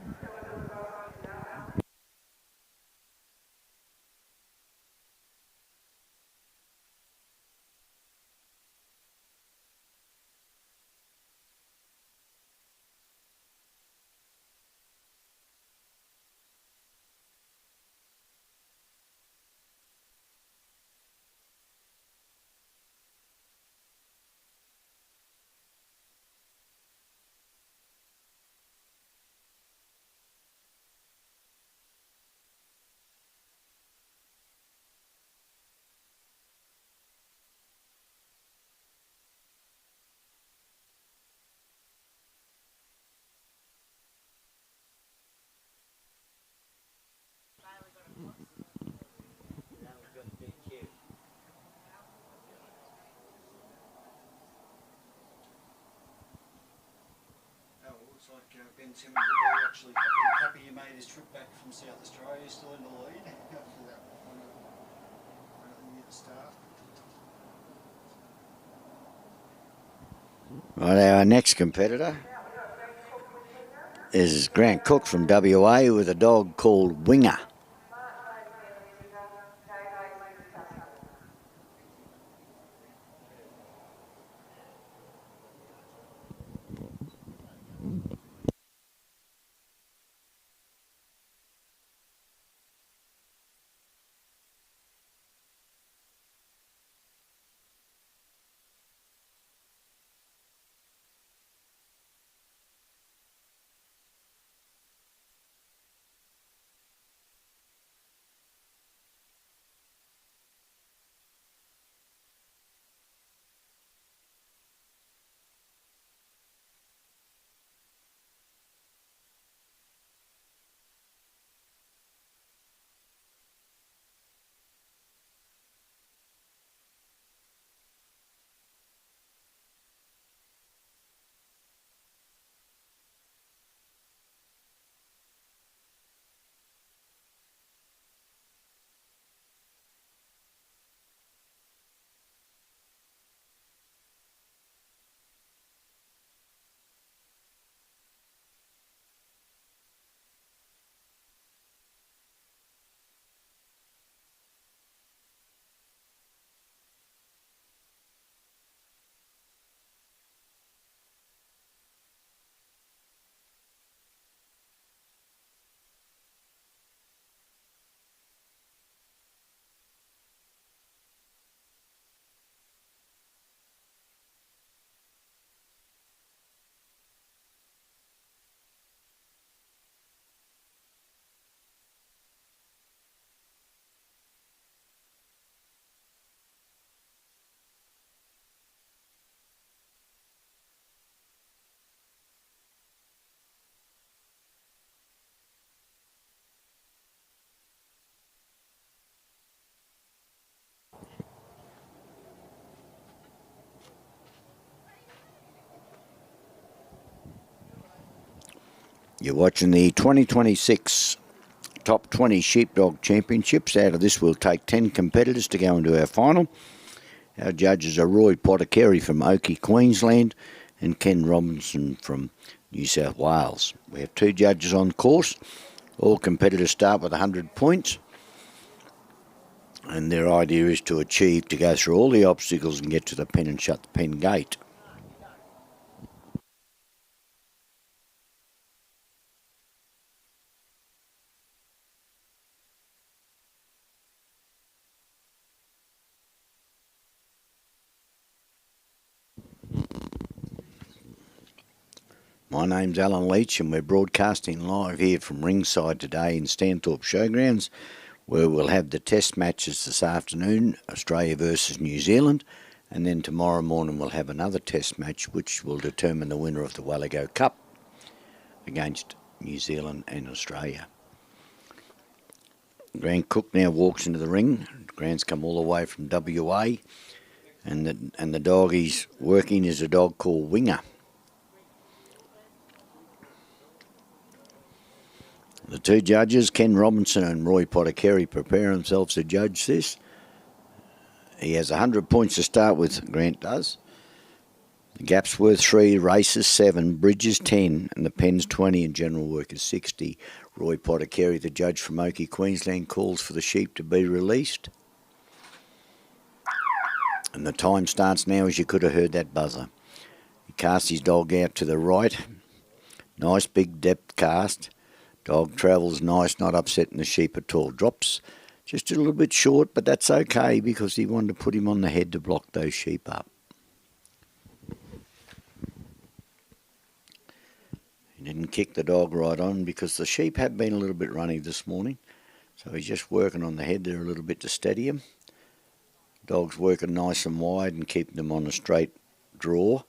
Looks like Ben Simmons will be actually happy he made his trip back from South Australia. He's still in the lead after that one near the start. Right, our next competitor is Grant Cook from WA with a dog called Winger. You're watching the 2026 Top 20 Sheepdog Championships. Out of this, we'll take 10 competitors to go into our final. Our judges are Roy Potterkerry from Oakey, Queensland, and Ken Robinson from New South Wales. We have 2 judges on course. All competitors start with 100 points. And their idea is to go through all the obstacles and get to the pen and shut the pen gate. My name's Alan Leach and we're broadcasting live here from ringside today in Stanthorpe Showgrounds, where we'll have the test matches this afternoon, Australia versus New Zealand, and then tomorrow morning we'll have another test match which will determine the winner of the Wallago Cup against New Zealand and Australia. Grant Cook now walks into the ring. Grant's come all the way from WA, and the dog he's working is a dog called Winger. The two judges, Ken Robinson and Roy Potterkerry, prepare themselves to judge this. He has 100 points to start with, Grant does. The gap's worth 3, races 7, bridges 10, and the pens 20, and general work is 60. Roy Potterkerry, the judge from Oakey, Queensland, calls for the sheep to be released. And the time starts now, as you could have heard that buzzer. He casts his dog out to the right. Nice big depth cast. Dog travels nice, not upsetting the sheep at all. Drops just a little bit short, but that's okay because he wanted to put him on the head to block those sheep up. He didn't kick the dog right on because the sheep have been a little bit runny this morning. So he's just working on the head there a little bit to steady him. Dog's working nice and wide and keeping them on a straight draw.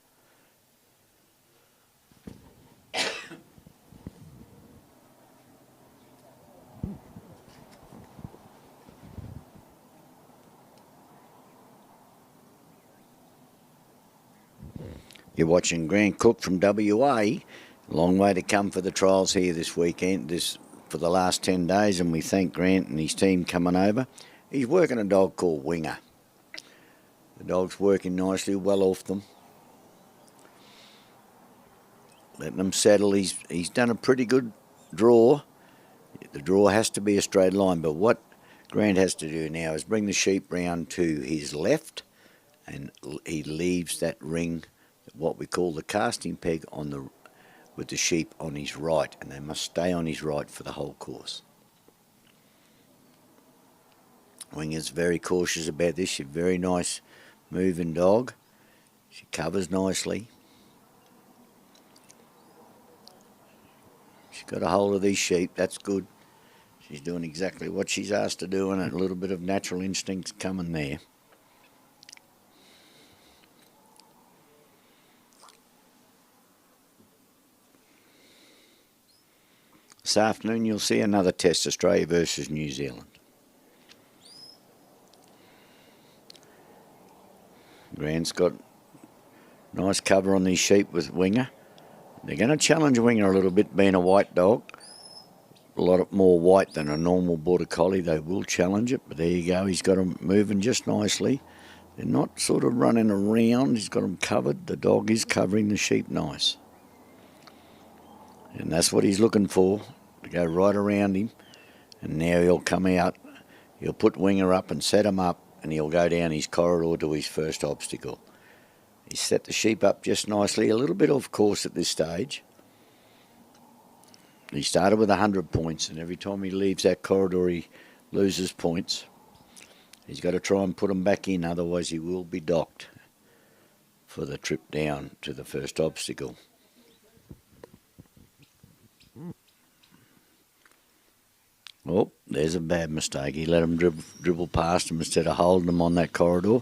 You're watching Grant Cook from WA. Long way to come for the trials here this weekend, for the last 10 days, and we thank Grant and his team coming over. He's working a dog called Winger. The dog's working nicely, well off them. Letting them settle. He's done a pretty good draw. The draw has to be a straight line, but what Grant has to do now is bring the sheep round to his left, and he leaves that ring, what we call the casting peg, with the sheep on his right, and they must stay on his right for the whole course. Winger's very cautious about this. She's a very nice moving dog. She covers nicely. She's got a hold of these sheep. That's good. She's doing exactly what she's asked to do, and a little bit of natural instinct's coming there. This afternoon you'll see another test, Australia versus New Zealand. Grant's got nice cover on these sheep with Winger. They're going to challenge Winger a little bit, being a white dog. A lot more white than a normal Border Collie. They will challenge it, but there you go. He's got them moving just nicely. They're not sort of running around. He's got them covered. The dog is covering the sheep nice. And that's what he's looking for, to go right around him. And now he'll come out. He'll put Winger up and set him up, and he'll go down his corridor to his first obstacle. He's set the sheep up just nicely, a little bit off course at this stage. He started with 100 points, and every time he leaves that corridor he loses points. He's got to try and put them back in, otherwise he will be docked for the trip down to the first obstacle. Oh, there's a bad mistake. He let him dribble past him instead of holding him on that corridor.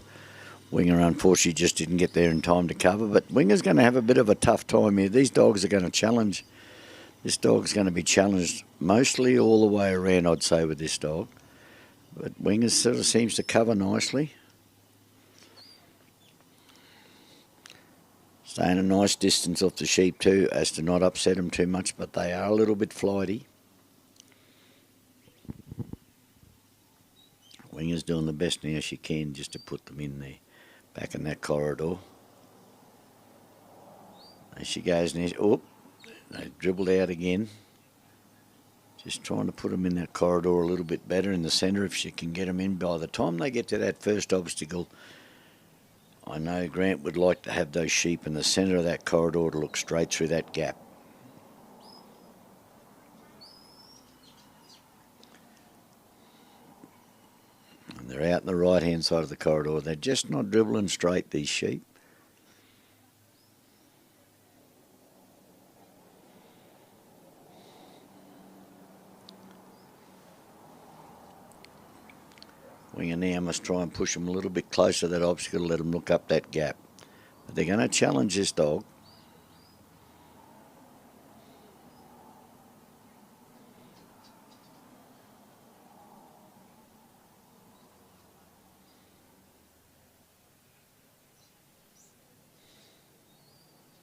Winger, unfortunately, just didn't get there in time to cover, but Winger's going to have a bit of a tough time here. These dogs are going to challenge. This dog's going to be challenged mostly all the way around, I'd say, with this dog. But Winger sort of seems to cover nicely. Staying a nice distance off the sheep too, as to not upset them too much, but they are a little bit flighty. Winger's doing the best now she can just to put them in there, back in that corridor. There she goes now. Oh, they dribbled out again. Just trying to put them in that corridor a little bit better in the centre if she can get them in. By the time they get to that first obstacle, I know Grant would like to have those sheep in the centre of that corridor to look straight through that gap. And they're out in the right-hand side of the corridor. They're just not dribbling straight, these sheep. Winger now must try and push him a little bit closer to that obstacle, let him look up that gap. But they're going to challenge this dog.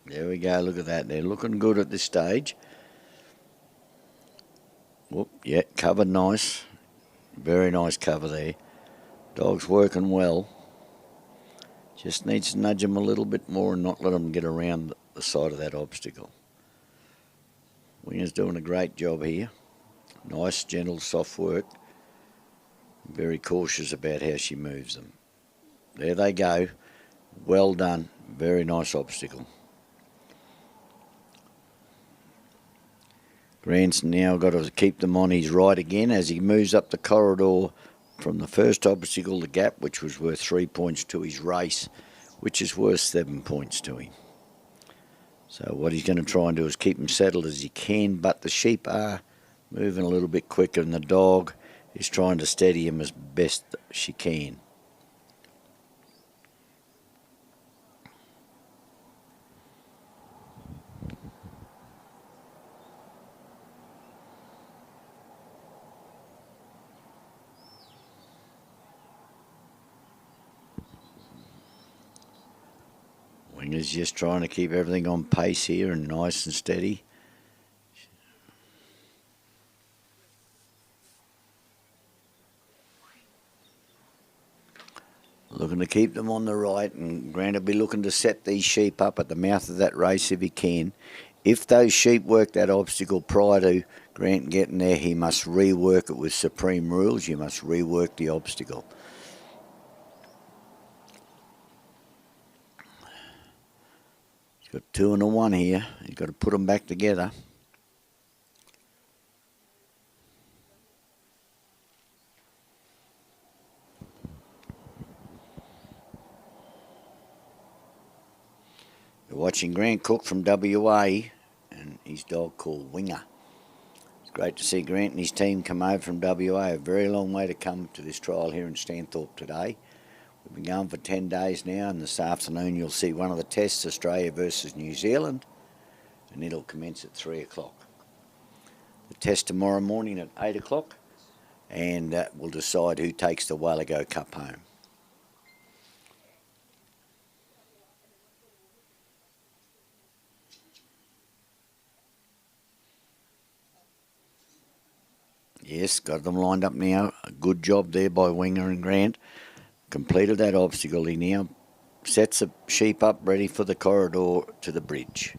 There we go, look at that. They're looking good at this stage. Whoop, yeah, covered nice. Very nice cover there. Dog's working well. Just needs to nudge him a little bit more and not let him get around the side of that obstacle. Winger's doing a great job here. Nice, gentle, soft work. Very cautious about how she moves them. There they go. Well done. Very nice obstacle. Grant's now got to keep them on his right again as he moves up the corridor from the first obstacle, the gap, which was worth 3 points, to his race, which is worth 7 points to him. So what he's going to try and do is keep him settled as he can, but the sheep are moving a little bit quicker and the dog is trying to steady him as best she can. Winger's just trying to keep everything on pace here and nice and steady. Looking to keep them on the right, and Grant will be looking to set these sheep up at the mouth of that race if he can. If those sheep work that obstacle prior to Grant getting there, he must rework it with supreme rules. You must rework the obstacle. Got 2 and a 1 here. You've got to put them back together. You're watching Grant Cook from WA and his dog called Winger. It's great to see Grant and his team come over from WA. A very long way to come to this trial here in Stanthorpe today. We've been going for 10 days now, and this afternoon you'll see one of the tests, Australia versus New Zealand, and it'll commence at 3 o'clock. The test tomorrow morning at 8 o'clock, and we'll decide who takes the Walago Cup home. Yes, got them lined up now. A good job there by Winger and Grant. Completed that obstacle. He now sets the sheep up ready for the corridor to the bridge.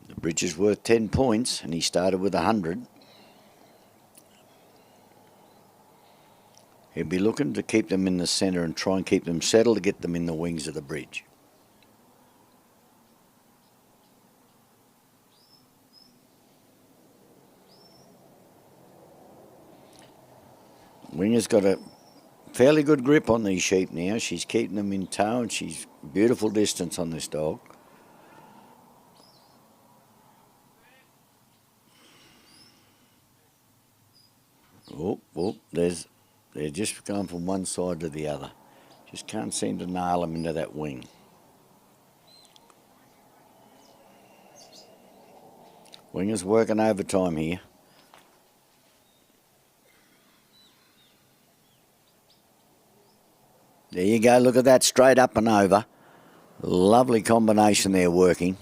The bridge is worth 10 points and he started with 100. He'll be looking to keep them in the centre and try and keep them settled to get them in the wings of the bridge. Winger's got a fairly good grip on these sheep now. She's keeping them in tow and she's beautiful distance on this dog. They're just going from one side to the other. Just can't seem to nail them into that wing. Winger's working overtime here. There you go, look at that, straight up and over. Lovely combination there working.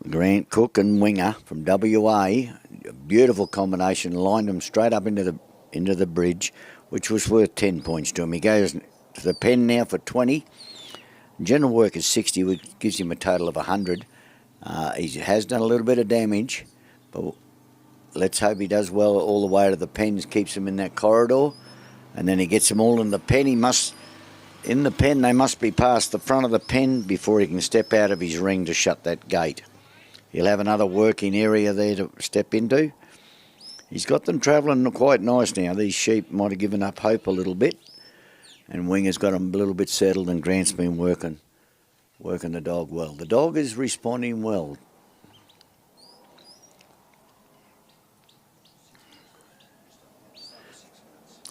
Grant Cook and Winger from WA, a beautiful combination, lined them straight up into the bridge, which was worth 10 points to him. He goes to the pen now for 20. General work is 60, which gives him a total of 100. He has done a little bit of damage, but let's hope he does well all the way to the pens, keeps him in that corridor. And then he gets them all in the pen. In the pen, they must be past the front of the pen before he can step out of his ring to shut that gate. He'll have another working area there to step into. He's got them travelling quite nice now. These sheep might have given up hope a little bit. And Winger's got them a little bit settled and Grant's been working the dog well. The dog is responding well.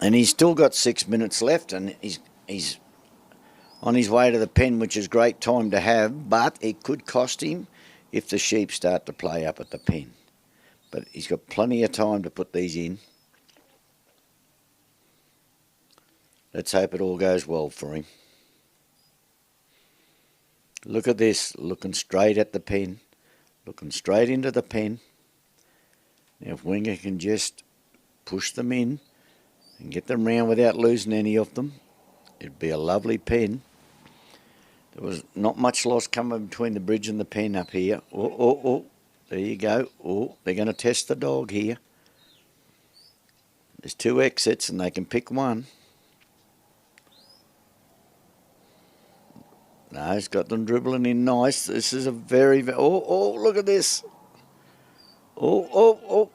And he's still got 6 minutes left, and he's on his way to the pen, which is great time to have, but it could cost him if the sheep start to play up at the pen. But he's got plenty of time to put these in. Let's hope it all goes well for him. Look at this, looking straight at the pen, looking straight into the pen. Now if Winger can just push them in and get them round without losing any of them, it'd be a lovely pen. There was not much loss coming between the bridge and the pen up here. Oh, there you go. Oh, they're going to test the dog here. There's 2 exits and they can pick one. No, he's got them dribbling in nice. This is a very... Oh, look at this. Oh.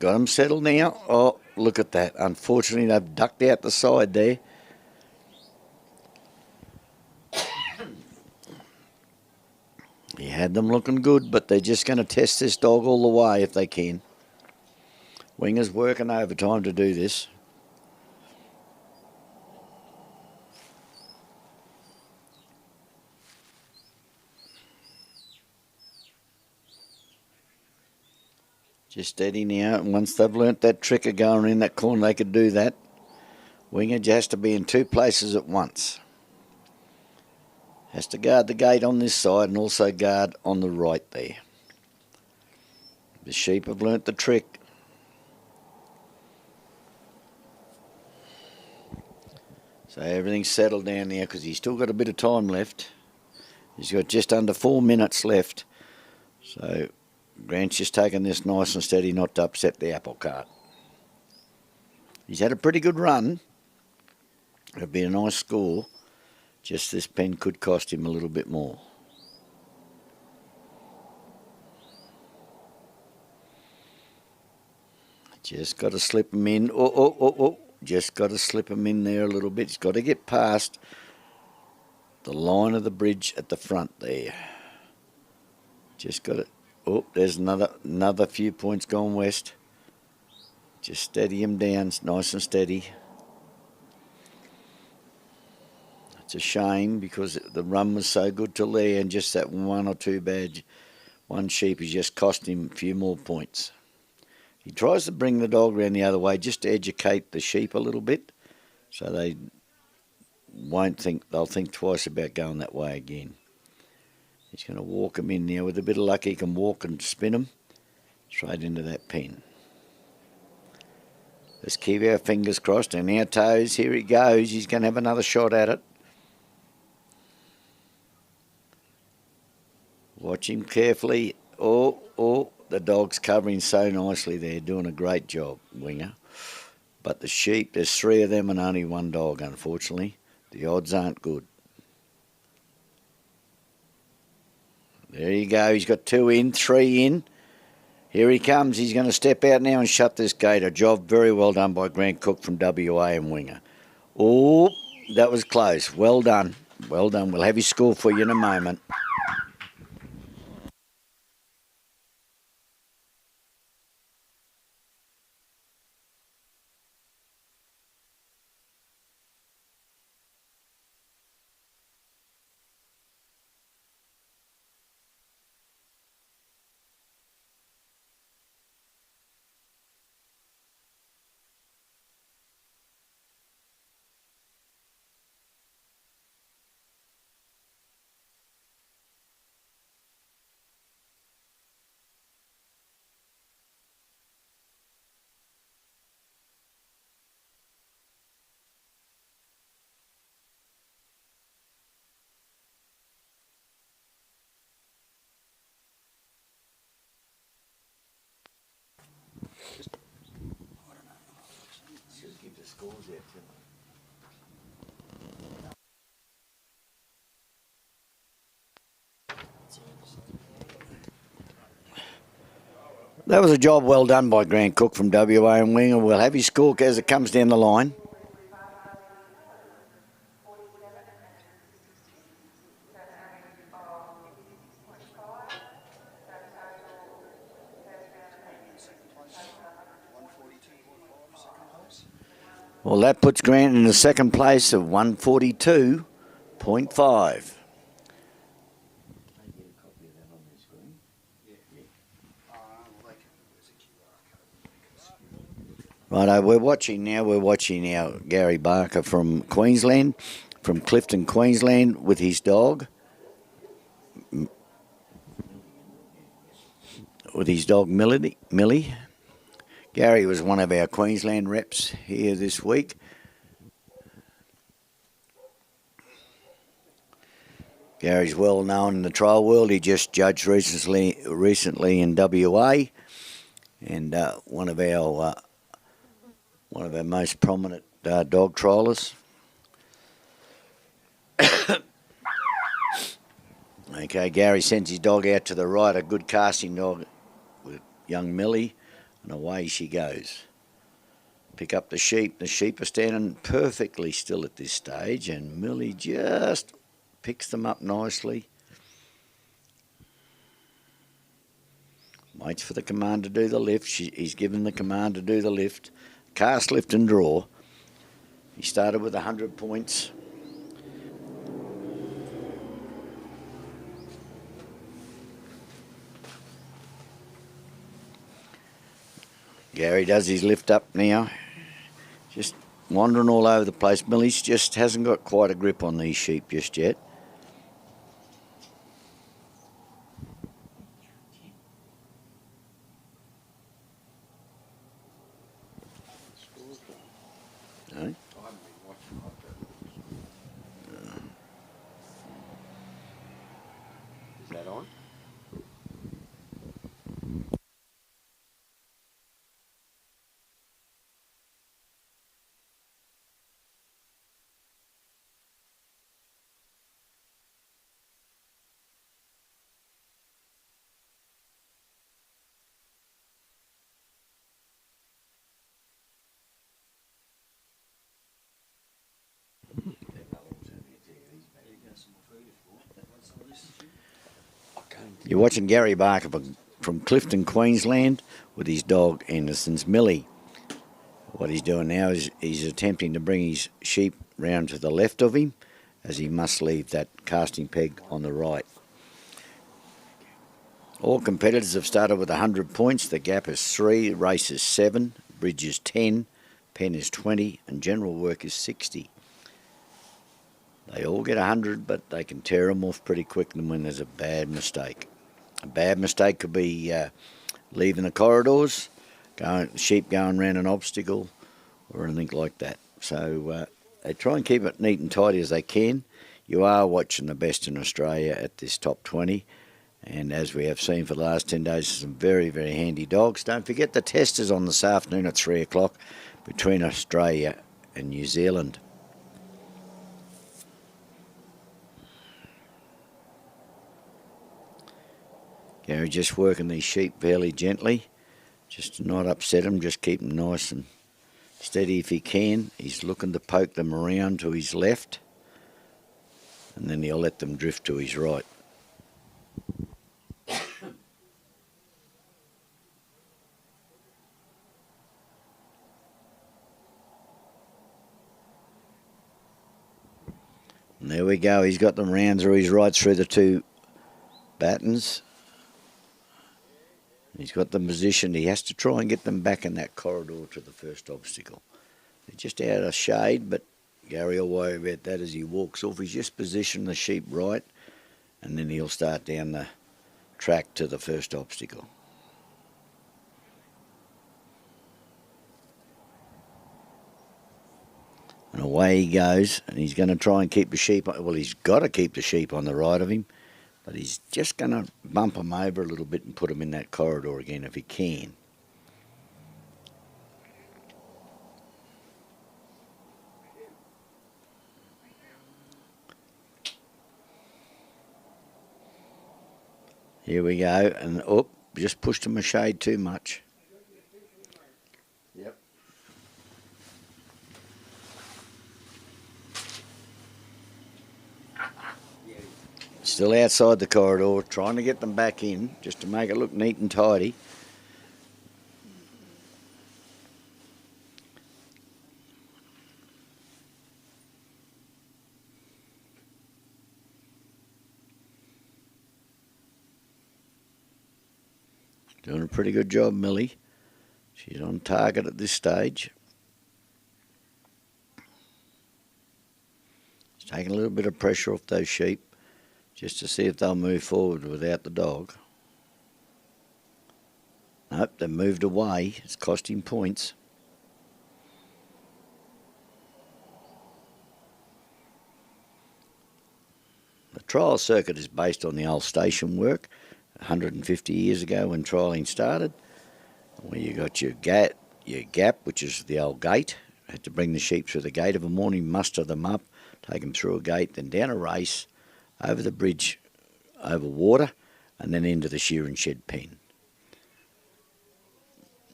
Got them settled now. Oh, look at that. Unfortunately, they've ducked out the side there. He had them looking good, but they're just going to test this dog all the way if they can. Winger's working overtime to do this. Just steady now, and once they've learnt that trick of going in that corner, they could do that. Winger just has to be in 2 places at once. Has to guard the gate on this side and also guard on the right there. The sheep have learnt the trick. So everything's settled down now because he's still got a bit of time left. He's got just under 4 minutes left. So Grant's just taking this nice and steady not to upset the apple cart. He's had a pretty good run. It'll be a nice score. Just this pen could cost him a little bit more. Just got to slip him in. Oh. Just got to slip him in there a little bit. He's got to get past the line of the bridge at the front there. Just got to... Oh, there's another few points gone west. Just steady him down, nice and steady. It's a shame because the run was so good till there, and just that 1 or 2 bad, one sheep has just cost him a few more points. He tries to bring the dog around the other way just to educate the sheep a little bit, so they they'll think twice about going that way again. He's going to walk him in now. With a bit of luck, he can walk and spin him straight into that pen. Let's keep our fingers crossed and our toes. Here he goes. He's going to have another shot at it. Watch him carefully. Oh, the dog's covering so nicely there. Doing a great job, Winger. But the sheep, there's 3 of them and only 1 dog, unfortunately. The odds aren't good. There you go. He's got 2 in, 3 in. Here he comes. He's going to step out now and shut this gate. A job very well done by Grant Cook from WA and Winger. Oh, that was close. Well done. Well done. We'll have his score for you in a moment. That was a job well done by Grant Cook from WA and Winger. We'll have his score as it comes down the line. Well, that puts Grant in the second place of 142.5. Righto, we're watching now Gary Barker from Queensland, from Clifton, Queensland, with his dog. With his dog Millie. Gary was one of our Queensland reps here this week. Gary's well known in the trial world. He just judged recently in WA, and one of our most prominent dog trialers. Okay, Gary sends his dog out to the right, a good casting dog with young Millie, and away she goes. Pick up the sheep. The sheep are standing perfectly still at this stage, and Millie just picks them up nicely. Waits for the command to do the lift. He's given the command to do the lift. Cast, lift and draw. He started with 100 points. Gary does his lift up now. Just wandering all over the place. Millie's just hasn't got quite a grip on these sheep just yet. No? Is that on? You're watching Gary Barker from Clifton, Queensland, with his dog Anderson's Millie. What he's doing now is he's attempting to bring his sheep round to the left of him, as he must leave that casting peg on the right. All competitors have started with 100 points. The gap is 3, race is 7, bridge is 10, pen is 20, and general work is 60. They all get 100, but they can tear them off pretty quickly when there's a bad mistake. A bad mistake could be leaving the corridors, sheep going around an obstacle, or anything like that. So they try and keep it neat and tidy as they can. You are watching the best in Australia at this top 20. And as we have seen for the last 10 days, some very, very handy dogs. Don't forget the test is on this afternoon at 3 o'clock between Australia and New Zealand. Gary just working these sheep fairly gently, just to not upset them, just keep them nice and steady if he can. He's looking to poke them around to his left, and then he'll let them drift to his right. And there we go, he's got them round through his right through the two battens. He's got them positioned. He has to try and get them back in that corridor to the first obstacle. They're just out of shade, but Gary will worry about that as he walks off. He's just positioned the sheep right, and then he'll start down the track to the first obstacle. And away he goes, and he's going to try and keep the sheep. Well, he's got to keep the sheep on the right of him, but he's just going to bump them over a little bit and put them in that corridor again if he can. Here we go, and just pushed him a shade too much. Yep. Still outside the corridor, trying to get them back in, just to make it look neat and tidy. Doing a pretty good job, Millie. She's on target at this stage. She's taking a little bit of pressure off those sheep just to see if they'll move forward without the dog. Nope, they've moved away. It's cost him points. The trial circuit is based on the old station work 150 years ago when trialling started, where you got your gap, which is the old gate. Had to bring the sheep through the gate of a morning, muster them up, take them through a gate, then down a race, over the bridge, over water, and then into the shearing shed pen.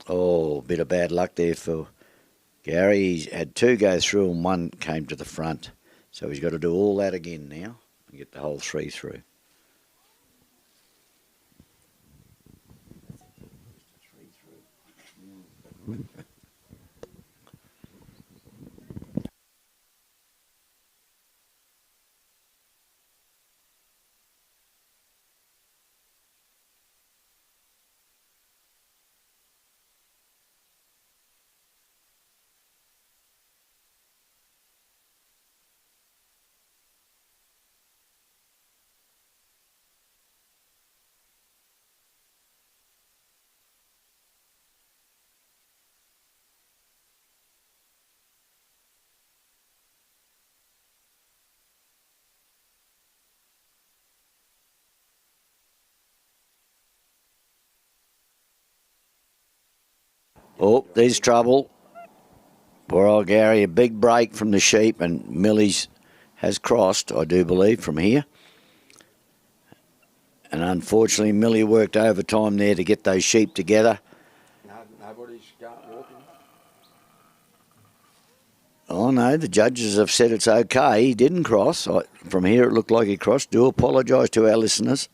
Oh, a bit of bad luck there for Gary. He's had 2 go through and 1 came to the front. So he's got to do all that again now and get the whole 3 through. Oh, there's trouble. Poor old Gary, a big break from the sheep, and Millie's has crossed, I do believe, from here. And unfortunately, Millie worked overtime there to get those sheep together. Nobody's walking. Oh no, the judges have said it's okay. He didn't cross. From here it looked like he crossed. Do apologise to our listeners.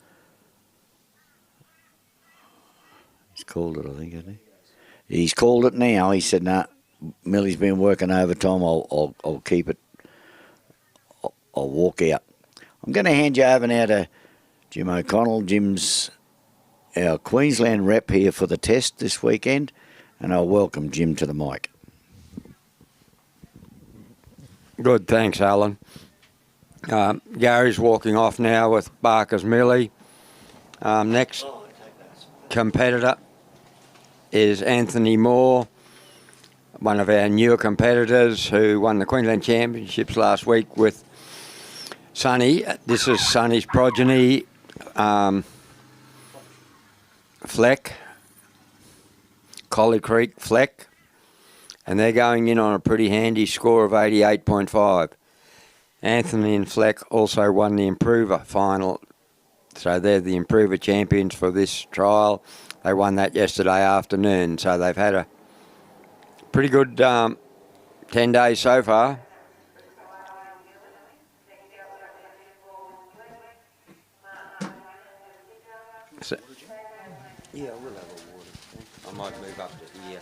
He's called it, I think, hasn't he? He's called it now. He said, "No, Millie's been working overtime. I'll keep it. I'll walk out." I'm going to hand you over now to Jim O'Connell. Jim's our Queensland rep here for the test this weekend, and I'll welcome Jim to the mic. Good, thanks, Alan. Gary's walking off now with Barker's Millie. Next competitor is Anthony Moore, one of our newer competitors who won the Queensland Championships last week with Sonny. This is Sonny's progeny, Fleck, Collie Creek Fleck, and they're going in on a pretty handy score of 88.5. Anthony and Fleck also won the Improver final, so they're the Improver champions for this trial. They won that yesterday afternoon, so they've had a pretty good 10 days so far. So, yeah, we'll have a water. I might move up to here.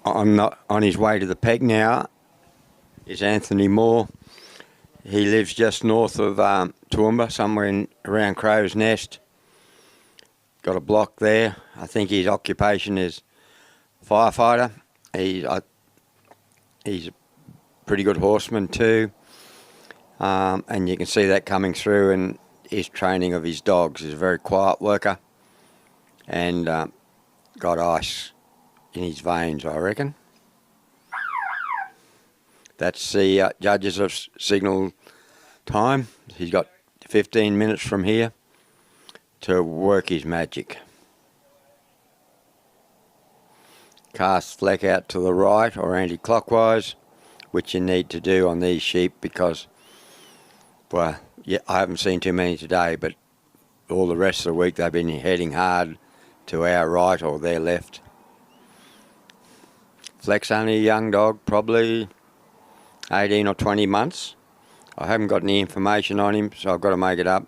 On his way to the peg now is Anthony Moore. He lives just north of Toowoomba, somewhere around Crow's Nest. Got a block there. I think his occupation is firefighter. He's a pretty good horseman too. And you can see that coming through in his training of his dogs. He's a very quiet worker and got ice in his veins, I reckon. That's the judges of signal time. He's got 15 minutes from here to work his magic. Cast Fleck out to the right or anti-clockwise, which you need to do on these sheep because, well, yeah, I haven't seen too many today, but all the rest of the week they've been heading hard to our right or their left. Fleck's only a young dog, probably 18 or 20 months. I haven't got any information on him, so I've got to make it up.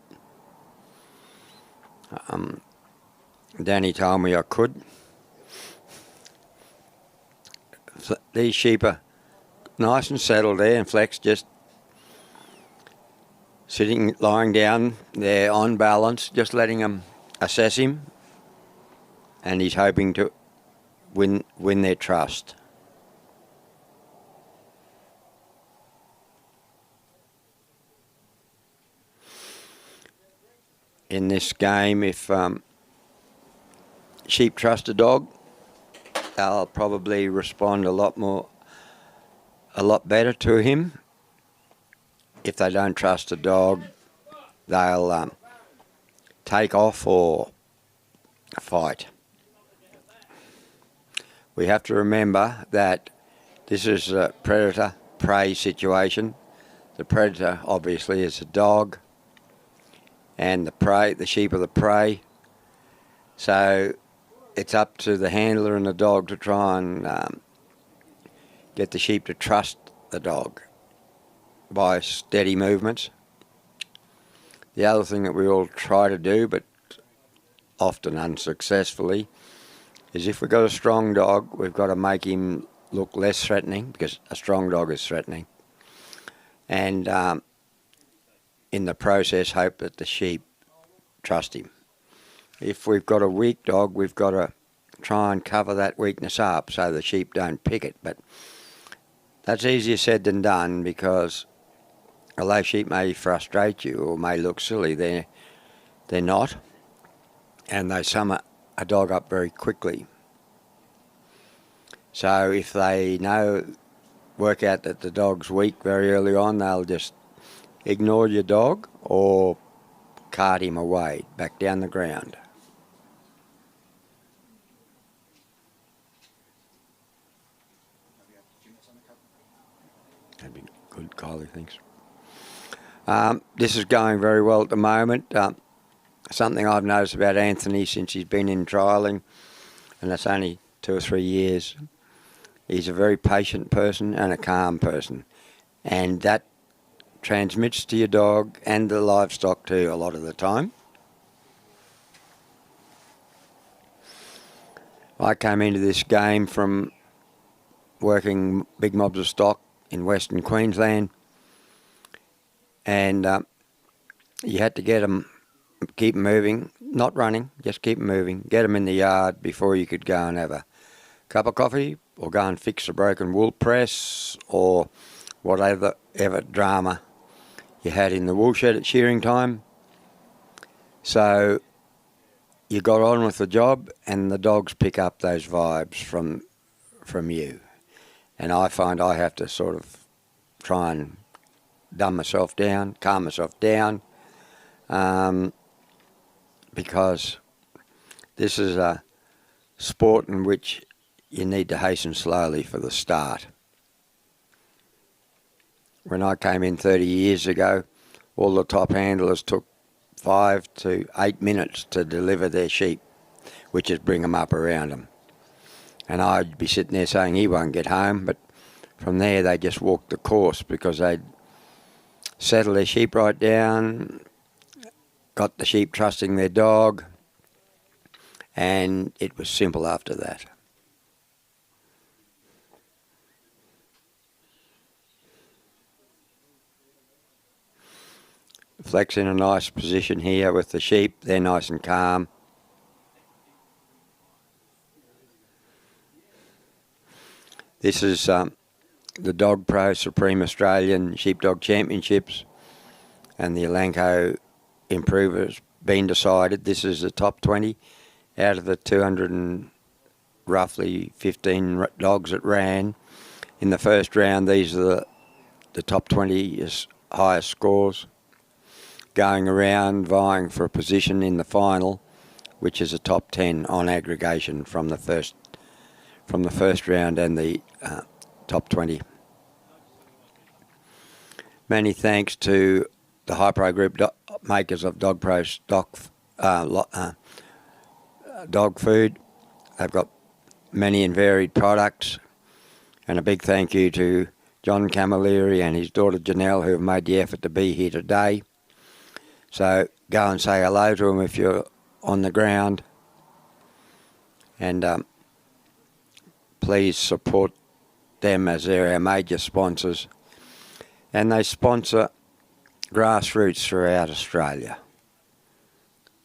Danny told me I could. These sheep are nice and settled there, and Fleck's just sitting, lying down there on balance, just letting them assess him, and he's hoping to win their trust. In this game, if sheep trust a dog, they'll probably respond a lot better to him. If they don't trust a dog, they'll take off or fight. We have to remember that this is a predator-prey situation. The predator, obviously, is a dog, and the sheep are the prey. So it's up to the handler and the dog to try and get the sheep to trust the dog by steady movements. The other thing that we all try to do, but often unsuccessfully, is if we've got a strong dog, we've got to make him look less threatening, because a strong dog is threatening, and in the process hope that the sheep trust him. If we've got a weak dog, we've got to try and cover that weakness up so the sheep don't pick it. But that's easier said than done, because although sheep may frustrate you or may look silly, they're not, and they sum a dog up very quickly. So if they work out that the dog's weak very early on, they'll just ignore your dog or cart him away back down the ground. That'd be good, Kylie, thanks. This is going very well at the moment. Something I've noticed about Anthony since he's been in trialling, and that's only 2 or 3 years, he's a very patient person and a calm person. And that transmits to your dog and the livestock too a lot of the time. I came into this game from working big mobs of stock in Western Queensland, and you had to get them, keep moving, not running, just keep moving, get them in the yard before you could go and have a cup of coffee or go and fix a broken wool press or whatever drama you had in the wool shed at shearing time. So you got on with the job, and the dogs pick up those vibes from you. And I find I have to sort of try and dumb myself down, calm myself down, because this is a sport in which you need to hasten slowly for the start. When I came in 30 years ago, all the top handlers took 5 to 8 minutes to deliver their sheep, which is bring them up around them. And I'd be sitting there saying, he won't get home, but from there they just walked the course, because they'd settle their sheep right down, got the sheep trusting their dog, and it was simple after that. Flex in a nice position here with the sheep. They're nice and calm. This is the Dogpro Supreme Australian Sheepdog Championships, and the Elanco Improver's been decided. This is the top 20 out of the 200 and roughly 15 dogs that ran. In the first round, these are the top 20 highest scores, going around vying for a position in the final, which is a top 10 on aggregation from the first round and the top 20. Many thanks to the Hypro Group makers of Dogpro dog food. They've got many and varied products, and a big thank you to John Camilleri and his daughter Janelle, who have made the effort to be here today. So go and say hello to them if you're on the ground, and please support them as they're our major sponsors. And they sponsor grassroots throughout Australia,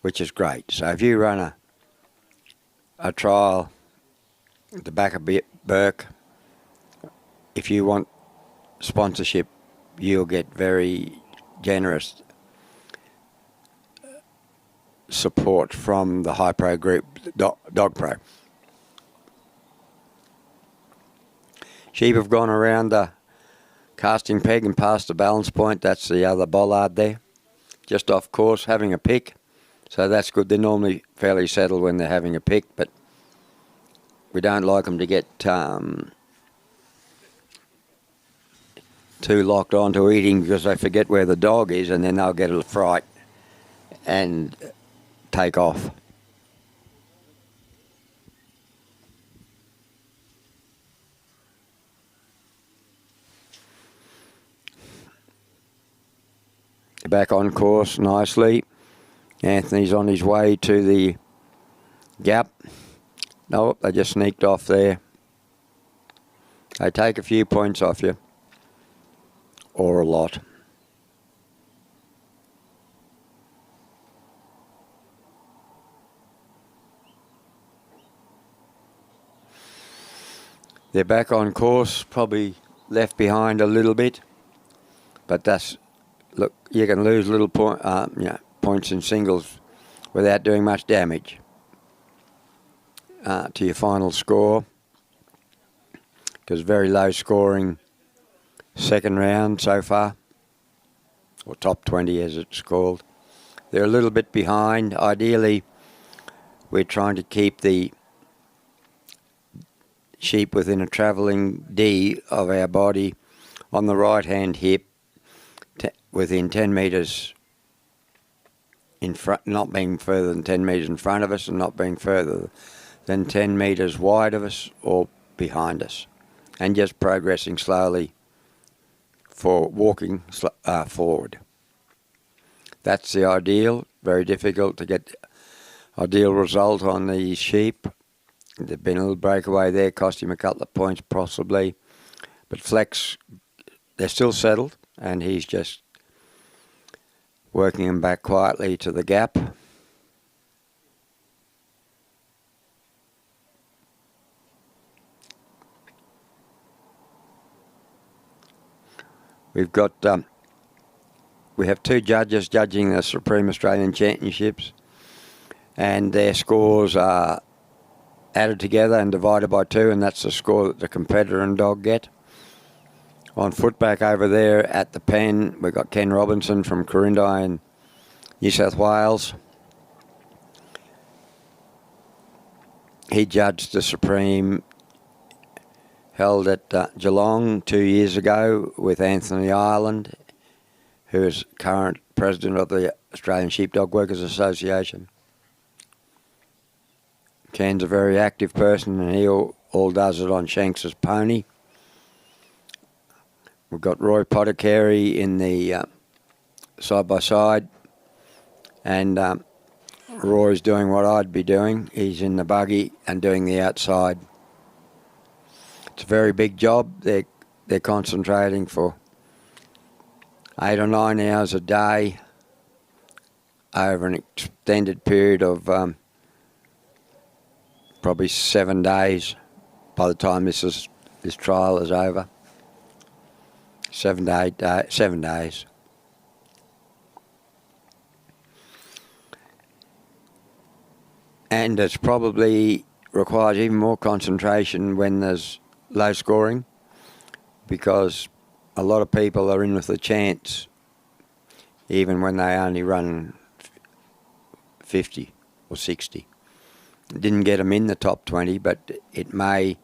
which is great. So if you run a trial at the back of Burke, if you want sponsorship, you'll get very generous support from the Hypro Group, Dogpro. Sheep have gone around the casting peg and past the balance point. That's the other bollard there, just off course, having a pick. So that's good. They're normally fairly settled when they're having a pick, but we don't like them to get too locked onto eating, because they forget where the dog is, and then they'll get a fright and take off. Back on course nicely. Anthony's on his way to the gap. No, they just sneaked off there. They take a few points off you, or a lot. They're back on course, probably left behind a little bit, but that's, look, you can lose little points in singles without doing much damage to your final score, because very low scoring second round so far, or top 20 as it's called. They're a little bit behind. Ideally, we're trying to keep the sheep within a travelling D of our body on the right hand hip, within 10 metres in front, not being further than 10 metres in front of us, and not being further than 10 metres wide of us or behind us, and just progressing slowly for walking forward. That's the ideal. Very difficult to get ideal result on these sheep. There's been a little breakaway there, cost him a couple of points possibly, but Flex, they're still settled, and he's just working them back quietly to the gap. We've got, we have two judges judging the Supreme Australian Championships, and their scores are added together and divided by 2, and that's the score that the competitor and dog get. On footback over there at the pen, we've got Ken Robinson from Corindi in New South Wales. He judged the Supreme, held at Geelong 2 years ago with Anthony Ireland, who is current president of the Australian Sheepdog Workers Association. Ken's a very active person, and he all does it on Shanks's pony. We've got Roy Pottercarey in the side-by-side, and Roy's doing what I'd be doing. He's in the buggy and doing the outside. It's a very big job. They're concentrating for 8 or 9 hours a day over an extended period of probably 7 days by the time this trial is over. 7 to 8 days, 7 days. And it's probably requires even more concentration when there's low scoring, because a lot of people are in with a chance even when they only run 50 or 60. It didn't get them in the top 20, but it may,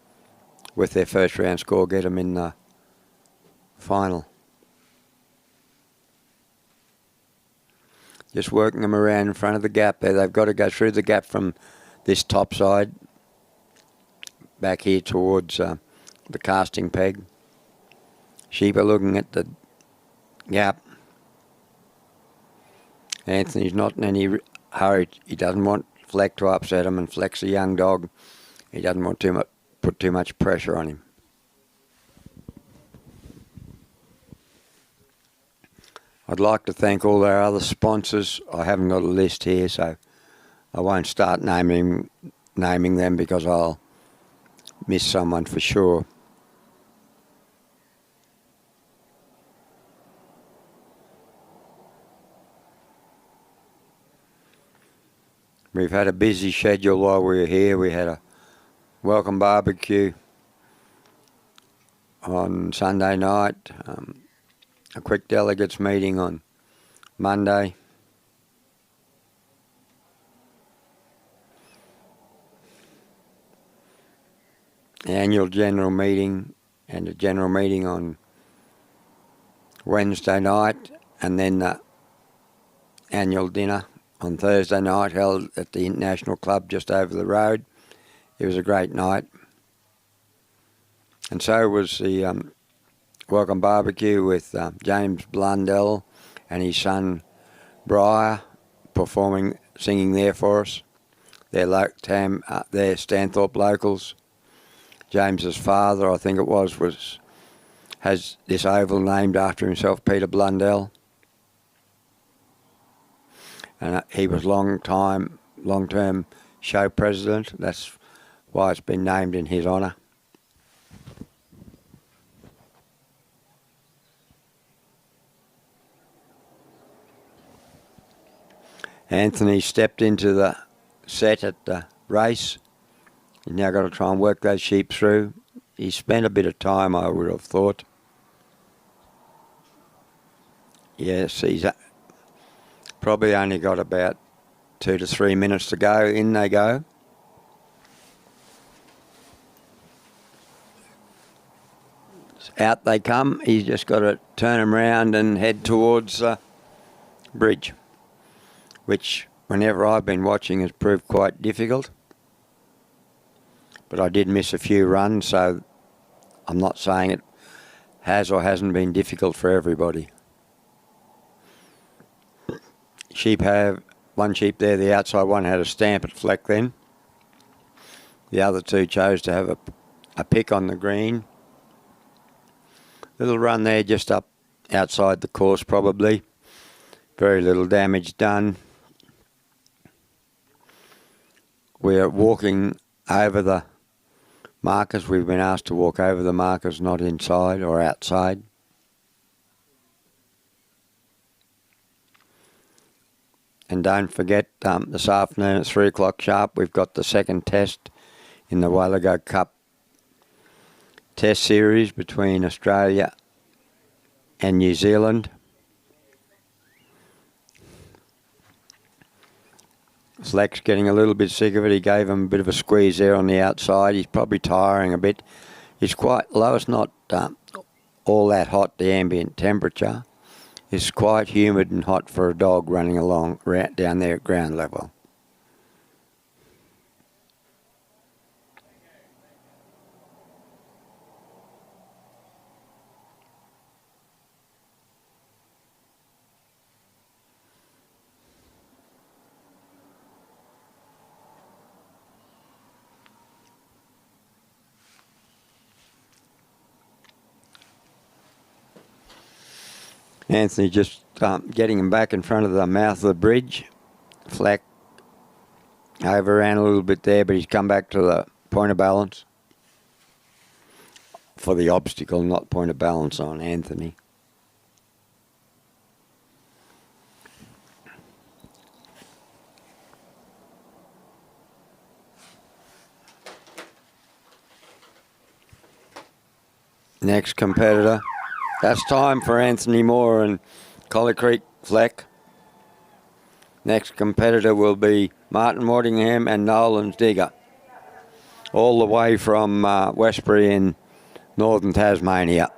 with their first round score, get them in the final. Just working them around in front of the gap there. They've got to go through the gap from this top side back here towards the casting peg. Sheep are looking at the gap. Anthony's not in any hurry. He doesn't want Fleck to upset him, and Fleck's a young dog. He doesn't want put too much pressure on him. I'd like to thank all our other sponsors. I haven't got a list here, so I won't start naming them because I'll miss someone for sure. We've had a busy schedule while we were here. We had a welcome barbecue on Sunday night, a quick delegates meeting on Monday. The annual general meeting and a general meeting on Wednesday night, and then the annual dinner on Thursday night held at the International Club just over the road. It was a great night. And so was the welcome barbecue with James Blundell and his son Briar singing there for us. They're Stanthorpe locals. James's father, I think it was has this oval named after himself, Peter Blundell. And he was long-term show president. That's why it's been named in his honour. Anthony stepped into the set at the race. He's now got to try and work those sheep through. He spent a bit of time, I would have thought. Yes, he's probably only got about 2 to 3 minutes to go. In they go. Out they come. He's just got to turn them round and head towards the bridge, which whenever I've been watching has proved quite difficult. But I did miss a few runs, so I'm not saying it has or hasn't been difficult for everybody. Sheep have one sheep there, the outside one had a stamp at Fleck then. The other two chose to have a pick on the green. Little run there just up outside the course probably. Very little damage done. We're walking over the markers. We've been asked to walk over the markers, not inside or outside. And don't forget, this afternoon at 3 o'clock sharp, we've got the second test in the Wallago Cup test series between Australia and New Zealand. Fleck's getting a little bit sick of it. He gave him a bit of a squeeze there on the outside. He's probably tiring a bit. It's quite low. It's not all that hot, the ambient temperature. It's quite humid and hot for a dog running along down there at ground level. Anthony just getting him back in front of the mouth of the bridge. Fleck overran a little bit there, but he's come back to the point of balance for the obstacle, not point of balance on Anthony. Next competitor. That's time for Anthony Moore and Collie Creek Fleck. Next competitor will be Martin Mortingham and Nolan's Digger, all the way from Westbury in northern Tasmania.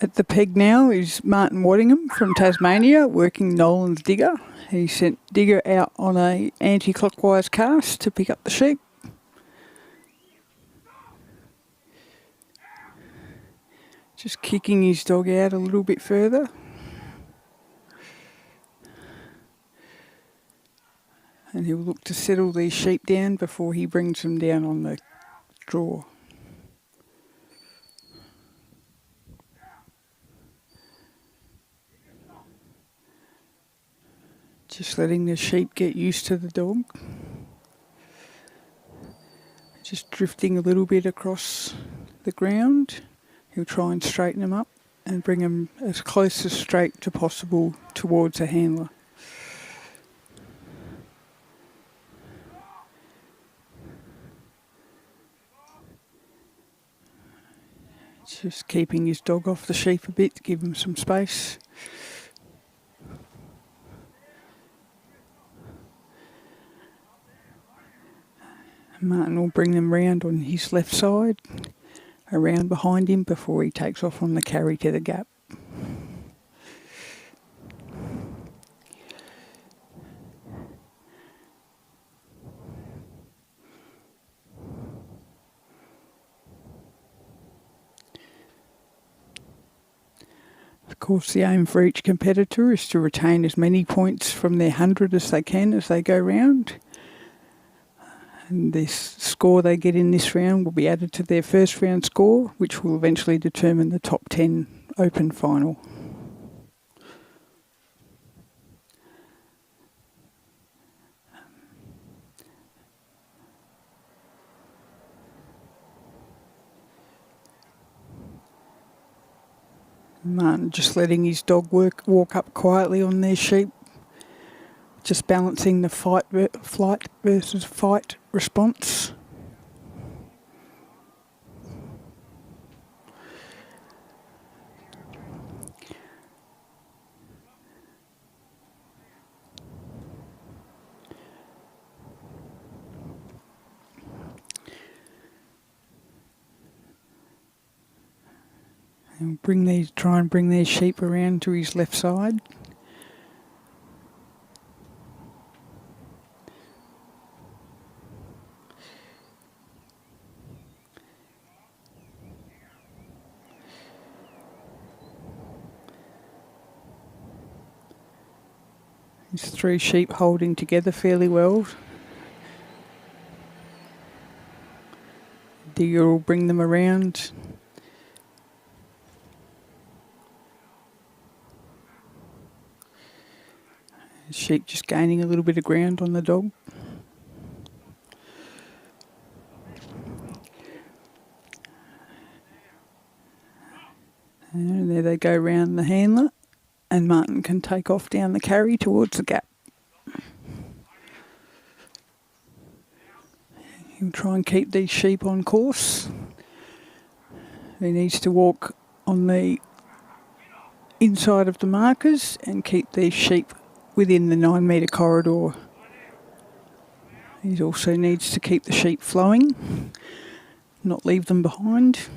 At the peg now is Martin Waddingham from Tasmania working Nolan's Digger. He sent Digger out on a anti-clockwise cast to pick up the sheep. Just kicking his dog out a little bit further. And he'll look to settle these sheep down before he brings them down on the draw. Just letting the sheep get used to the dog. Just drifting a little bit across the ground. He'll try and straighten them up and bring them as close as straight to possible towards a handler. Just keeping his dog off the sheep a bit to give him some space. Martin will bring them round on his left side, around behind him before he takes off on the carry to the gap. Of course, the aim for each competitor is to retain as many points from their 100 as they can as they go round. And this score they get in this round will be added to their first round score, which will eventually determine the top 10 open final. Martin just letting his dog walk up quietly on their sheep, just balancing the flight versus fight response. And try and bring these sheep around to his left side. There's 3 sheep holding together fairly well. Digger will bring them around. Sheep just gaining a little bit of ground on the dog. And there they go round the handler, and Martin can take off down the carry towards the gap. He'll try and keep these sheep on course. He needs to walk on the inside of the markers and keep these sheep within the 9 metre corridor. He also needs to keep the sheep flowing, not leave them behind.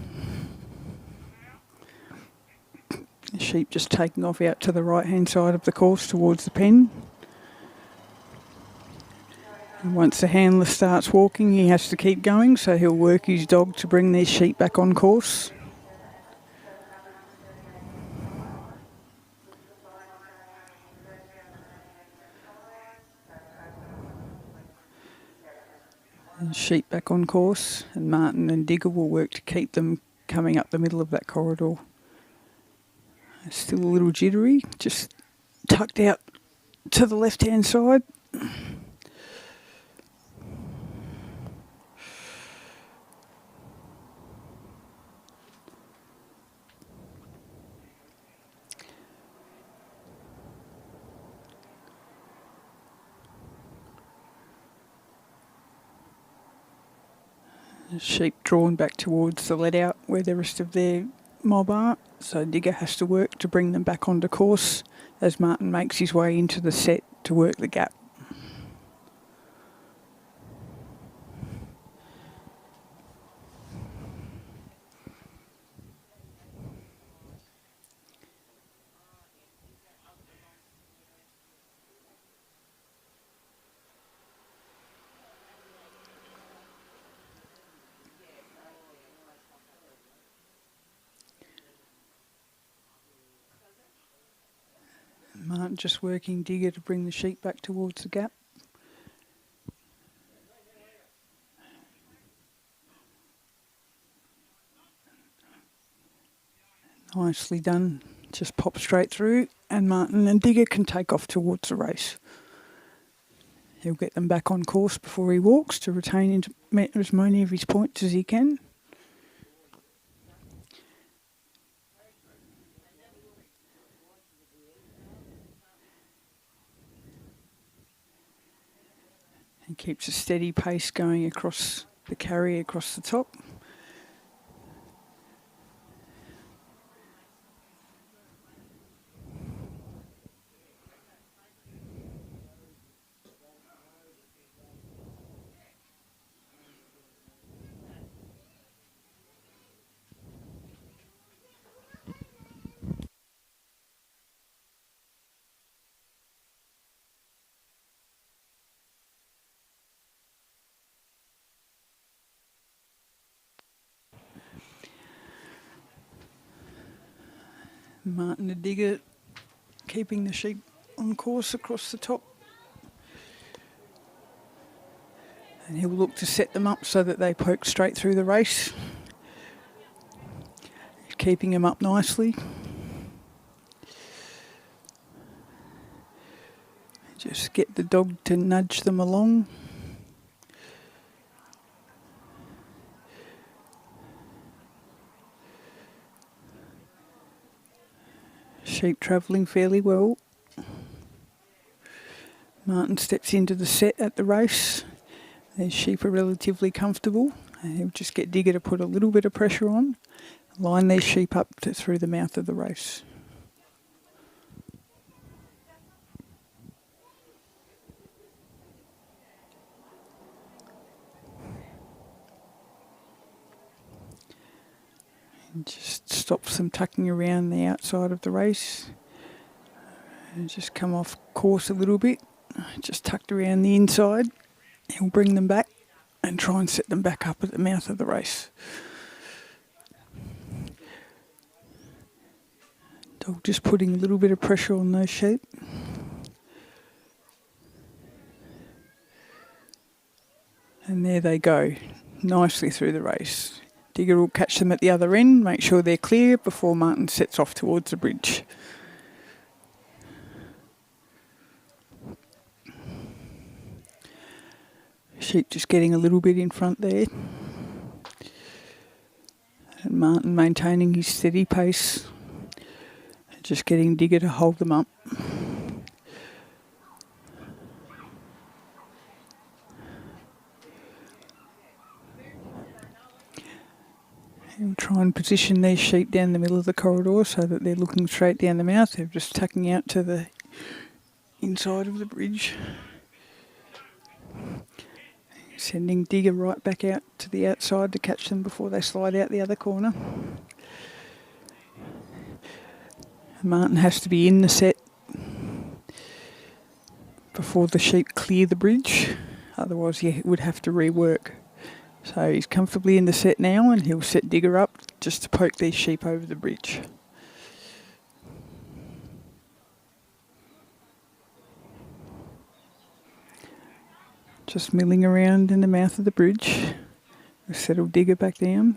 The sheep just taking off out to the right hand side of the course towards the pen. And once the handler starts walking, he has to keep going, so he'll work his dog to bring these sheep back on course. And sheep back on course, and Martin and Digger will work to keep them coming up the middle of that corridor. Still a little jittery, just tucked out to the left hand side. Sheep drawn back towards the let out where the rest of their mob are, so Digger has to work to bring them back onto course as Martin makes his way into the set to work the gap. Martin just working Digger to bring the sheep back towards the gap. Nicely done. Just pop straight through, and Martin and Digger can take off towards the race. He'll get them back on course before he walks to retain as many of his points as he can. He keeps a steady pace going across the carry across the top. Martin and Digger keeping the sheep on course across the top. And he'll look to set them up so that they poke straight through the race. Keeping them up nicely. Just get the dog to nudge them along. Sheep travelling fairly well. Martin steps into the set at the race. These sheep are relatively comfortable. And he'll just get Digger to put a little bit of pressure on. Line these sheep up through the mouth of the race. And just stops them tucking around the outside of the race. And just come off course a little bit. Just tucked around the inside. He'll bring them back and try and set them back up at the mouth of the race. Dog just putting a little bit of pressure on those sheep. And there they go, nicely through the race. Digger will catch them at the other end, make sure they're clear before Martin sets off towards the bridge. Sheep just getting a little bit in front there. And Martin maintaining his steady pace. Just getting Digger to hold them up. He'll try and position these sheep down the middle of the corridor so that they're looking straight down the mouth. They're just tucking out to the inside of the bridge. Sending Digger right back out to the outside to catch them before they slide out the other corner. Martin has to be in the set before the sheep clear the bridge, otherwise he would have to rework. So he's comfortably in the set now, and he'll set Digger up just to poke these sheep over the bridge. Just milling around in the mouth of the bridge. We'll settle Digger back down.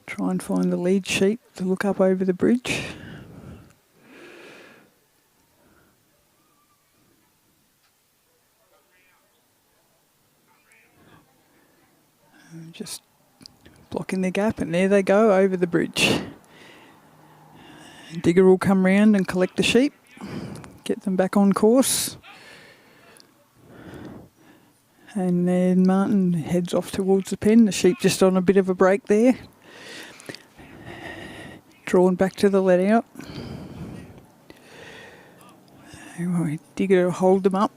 Try and find the lead sheep to look up over the bridge. Just blocking the gap, and there they go over the bridge. Digger will come round and collect the sheep, get them back on course. And then Martin heads off towards the pen. The sheep just on a bit of a break there. Drawn back to the let out. Digger will hold them up.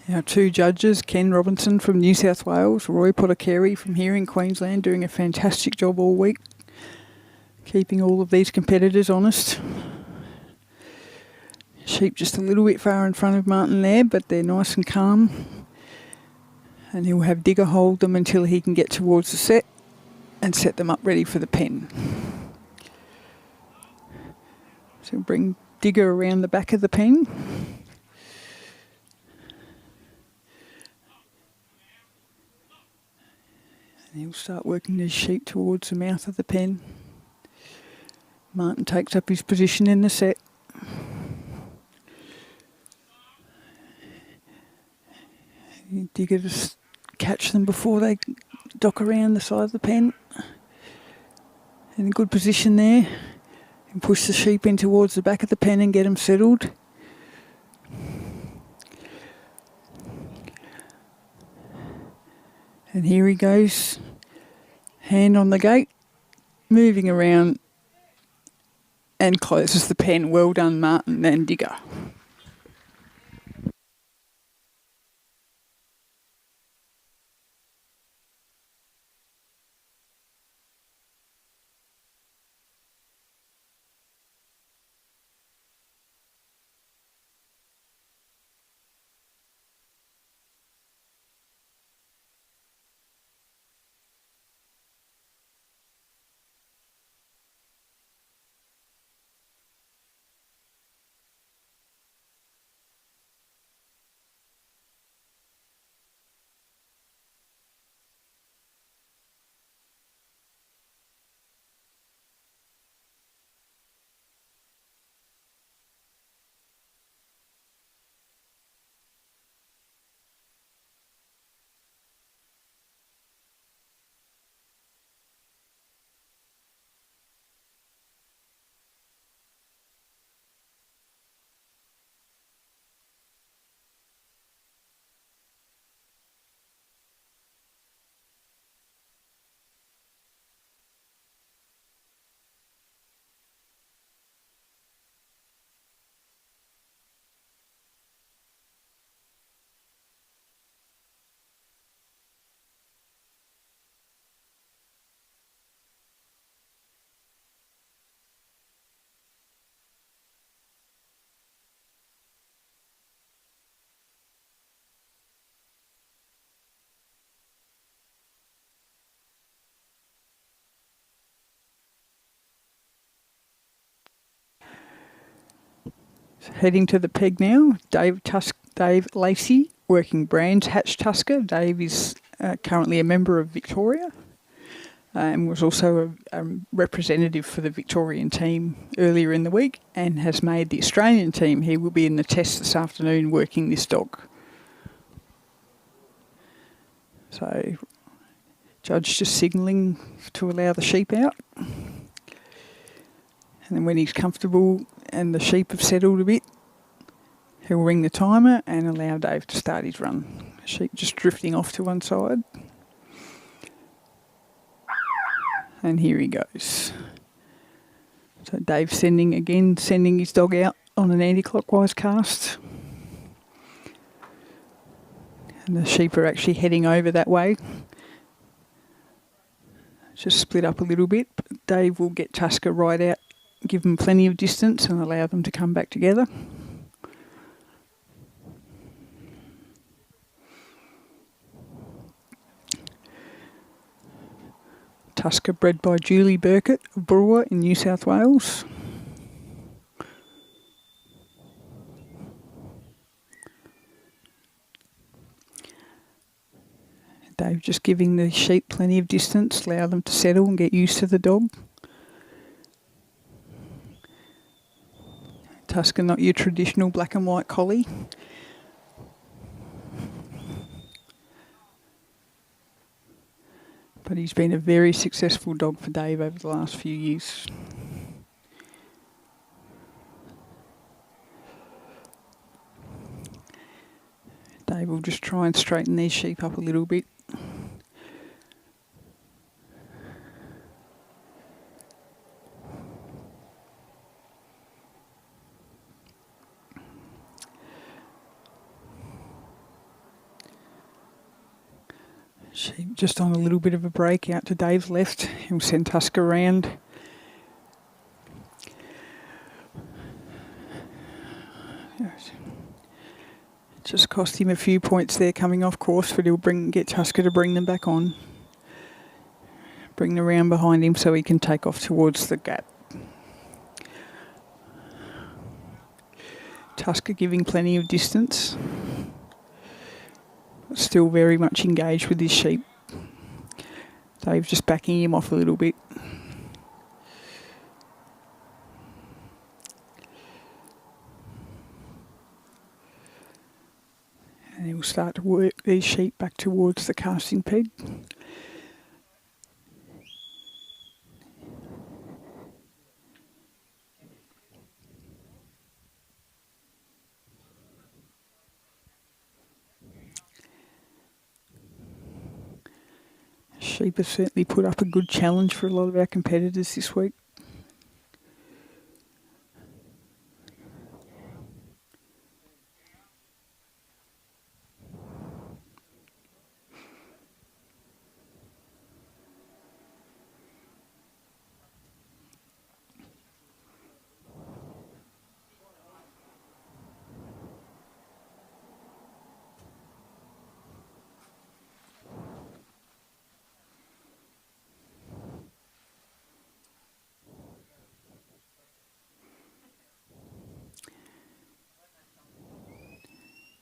Our two judges, Ken Robinson from New South Wales, Roy Pottercarey from here in Queensland, doing a fantastic job all week, keeping all of these competitors honest. Sheep just a little bit far in front of Martin there, but they're nice and calm. And he'll have Digger hold them until he can get towards the set and set them up ready for the pen. So he'll bring Digger around the back of the pen. He'll start working his sheep towards the mouth of the pen. Martin takes up his position in the set. Digger to catch them before they dock around the side of the pen. In a good position there. And push the sheep in towards the back of the pen and get them settled. And here he goes, hand on the gate, moving around and closes the pen. Well done, Martin and Digger. Heading to the peg now, Dave Lacey, working Brands Hatch Tusker. Dave is currently a member of Victoria and was also a representative for the Victorian team earlier in the week and has made the Australian team. He will be in the test this afternoon working this dog. So, judge just signalling to allow the sheep out. And then when he's comfortable and the sheep have settled a bit, he'll ring the timer and allow Dave to start his run. Sheep just drifting off to one side. And here he goes. So Dave sending his dog out on an anti-clockwise cast. And the sheep are actually heading over that way. Just split up a little bit, but Dave will get Tusker right out, give them plenty of distance and allow them to come back together. Tusker bred by Julie Burkett of Brewer in New South Wales. Dave just giving the sheep plenty of distance, allow them to settle and get used to the dog. Tusker, not your traditional black and white collie. But he's been a very successful dog for Dave over the last few years. Dave will just try and straighten these sheep up a little bit. Sheep just on a little bit of a break out to Dave's left. He'll send Tusker around. Just cost him a few points there coming off course, but he'll get Tusker to bring them back on. Bring them around behind him so he can take off towards the gap. Tusker giving plenty of distance. Still very much engaged with his sheep. Dave just backing him off a little bit. And he'll start to work these sheep back towards the casting peg. Sheep have certainly put up a good challenge for a lot of our competitors this week.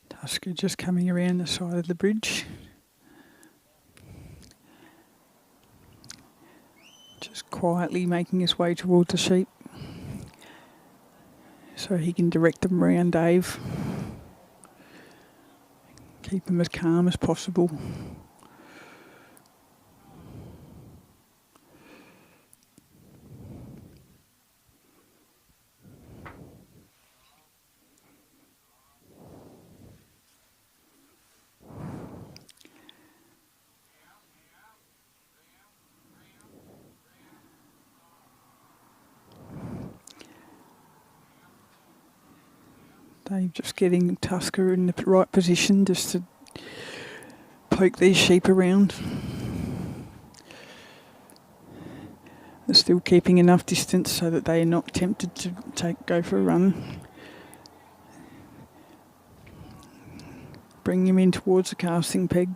Tusker just coming around the side of the bridge. Just quietly making his way towards the sheep so he can direct them around Dave. Keep them as calm as possible. Dave just getting Tusker in the right position just to poke these sheep around. They're still keeping enough distance so that they are not tempted to go for a run. Bring him in towards the casting peg.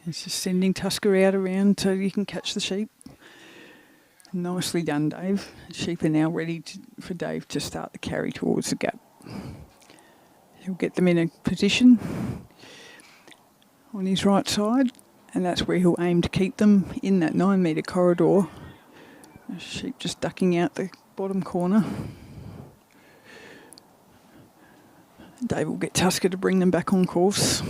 He's just sending Tusker out around so you can catch the sheep. Nicely done, Dave. The sheep are now ready for Dave to start the carry towards the gap. He'll get them in a position on his right side, and that's where he'll aim to keep them in that 9 metre corridor. The sheep just ducking out the bottom corner. Dave will get Tusker to bring them back on course.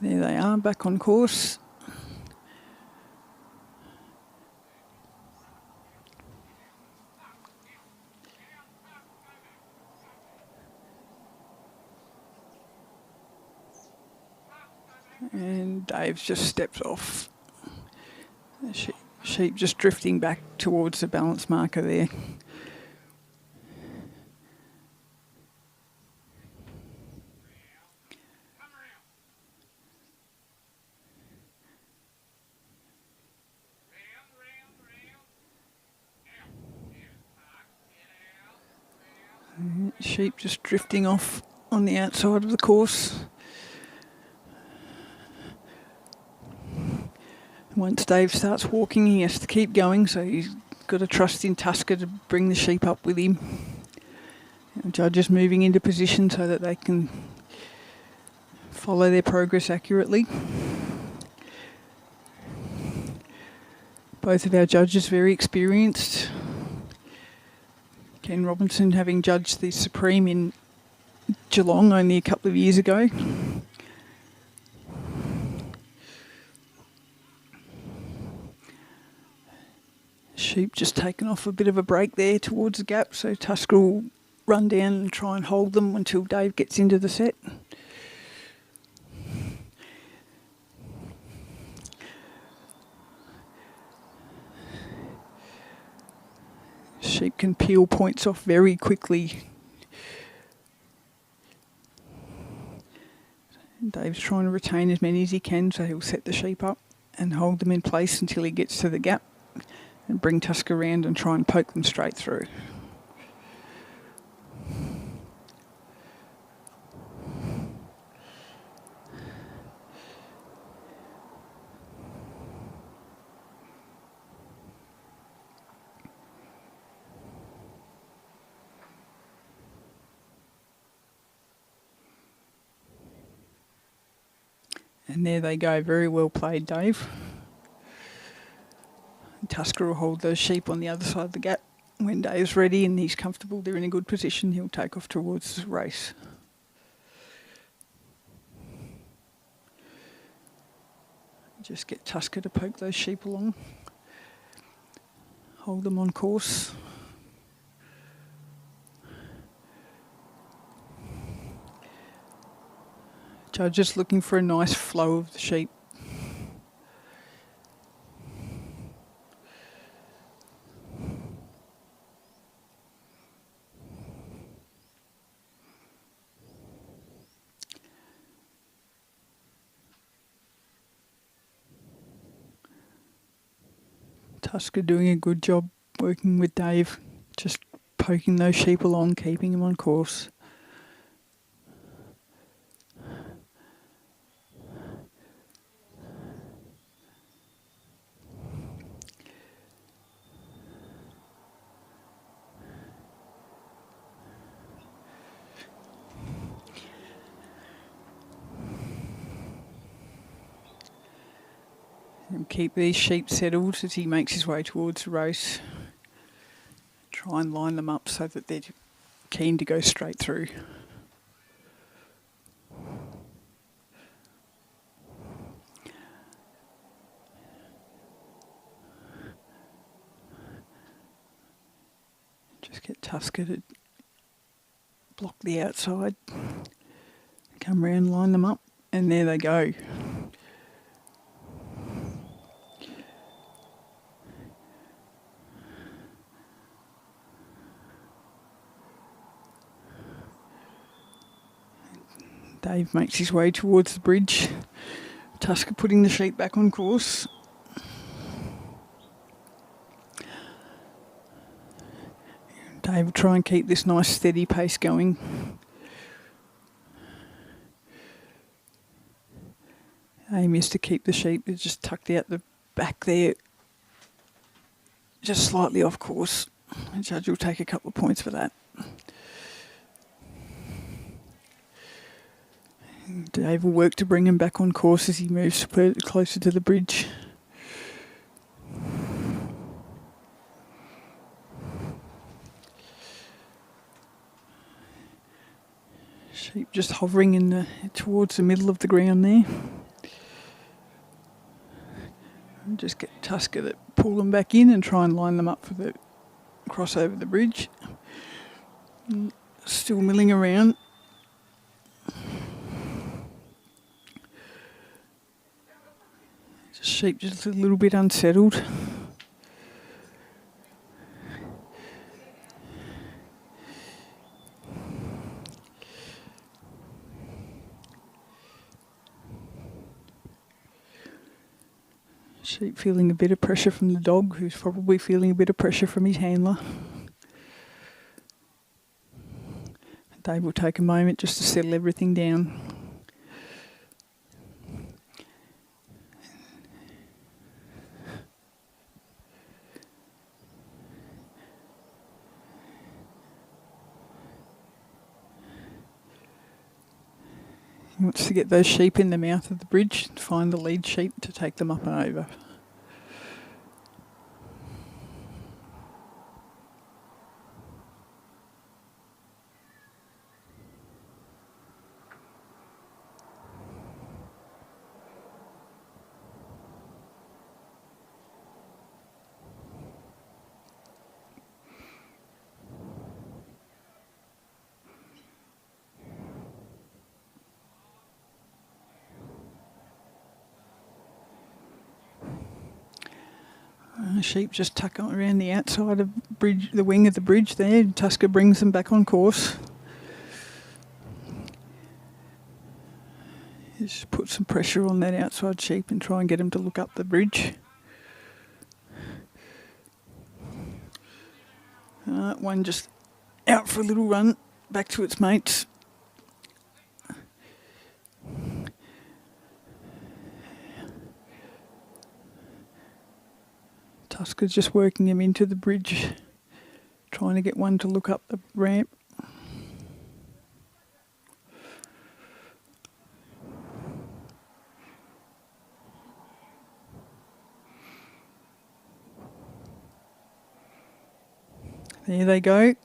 There they are, back on course. And Dave just steps off. The sheep just drifting back towards the balance marker there. Sheep just drifting off on the outside of the course. Once Dave starts walking, he has to keep going, so he's got to trust in Tusker to bring the sheep up with him. The judges moving into position so that they can follow their progress accurately. Both of our judges very experienced. Ken Robinson having judged the Supreme in Geelong only a couple of years ago. Sheep just taken off a bit of a break there towards the gap, so Tusker will run down and try and hold them until Dave gets into the set. Sheep can peel points off very quickly. Dave's trying to retain as many as he can, so he'll set the sheep up and hold them in place until he gets to the gap and bring Tusker around and try and poke them straight through. And there they go, very well played, Dave. Tusker will hold those sheep on the other side of the gap. When Dave's ready and he's comfortable, they're in a good position, he'll take off towards the race. Just get Tusker to poke those sheep along. Hold them on course. Judges looking for a nice flow of the sheep. Tusker doing a good job working with Dave, just poking those sheep along, keeping them on course. And keep these sheep settled as he makes his way towards the race. Try and line them up so that they're keen to go straight through. Just get Tusker to block the outside. Come round, line them up, and there they go. Dave makes his way towards the bridge. Tusker putting the sheep back on course. Dave will try and keep this nice steady pace going. Aim is to keep the sheep just tucked out the back there, just slightly off course. The judge will take a couple of points for that. Dave will work to bring him back on course as he moves closer to the bridge. Sheep just hovering towards the middle of the ground there. And just get Tusker to pull them back in and try and line them up for the cross over the bridge. Still milling around. Sheep just a little bit unsettled. Sheep feeling a bit of pressure from the dog, who's probably feeling a bit of pressure from his handler. Dave will take a moment just to settle everything down. He wants to get those sheep in the mouth of the bridge, find the lead sheep to take them up and over. Sheep just tuck on around the outside of bridge, the wing of the bridge there. Tusker brings them back on course. Just put some pressure on that outside sheep and try and get him to look up the bridge. One just out for a little run back to its mates. Tusker's just working him into the bridge, trying to get one to look up the ramp. There they go.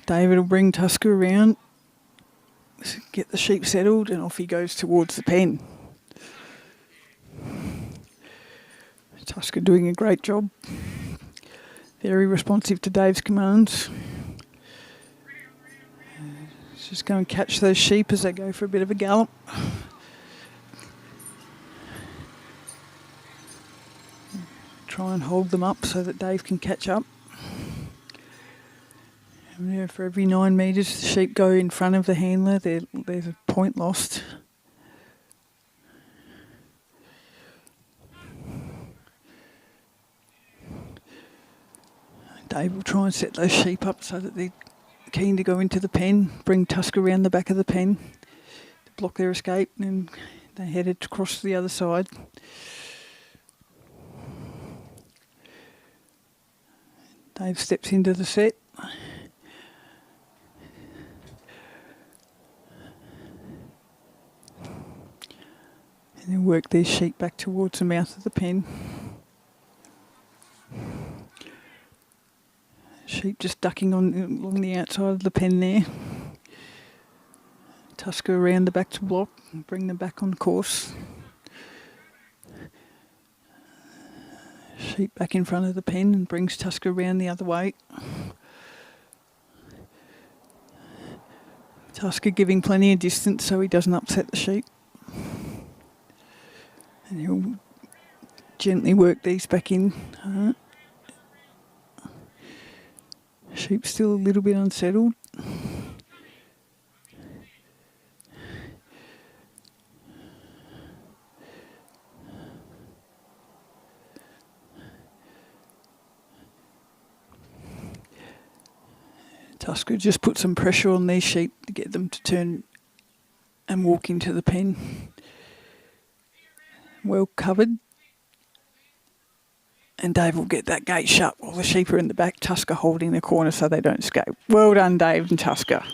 David will bring Tusker around, get the sheep settled, and off he goes towards the pen. Tusker doing a great job. Very responsive to Dave's commands. Just go and catch those sheep as they go for a bit of a gallop. Try and hold them up so that Dave can catch up. And for every 9 metres the sheep go in front of the handler, there's a point lost. Dave will try and set those sheep up so that they're keen to go into the pen, bring Tusker around the back of the pen to block their escape, and then they headed across to the other side. Dave steps into the set. And then work these sheep back towards the mouth of the pen. Sheep just ducking along the outside of the pen there. Tusker around the back to block and bring them back on course. Sheep back in front of the pen and brings Tusker around the other way. Tusker giving plenty of distance so he doesn't upset the sheep. And he'll gently work these back in. Sheep still a little bit unsettled. Tusker just put some pressure on these sheep to get them to turn and walk into the pen. Well covered. And Dave will get that gate shut while the sheep are in the back. Tusker holding the corner so they don't escape. Well done, Dave and Tusker.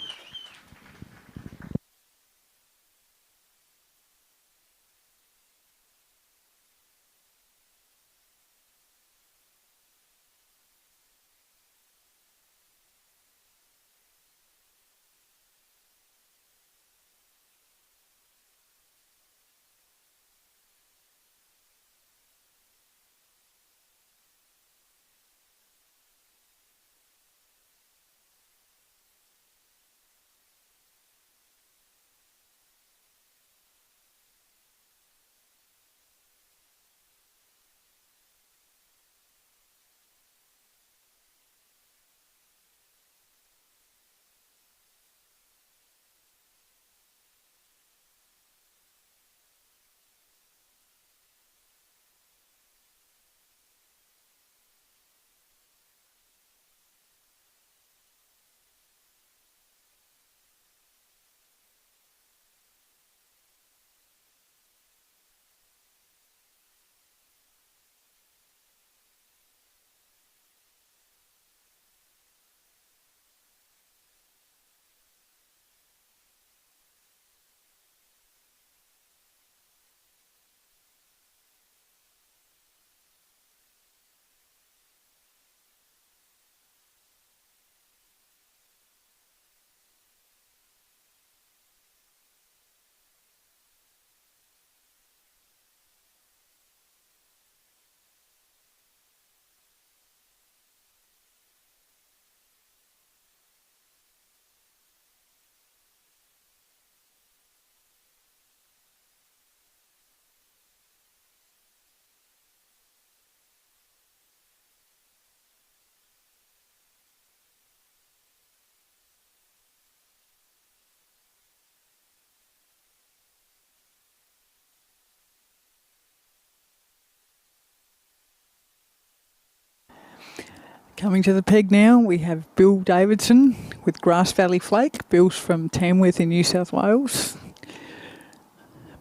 Coming to the peg now, we have Bill Davidson with Grass Valley Flake. Bill's from Tamworth in New South Wales.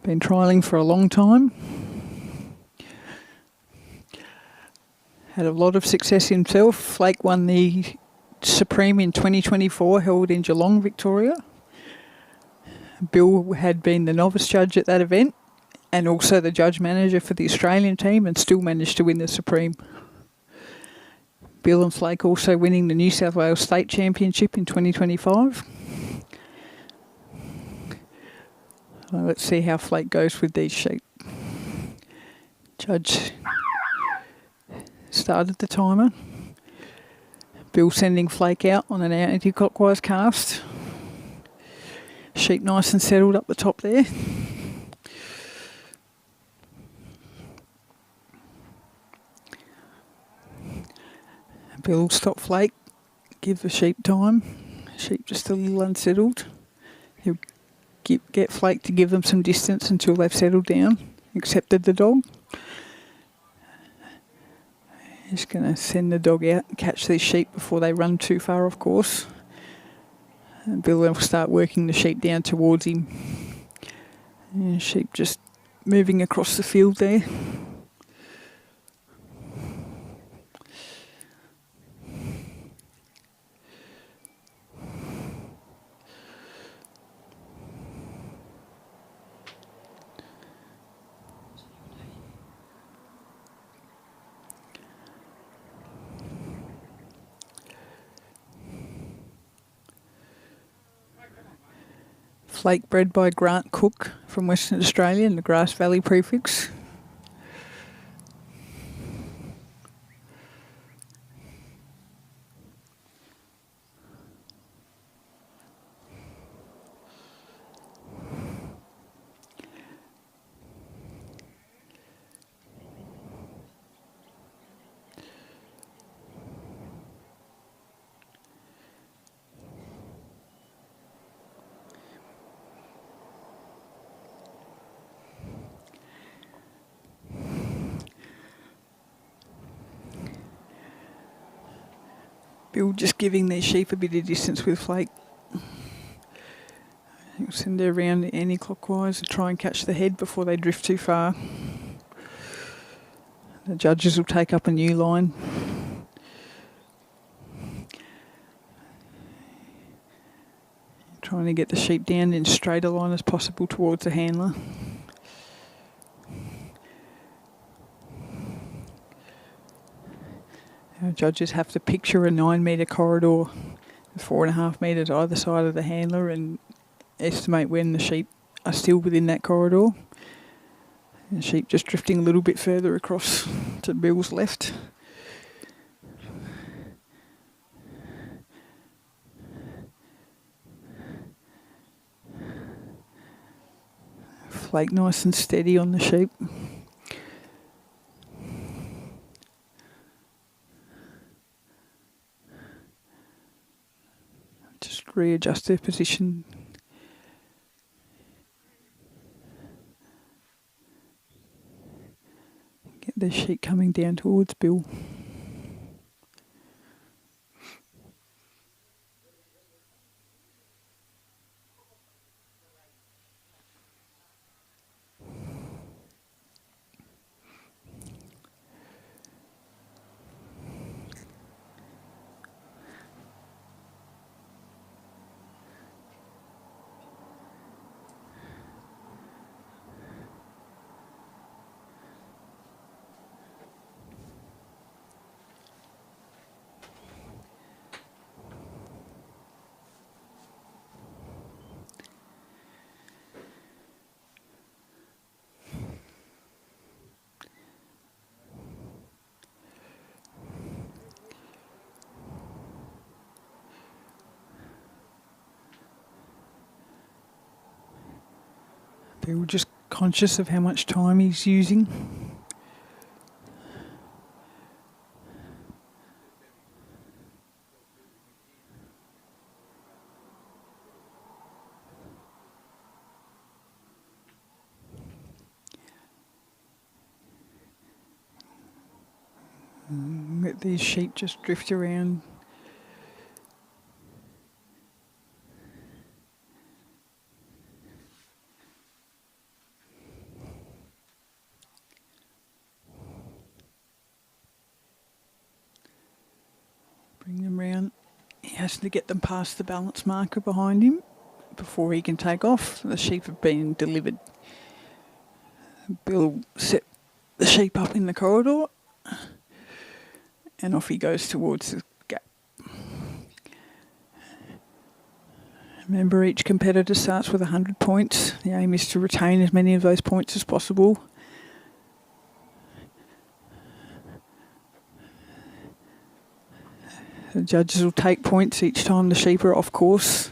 Been trialling for a long time. Had a lot of success himself. Flake won the Supreme in 2024, held in Geelong, Victoria. Bill had been the novice judge at that event and also the judge manager for the Australian team and still managed to win the Supreme. Bill and Flake also winning the New South Wales State Championship in 2025. Let's see how Flake goes with these sheep. Judge started the timer. Bill sending Flake out on an anti-clockwise cast. Sheep nice and settled up the top there. Bill will stop Flake, give the sheep time. Sheep just a little unsettled. He'll get Flake to give them some distance until they've settled down, accepted the dog. Just going to send the dog out and catch these sheep before they run too far off course. And Bill will start working the sheep down towards him. And sheep just moving across the field there. Flake bred by Grant Cook from Western Australia in the Grass Valley prefix. Bill just giving their sheep a bit of distance with Flake. He'll send her around anti-clockwise and try and catch the head before they drift too far. The judges will take up a new line. Trying to get the sheep down in as straight a line as possible towards the handler. Our judges have to picture a 9 metre corridor, 4.5 metres either side of the handler, and estimate when the sheep are still within that corridor. The sheep just drifting a little bit further across to Bill's left. Flake nice and steady on the sheep. Just readjust their position. Get the sheep coming down towards Bill. Bill just conscious of how much time he's using. Let these sheep just drift around. Bring them round. He has to get them past the balance marker behind him before he can take off. The sheep have been delivered. Bill set the sheep up in the corridor and off he goes towards the gap. Remember, each competitor starts with 100 points. The aim is to retain as many of those points as possible. The judges will take points each time the sheep are off course.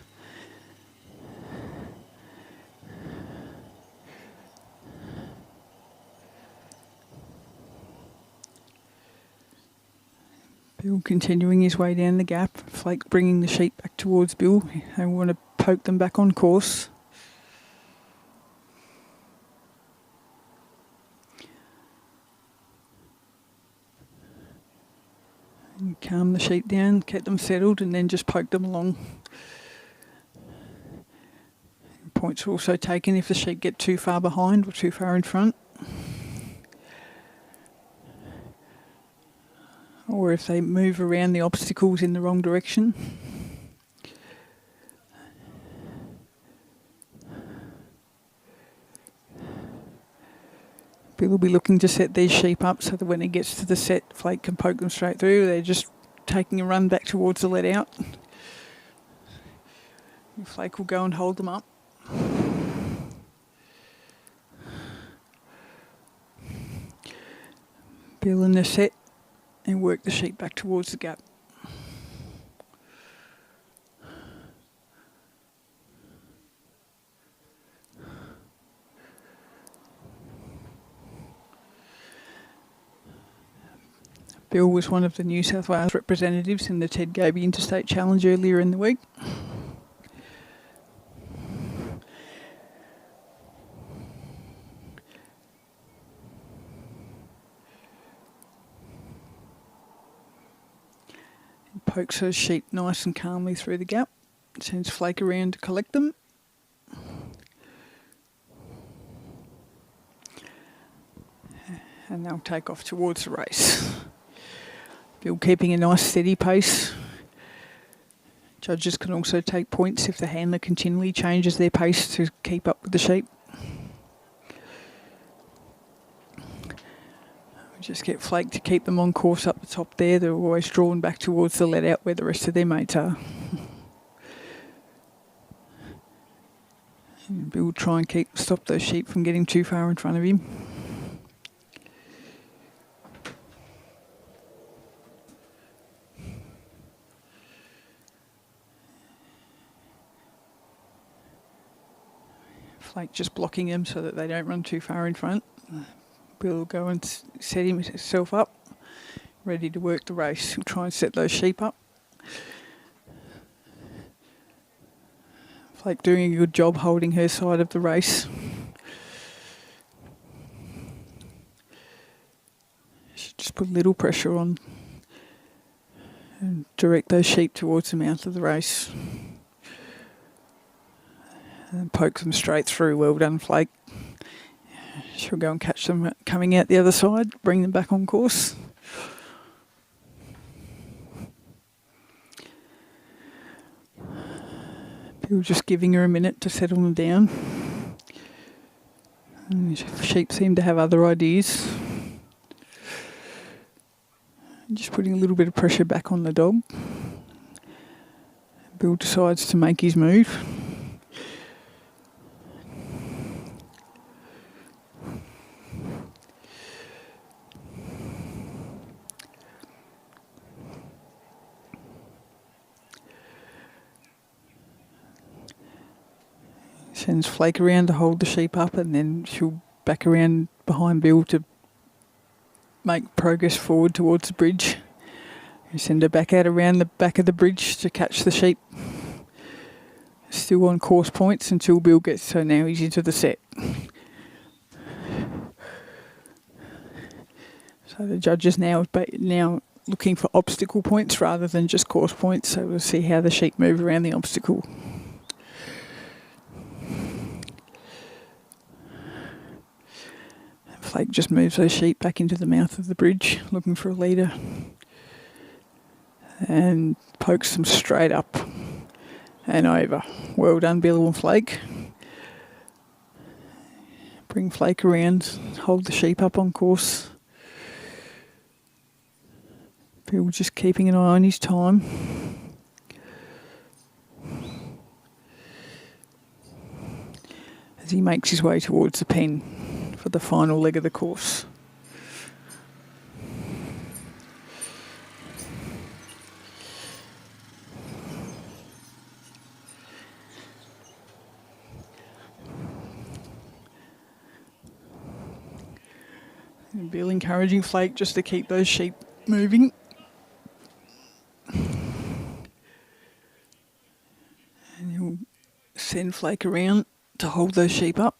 Bill continuing his way down the gap. Flake bringing the sheep back towards Bill. They want to poke them back on course. And calm the sheep down, get them settled, and then just poke them along. Points are also taken if the sheep get too far behind or too far in front. Or if they move around the obstacles in the wrong direction. Bill will be looking to set these sheep up so that when he gets to the set, Flake can poke them straight through. They're just taking a run back towards the let out. Flake will go and hold them up. Bill in the set and work the sheep back towards the gap. Bill was one of the New South Wales representatives in the Ted Gaby Interstate Challenge earlier in the week. Pokes those sheep nice and calmly through the gap. Sends Flake around to collect them. And they'll take off towards the race. Bill keeping a nice steady pace. Judges can also take points if the handler continually changes their pace to keep up with the sheep. Just get Flake to keep them on course up the top there. They're always drawn back towards the let out where the rest of their mates are. And Bill will try and stop those sheep from getting too far in front of him. Flake just blocking them so that they don't run too far in front. Bill will go and set himself up, ready to work the race. He'll try and set those sheep up. Flake doing a good job holding her side of the race. Should just put a little pressure on and direct those sheep towards the mouth of the race. And poke them straight through. Well done, Flake. She'll go and catch them coming out the other side, bring them back on course. Bill just giving her a minute to settle them down. And the sheep seem to have other ideas. Just putting a little bit of pressure back on the dog. Bill decides to make his move. Sends Flake around to hold the sheep up, and then she'll back around behind Bill to make progress forward towards the bridge. You send her back out around the back of the bridge to catch the sheep. Still on course points until Bill gets her. Now he's into the set. So the judges now looking for obstacle points rather than just course points. So we'll see how the sheep move around the obstacle. Flake just moves those sheep back into the mouth of the bridge, looking for a leader, and pokes them straight up and over. Well done, Bill and Flake. Bring Flake around, hold the sheep up on course. Bill just keeping an eye on his time. As he makes his way towards the pen for the final leg of the course. And Bill encouraging Flake just to keep those sheep moving. And he'll send Flake around to hold those sheep up.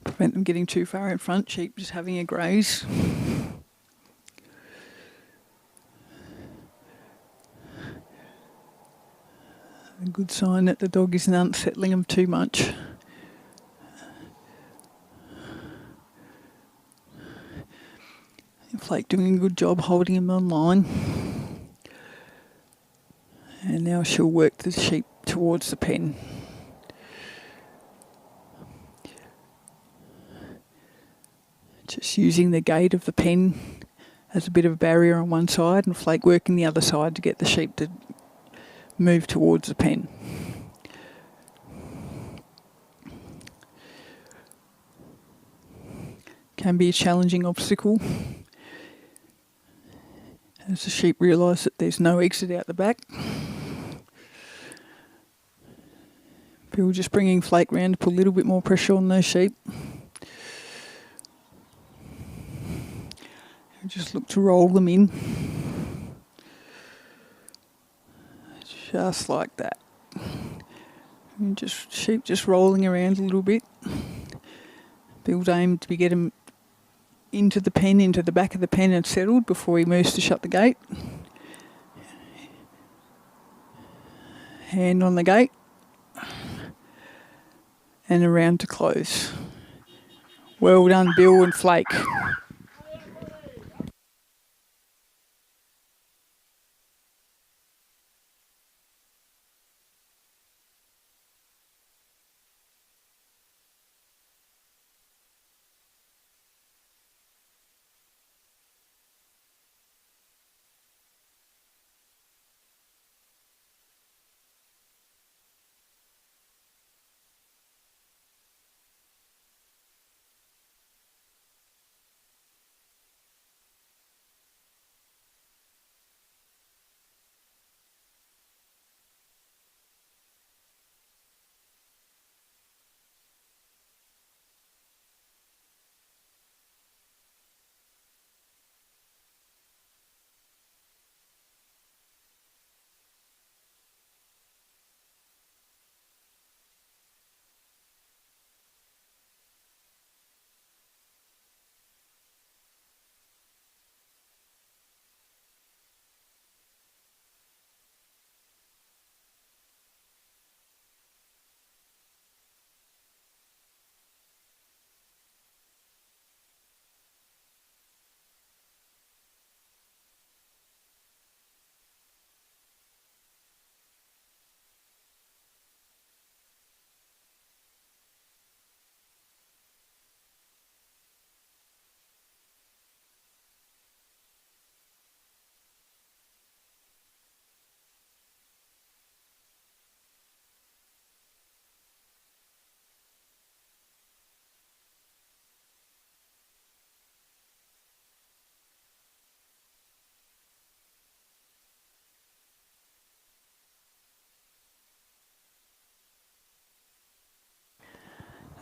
Prevent them getting too far in front, sheep just having a graze. A good sign that the dog isn't unsettling them too much. Flake doing a good job holding him on line. And now she'll work the sheep towards the pen. Just using the gate of the pen as a bit of a barrier on one side and Flake working the other side to get the sheep to move towards the pen. Can be a challenging obstacle as the sheep realise that there's no exit out the back. Bill just bringing Flake round to put a little bit more pressure on those sheep. Just look to roll them in. Just like that. And just sheep just rolling around a little bit. Bill's aim to get them into the pen, into the back of the pen and settled before he moves to shut the gate. Hand on the gate. And around to close. Well done, Bill and Flake.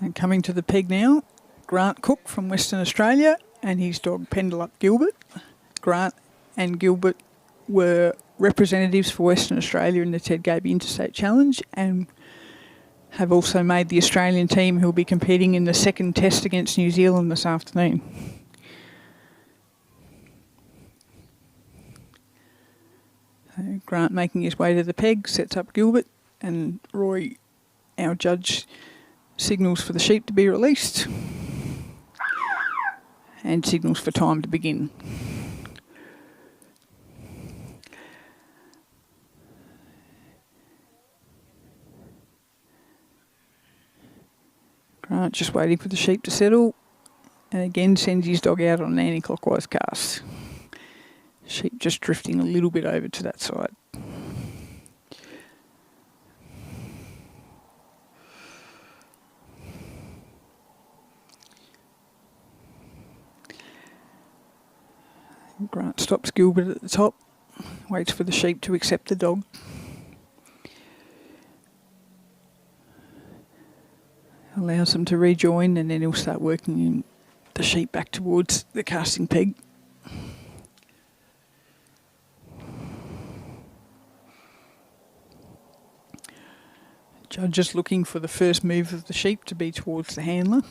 And coming to the peg now, Grant Cook from Western Australia and his dog Pendelup Gilbert. Grant and Gilbert were representatives for Western Australia in the Ted Gaby Interstate Challenge and have also made the Australian team who will be competing in the second test against New Zealand this afternoon. So Grant making his way to the peg, sets up Gilbert, and Roy, our judge, signals for the sheep to be released and signals for time to begin. Grant just waiting for the sheep to settle and again sends his dog out on an anti-clockwise cast. Sheep just drifting a little bit over to that side. Grant stops Gilbert at the top, waits for the sheep to accept the dog. Allows them to rejoin and then he'll start working the sheep back towards the casting peg. Judge is looking for the first move of the sheep to be towards the handler.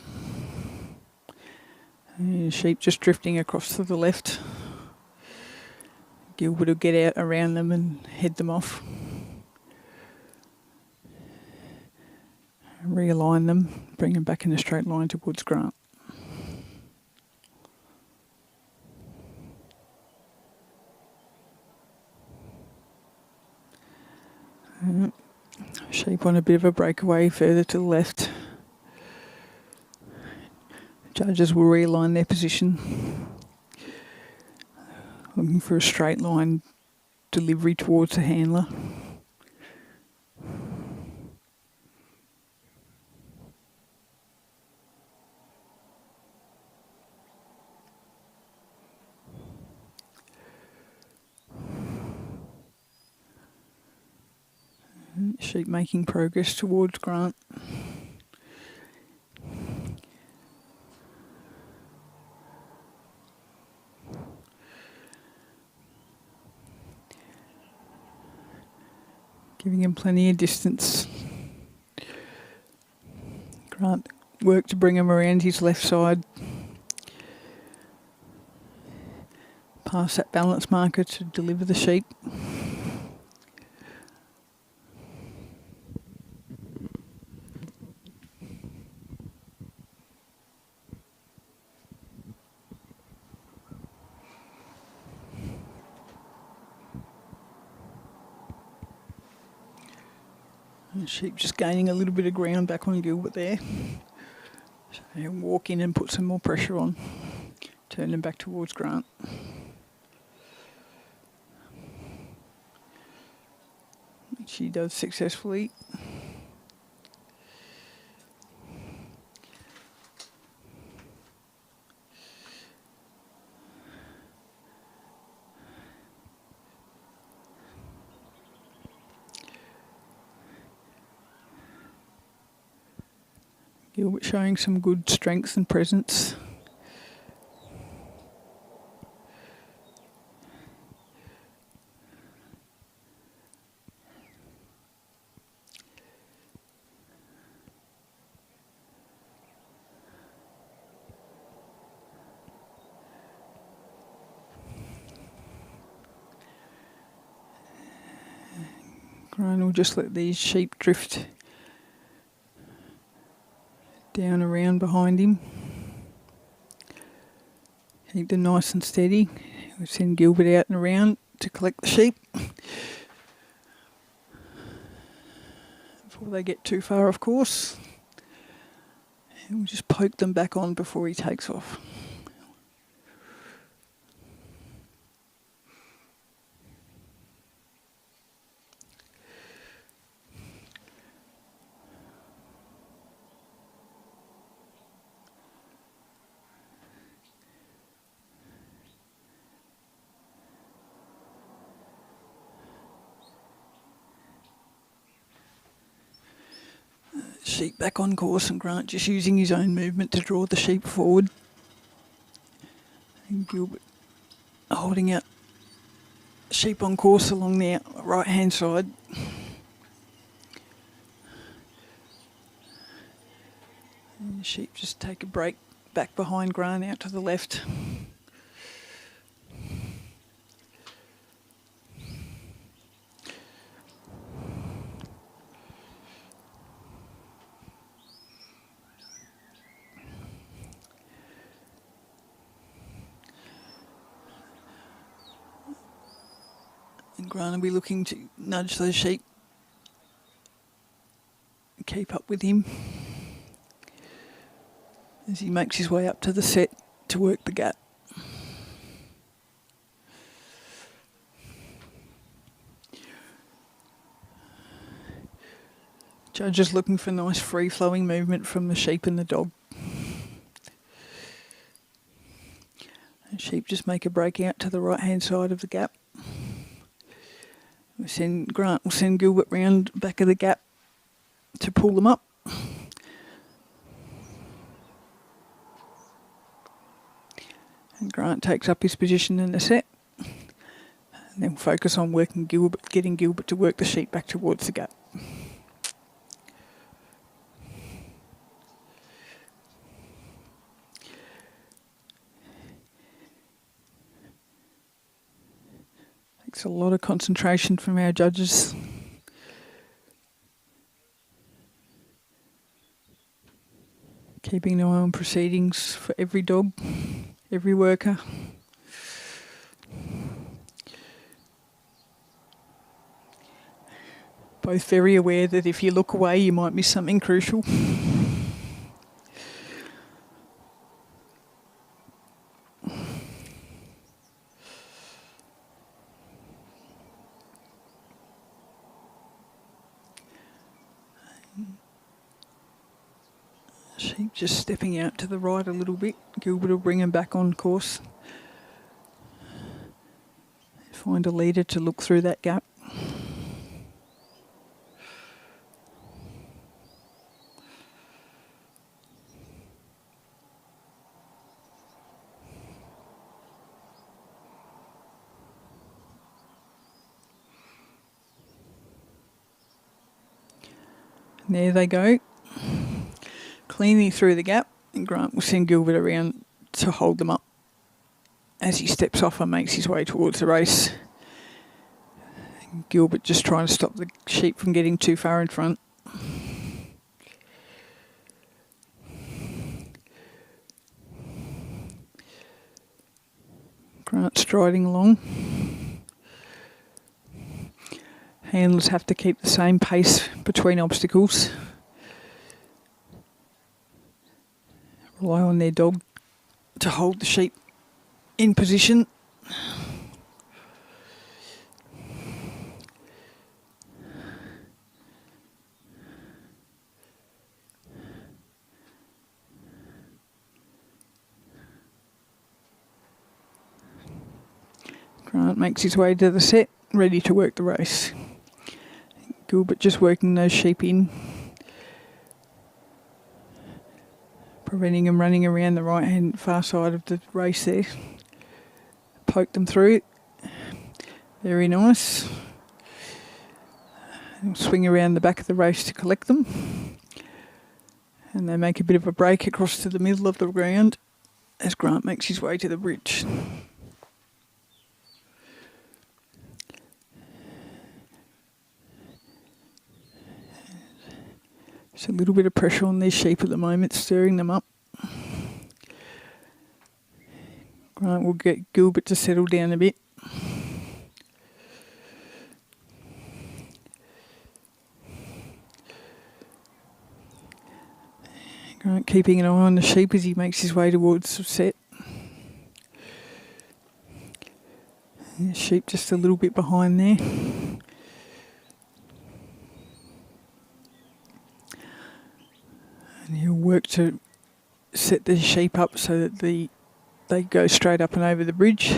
And the sheep just drifting across to the left. Gilbert will get out around them and head them off. Realign them, bring them back in a straight line towards Grant. Sheep on a bit of a breakaway further to the left. Judges will realign their position. Looking for a straight line delivery towards the handler. Sheep making progress towards Grant. Giving him plenty of distance. Grant worked to bring him around his left side. past that balance marker to deliver the sheep. The sheep just gaining a little bit of ground back on Gilbert there. So he'll walk in and put some more pressure on. Turn them back towards Grant. Which he does successfully. Gilbert showing some good strength and presence. Grant will just let these sheep drift down around behind him. Keep them nice and steady. We'll send Gilbert out and around to collect the sheep before they get too far off course. And we'll just poke them back on before he takes off. Sheep back on course and Grant just using his own movement to draw the sheep forward. And Gilbert holding out sheep on course along the right hand side. And the sheep just take a break back behind Grant out to the left. And Grant will be looking to nudge those sheep, keep up with him as he makes his way up to the set to work the gap. Judge is looking for nice free-flowing movement from the sheep and the dog. And sheep just make a break out to the right-hand side of the gap. Grant will send Gilbert round back of the gap to pull them up. And Grant takes up his position in the set. And then we'll focus on getting Gilbert to work the sheep back towards the gap. Takes a lot of concentration from our judges. Keeping an eye on proceedings for every dog, every worker. Both very aware that if you look away you might miss something crucial. Sheep just stepping out to the right a little bit. Gilbert will bring him back on course. Find a leader to look through that gap. And there they go. Cleanly through the gap, and Grant will send Gilbert around to hold them up. as he steps off and makes his way towards the race. Gilbert just trying to stop the sheep from getting too far in front. Grant striding along. Handlers have to keep the same pace between obstacles. Rely on their dog to hold the sheep in position. Grant makes his way to the set, ready to work the race. Gilbert just working those sheep in, preventing them running around the right hand far side of the race there. Poke them through. Very nice. And swing around the back of the race to collect them. And they make a bit of a break across to the middle of the ground as Grant makes his way to the bridge. There's a little bit of pressure on these sheep at the moment, stirring them up. Grant will get Gilbert to settle down a bit. Grant keeping an eye on the sheep as he makes his way towards the set. The sheep just a little bit behind there. And he'll work to set the sheep up so that they go straight up and over the bridge.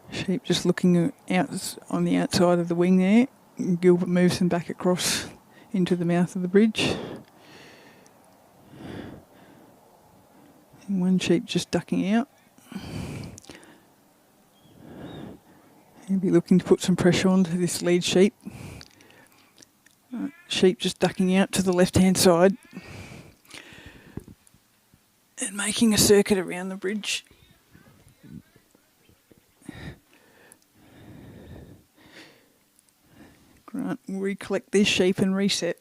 Sheep just looking out on the outside of the wing there. Gilbert moves them back across into the mouth of the bridge. And one sheep just ducking out. He'll be looking to put some pressure onto this lead sheep. Sheep just ducking out to the left-hand side and making a circuit around the bridge. Grant will recollect this sheep and reset.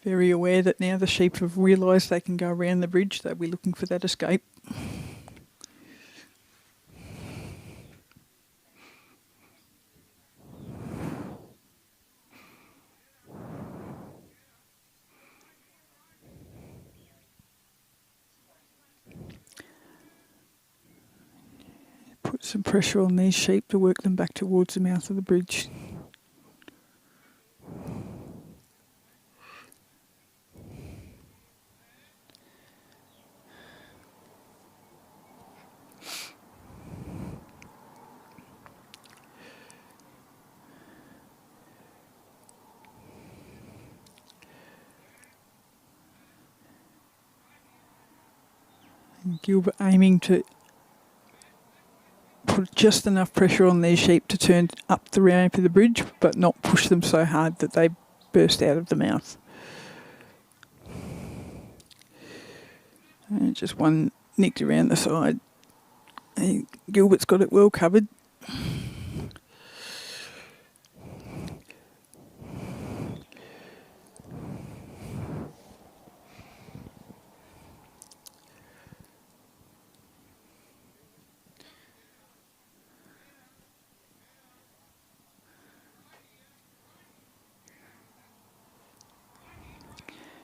Very aware that now the sheep have realised they can go around the bridge, they'll be looking for that escape. Put some pressure on these sheep to work them back towards the mouth of the bridge. And Gilbert aiming to put just enough pressure on these sheep to turn up the ramp of the bridge, but not push them so hard that they burst out of the mouth. And just one nicked around the side. And Gilbert's got it well covered.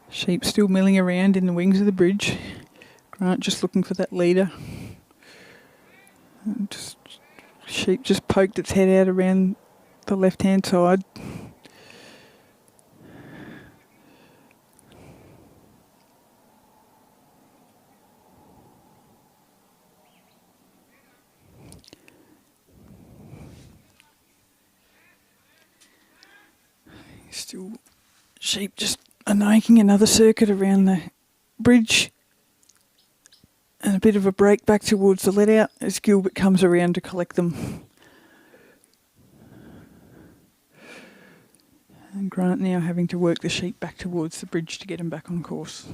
Sheep still milling around in the wings of the bridge. Grant just looking for that leader. And sheep just poked its head out around the left-hand side. Still, sheep just are making another circuit around the bridge and a bit of a break back towards the let out as Gilbert comes around to collect them. And Grant now having to work the sheep back towards the bridge to get him back on course.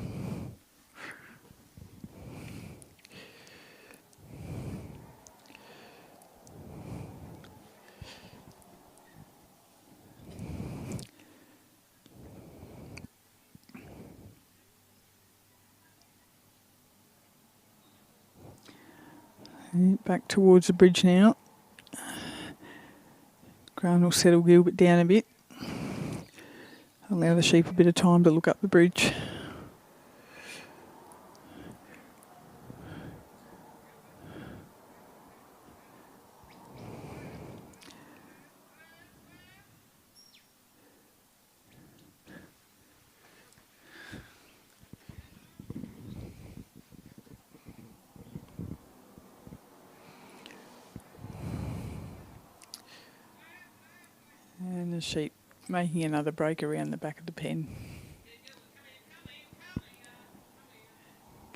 Back towards the bridge now. Grant will settle Gilbert down a bit. Allow the sheep a bit of time to look up the bridge. And the sheep making another break around the back of the pen.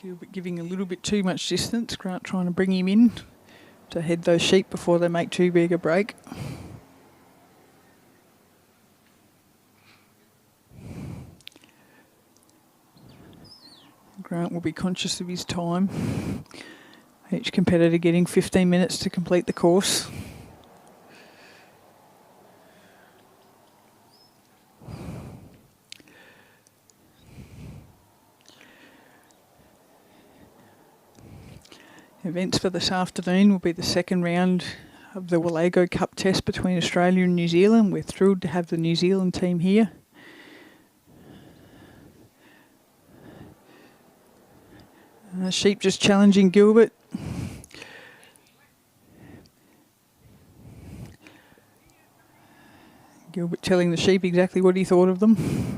Gilbert giving a little bit too much distance. Grant trying to bring him in to head those sheep before they make too big a break. Grant will be conscious of his time. Each competitor getting 15 minutes to complete the course. Events for this afternoon will be the second round of the Wallago Cup test between Australia and New Zealand. We're thrilled to have the New Zealand team here. Sheep just challenging Gilbert. Gilbert telling the sheep exactly what he thought of them.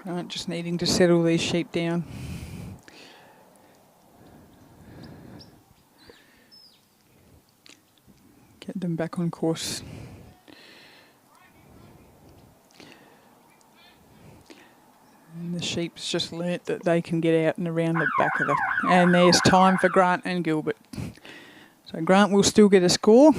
Grant just needing to settle these sheep down. Get them back on course. And the sheep's just learnt that they can get out and around the back of the... And there's time for Grant and Gilbert. So Grant will still get a score.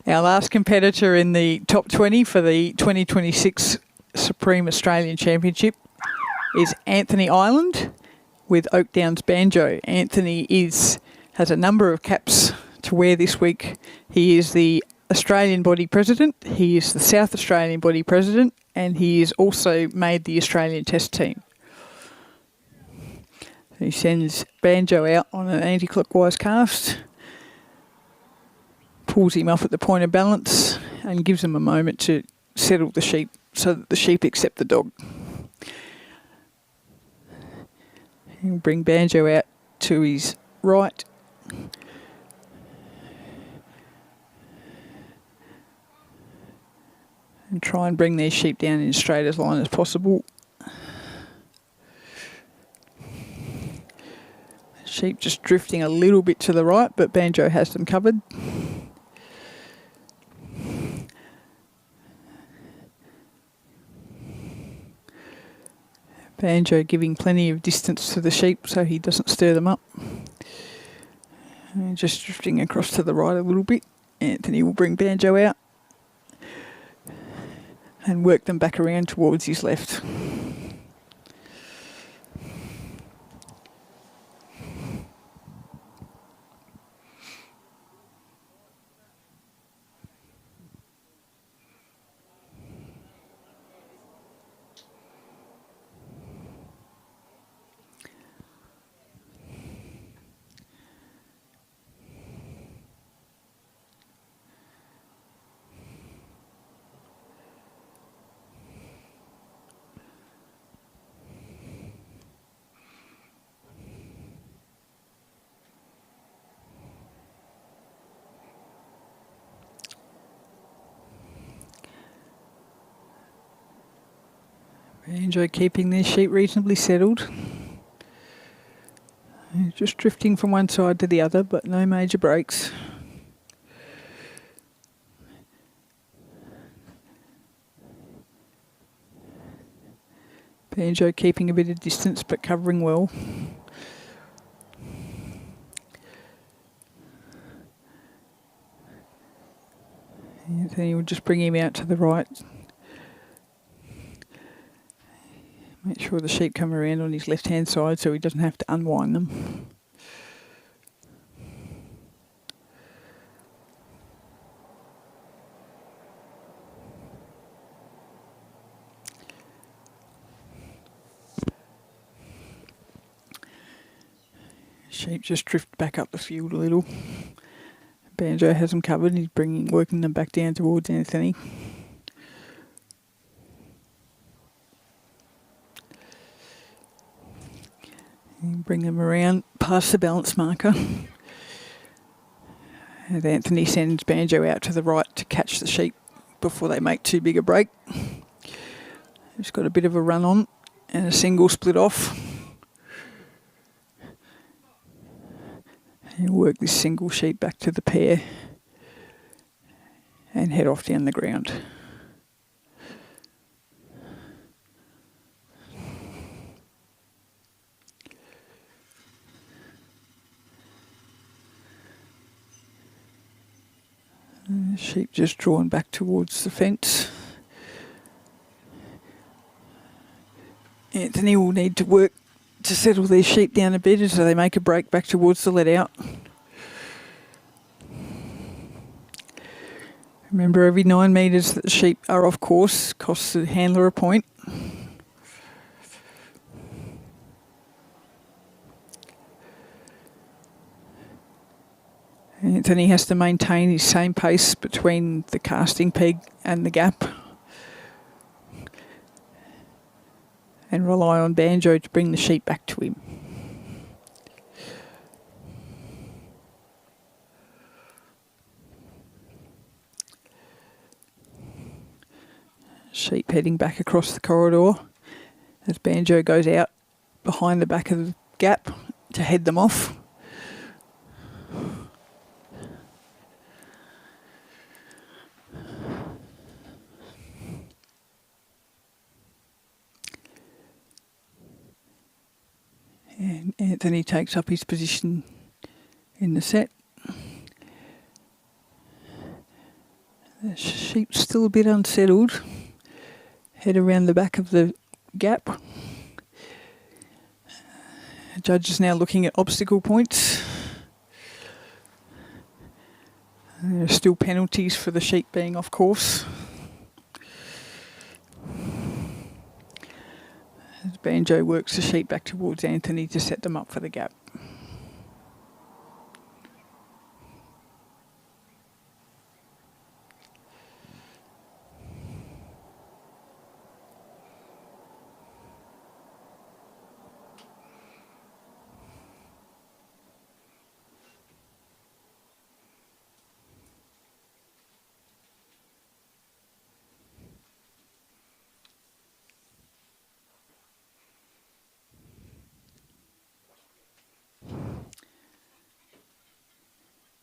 Our last competitor in the top 20 for the 2026 Supreme Australian Championship is Anthony Ireland. with Oakdown's Banjo. Anthony has a number of caps to wear this week. He is the Australian body president, he is the South Australian body president, and he is also made the Australian test team. He sends Banjo out on an anti-clockwise cast, pulls him off at the point of balance, and gives him a moment to settle the sheep so that the sheep accept the dog. He'll bring Banjo out to his right. And try and bring these sheep down in as straight as line as possible. Sheep just drifting a little bit to the right, but Banjo has them covered. Banjo giving plenty of distance to the sheep so he doesn't stir them up. And just drifting across to the right a little bit. Anthony will bring Banjo out and work them back around towards his left. Banjo keeping their sheep reasonably settled. Just drifting from one side to the other, but no major breaks. Banjo keeping a bit of distance but covering well. Anthony will just bring him out to the right. Make sure the sheep come around on his left-hand side so he doesn't have to unwind them. Sheep just drift back up the field a little. Banjo has them covered. He's working them back down towards Anthony. Bring them around past the balance marker. And Anthony sends Banjo out to the right to catch the sheep before they make too big a break. He's got a bit of a run on and a single split off. He'll work this single sheep back to the pair and head off down the ground. And the sheep just drawn back towards the fence. Anthony will need to work to settle these sheep down a bit as they make a break back towards the let out. Remember, every 9 metres that the sheep are off course costs the handler a point. Anthony has to maintain his same pace between the casting peg and the gap and rely on Banjo to bring the sheep back to him. Sheep heading back across the corridor as Banjo goes out behind the back of the gap to head them off. And Anthony takes up his position in the set. The sheep's still a bit unsettled. Head around the back of the gap. The judge is now looking at obstacle points. And there are still penalties for the sheep being off course. As Banjo works the sheep back towards Anthony to set them up for the gap.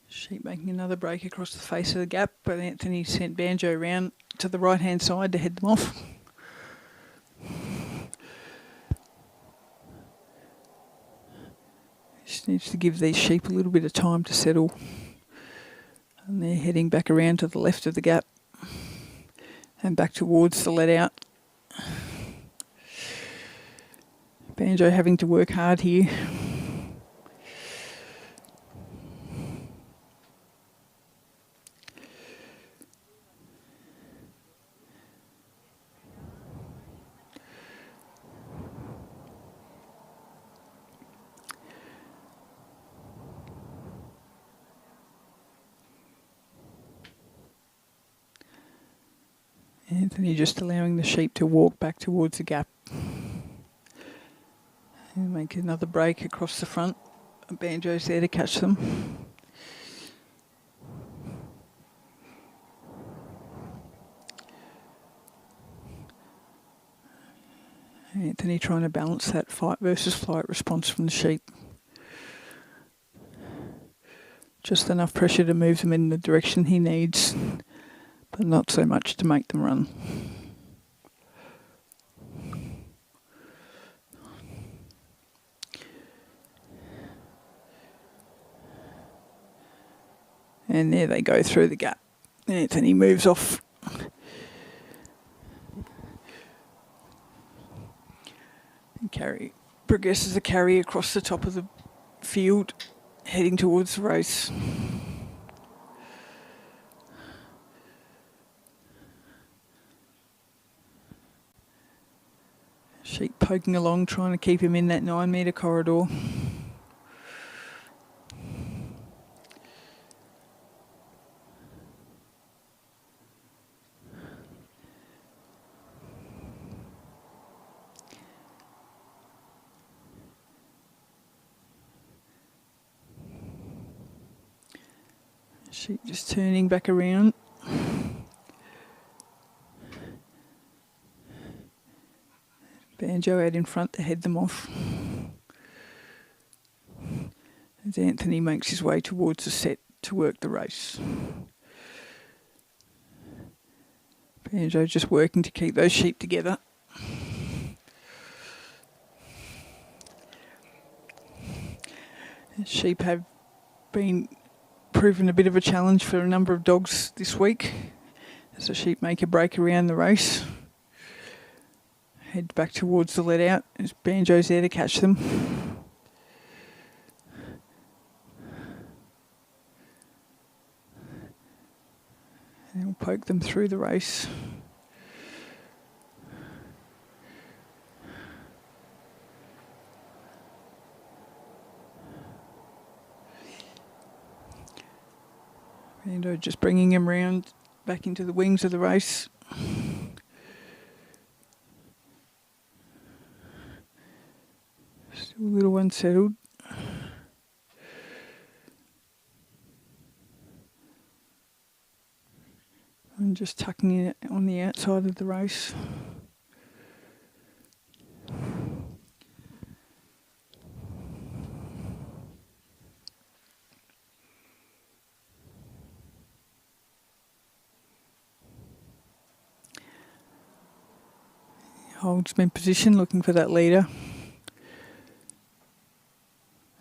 Sheep making another break across the face of the gap, but Anthony sent Banjo round to the right hand side to head them off. Just needs to give these sheep a little bit of time to settle. And they're heading back around to the left of the gap and back towards the let out. Banjo having to work hard here. Anthony just allowing the sheep to walk back towards the gap. And make another break across the front. Banjo's there to catch them. Anthony trying to balance that fight versus flight response from the sheep. Just enough pressure to move them in the direction he needs, but not so much to make them run. And there they go through the gap. Anthony moves off. And progresses the carry across the top of the field, heading towards the race. Sheep poking along, trying to keep him in that 9 metre corridor. Sheep just turning back around. Banjo out in front to head them off. As Anthony makes his way towards the set to work the race. Banjo just working to keep those sheep together. The sheep have been proven a bit of a challenge for a number of dogs this week as the sheep make a break around the race. Head back towards the let out as Banjo's there to catch them. And he'll poke them through the race. Banjo just bringing him round back into the wings of the race. Still a little unsettled. And just tucking it on the outside of the race. Holds him in position, looking for that leader.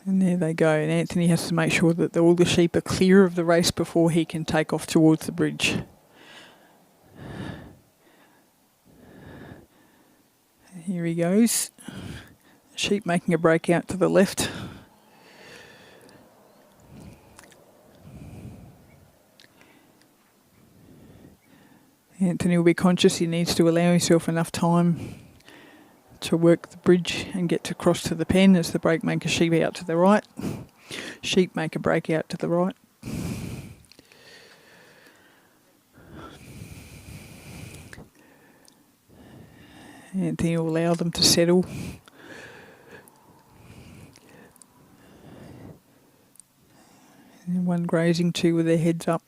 And there they go. And Anthony has to make sure that all the sheep are clear of the race before he can take off towards the bridge. Here he goes. Sheep making a break out to the left. Anthony will be conscious he needs to allow himself enough time to work the bridge and get to cross to the pen as the break maker sheep out to the right. Sheep make a break out to the right. Anthony will allow them to settle. And one grazing, two with their heads up.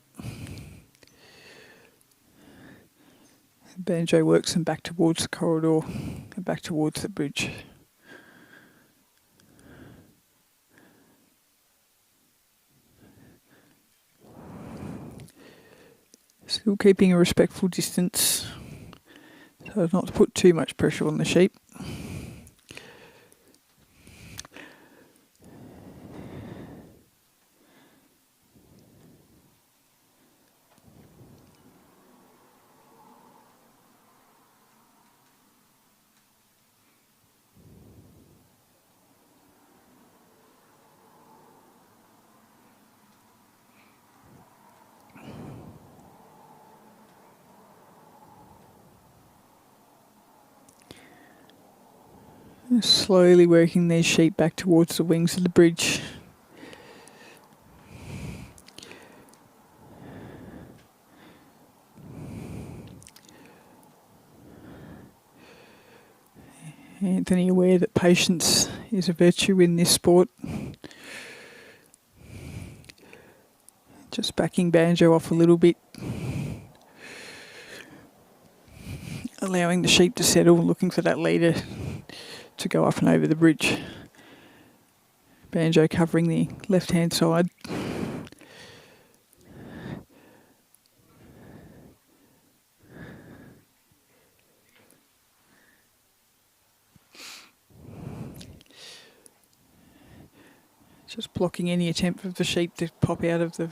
Banjo works them back towards the corridor and back towards the bridge. Still keeping a respectful distance so as not to put too much pressure on the sheep. Slowly working these sheep back towards the wings of the bridge. Anthony aware that patience is a virtue in this sport. Just backing Banjo off a little bit. Allowing the sheep to settle, looking for that leader to go up and over the bridge. Banjo covering the left-hand side. Just blocking any attempt of the sheep to pop out of the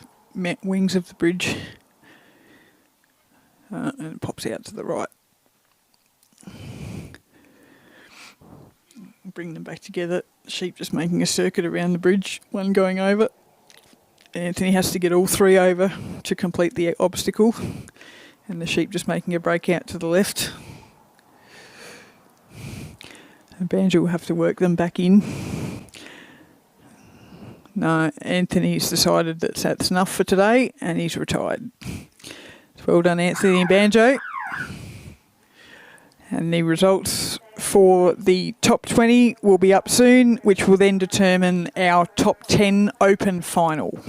wings of the bridge. And it pops out to the right. Bring them back together. Sheep just making a circuit around the bridge, one going over. Anthony has to get all three over to complete the obstacle. And the sheep just making a break out to the left. And Banjo will have to work them back in. No, Anthony's decided that that's enough for today and he's retired. So well done, Anthony and Banjo. And the results for the top 20 will be up soon, which will then determine our top 10 open final.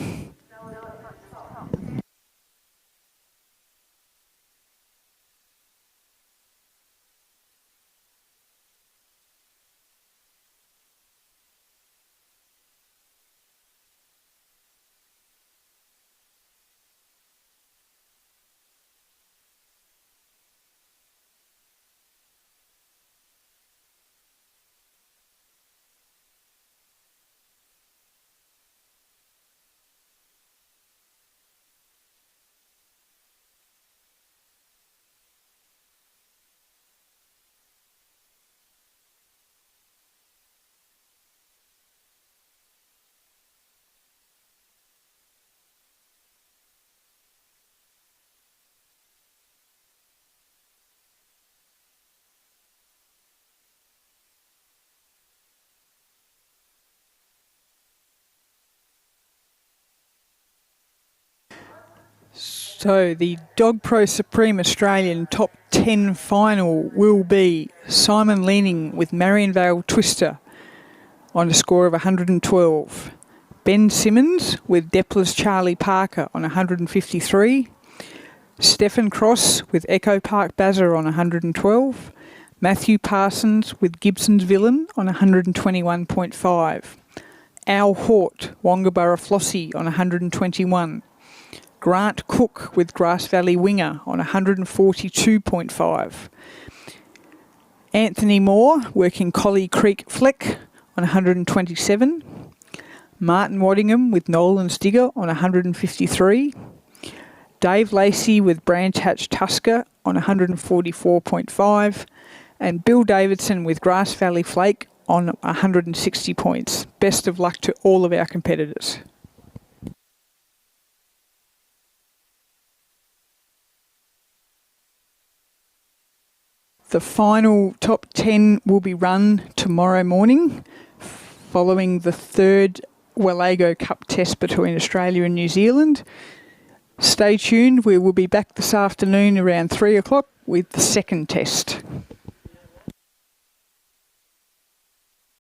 So the Dogpro Supreme Australian top 10 final will be Simon Leaning with Marionvale Twister on a score of 112. Ben Simmons with Depler's Charlie Parker on 153. Stephen Cross with Echo Park Bazza on 112. Matthew Parsons with Gibson's Villain on 121.5. Al Hort, Wongaburra Flossie on 121. Grant Cook with Grass Valley Winger on 142.5. Anthony Moore working Collie Creek Fleck on 127. Martin Waddingham with Nolan Stigger on 153. Dave Lacey with Branch Hatch Tusker on 144.5. And Bill Davidson with Grass Valley Flake on 160 points. Best of luck to all of our competitors. The final top 10 will be run tomorrow morning, following the third Wallago Cup test between Australia and New Zealand. Stay tuned, we will be back this afternoon around 3 o'clock with the second test.